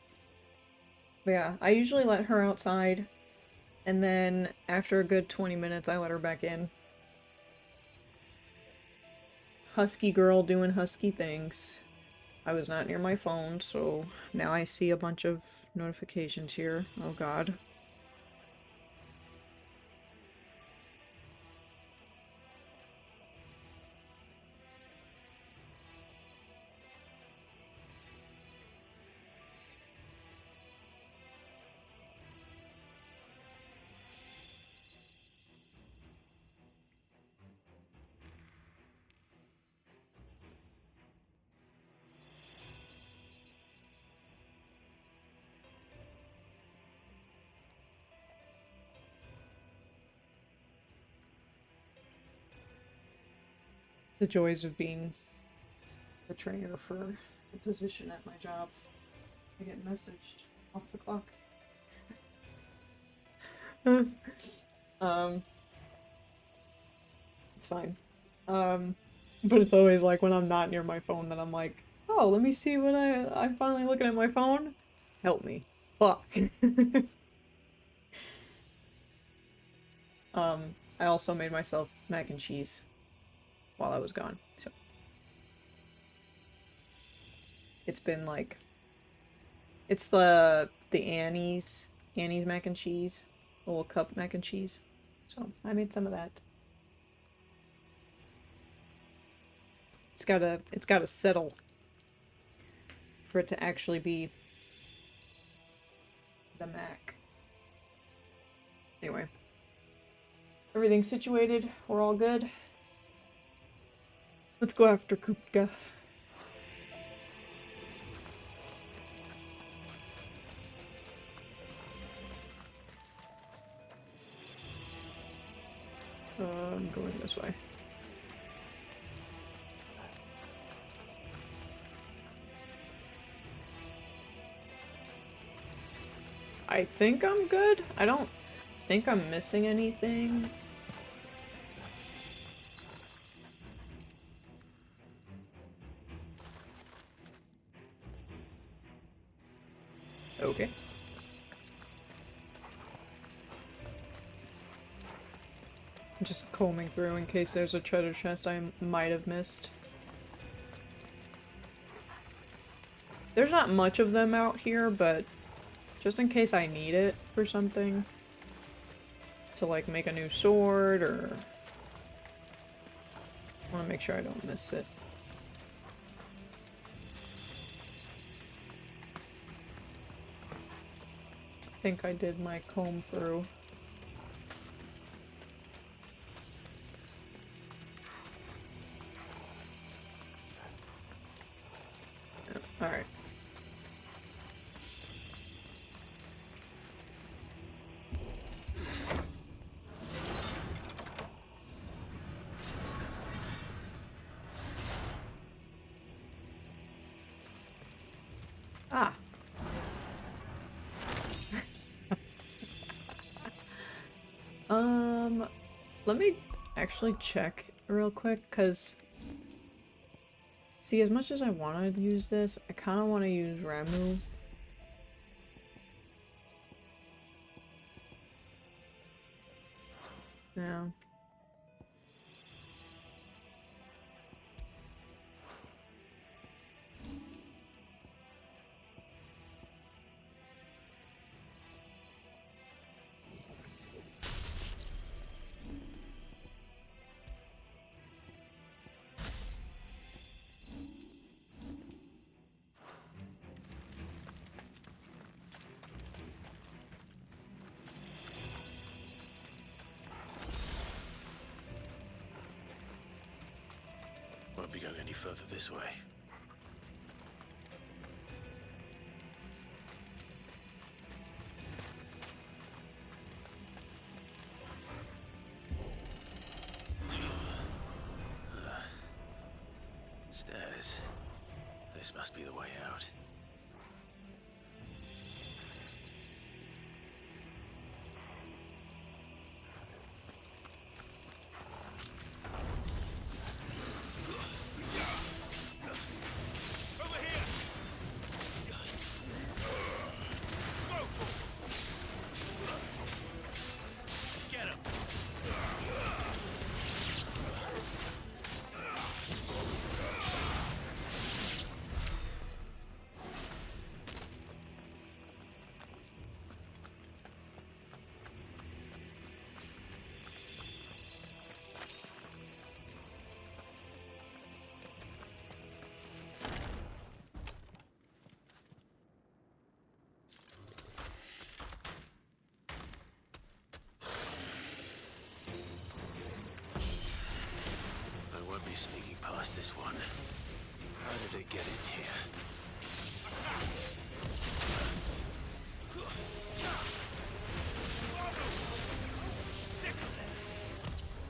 S1: yeah, I usually let her outside, and then after a good 20 minutes, I let her back in. Husky girl doing husky things. I was not near my phone, so now I see a bunch of notifications here. Oh god. The joys of being a trainer for the position at my job. I get messaged off the clock. It's fine. But it's always like when I'm not near my phone that I'm like, oh, let me see what I'm finally looking at my phone. Help me. Fuck. I also made myself mac and cheese while I was gone. So it's been like, it's the Annie's mac and cheese, a little cup mac and cheese. So I made some of that. It's gotta settle for it to actually be the Mac. Anyway. Everything's situated. We're all good. Let's go after Kupka. I'm going this way. I think I'm good. I don't think I'm missing anything. Okay. I'm just combing through in case there's a treasure chest I might have missed. There's not much of them out here, but just in case I need it for something. To like make a new sword or... I want to make sure I don't miss it. I think I did my comb through. Alright. Ah. Let me actually check real quick, because see, as much as I want to use this, I kind of want to use Ramu. No.
S20: go any further this way. Stairs. This must be the way out. I won't be sneaking past this one. How did it get in here?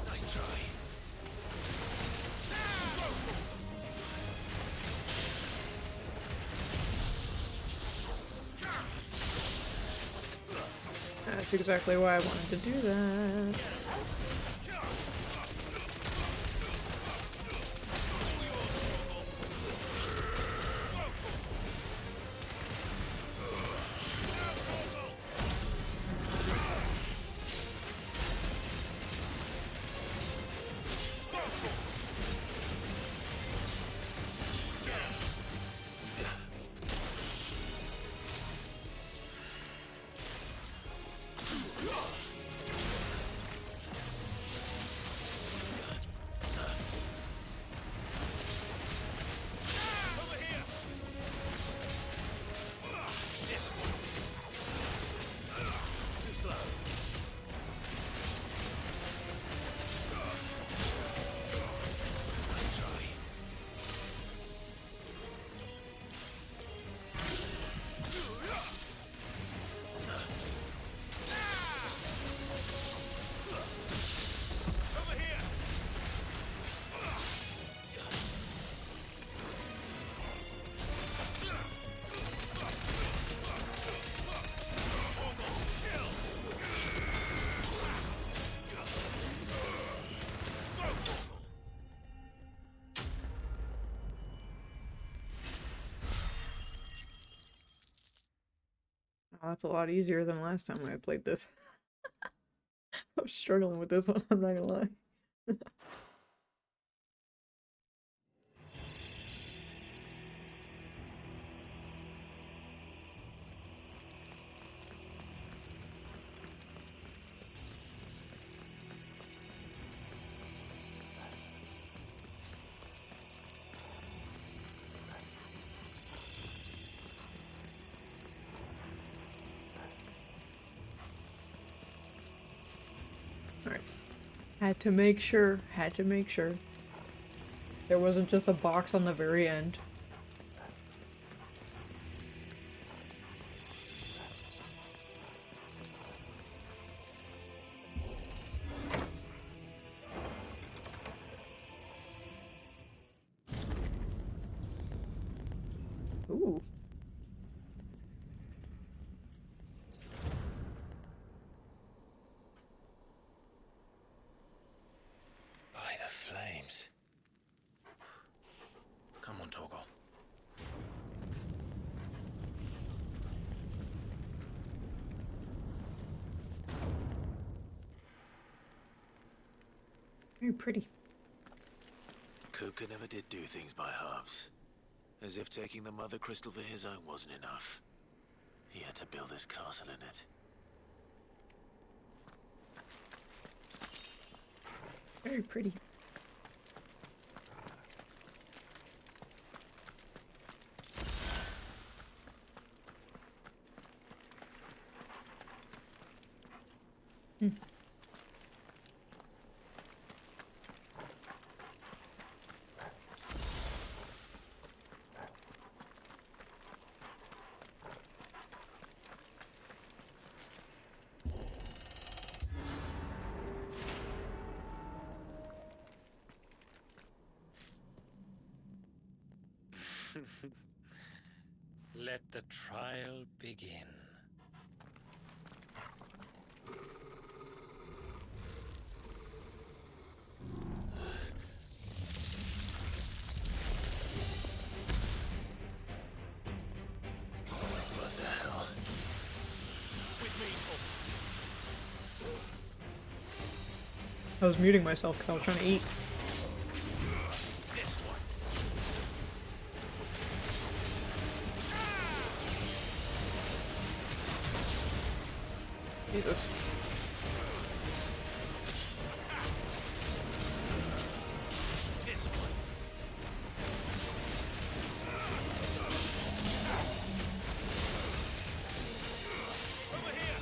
S20: Nice try.
S1: That's exactly why I wanted to do that. Oh, that's a lot easier than last time I played this. I was struggling with this one, I'm not gonna lie. Alright. Had to make sure. There wasn't just a box on the very end. Ooh.
S20: By the flames. Come on, Torgal.
S1: Very pretty.
S20: Kupka never did do things by halves. As if taking the Mother Crystal for his own wasn't enough. He had to build his castle in it.
S1: Very pretty. Hmm.
S18: Let the trial begin.
S2: What the hell?
S4: With me,
S1: I was muting myself because I was trying to eat.
S4: This one.
S1: Jesus.
S4: This one. Over here.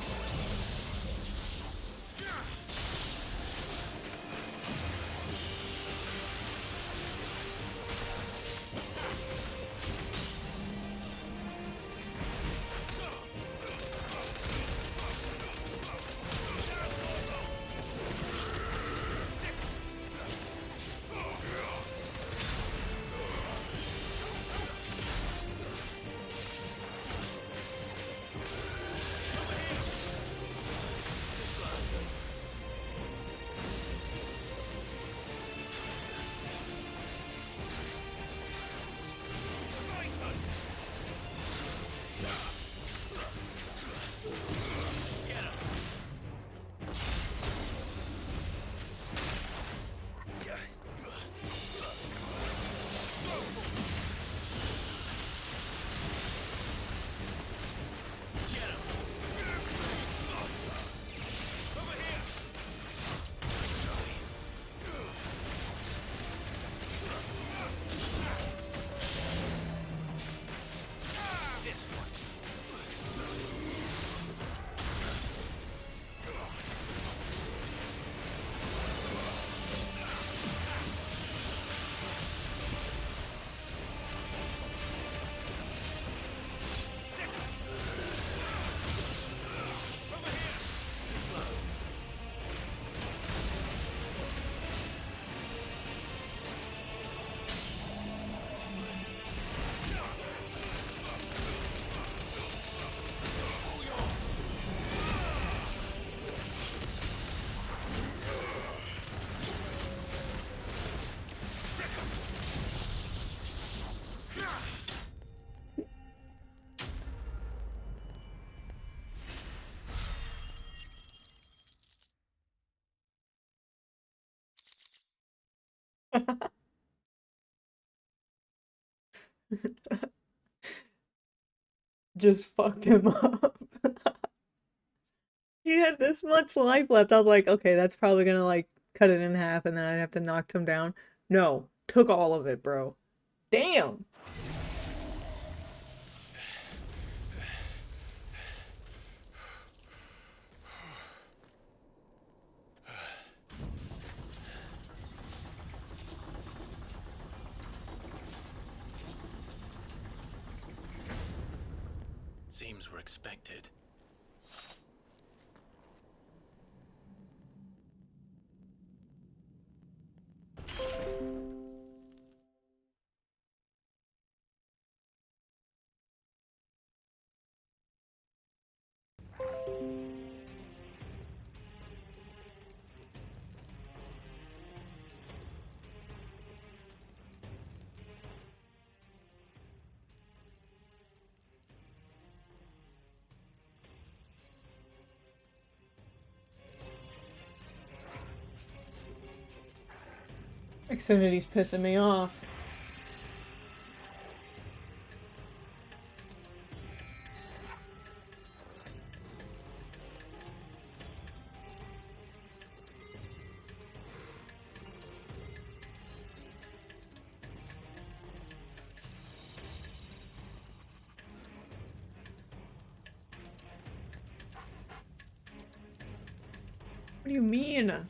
S1: Just fucked him up. He had this much life left. I was like, okay, that's probably gonna like cut it in half and then I'd have to knock him down. No, took all of it, bro. Damn.
S2: Seems we're expected.
S1: Xfinity's pissing me off. What do you mean?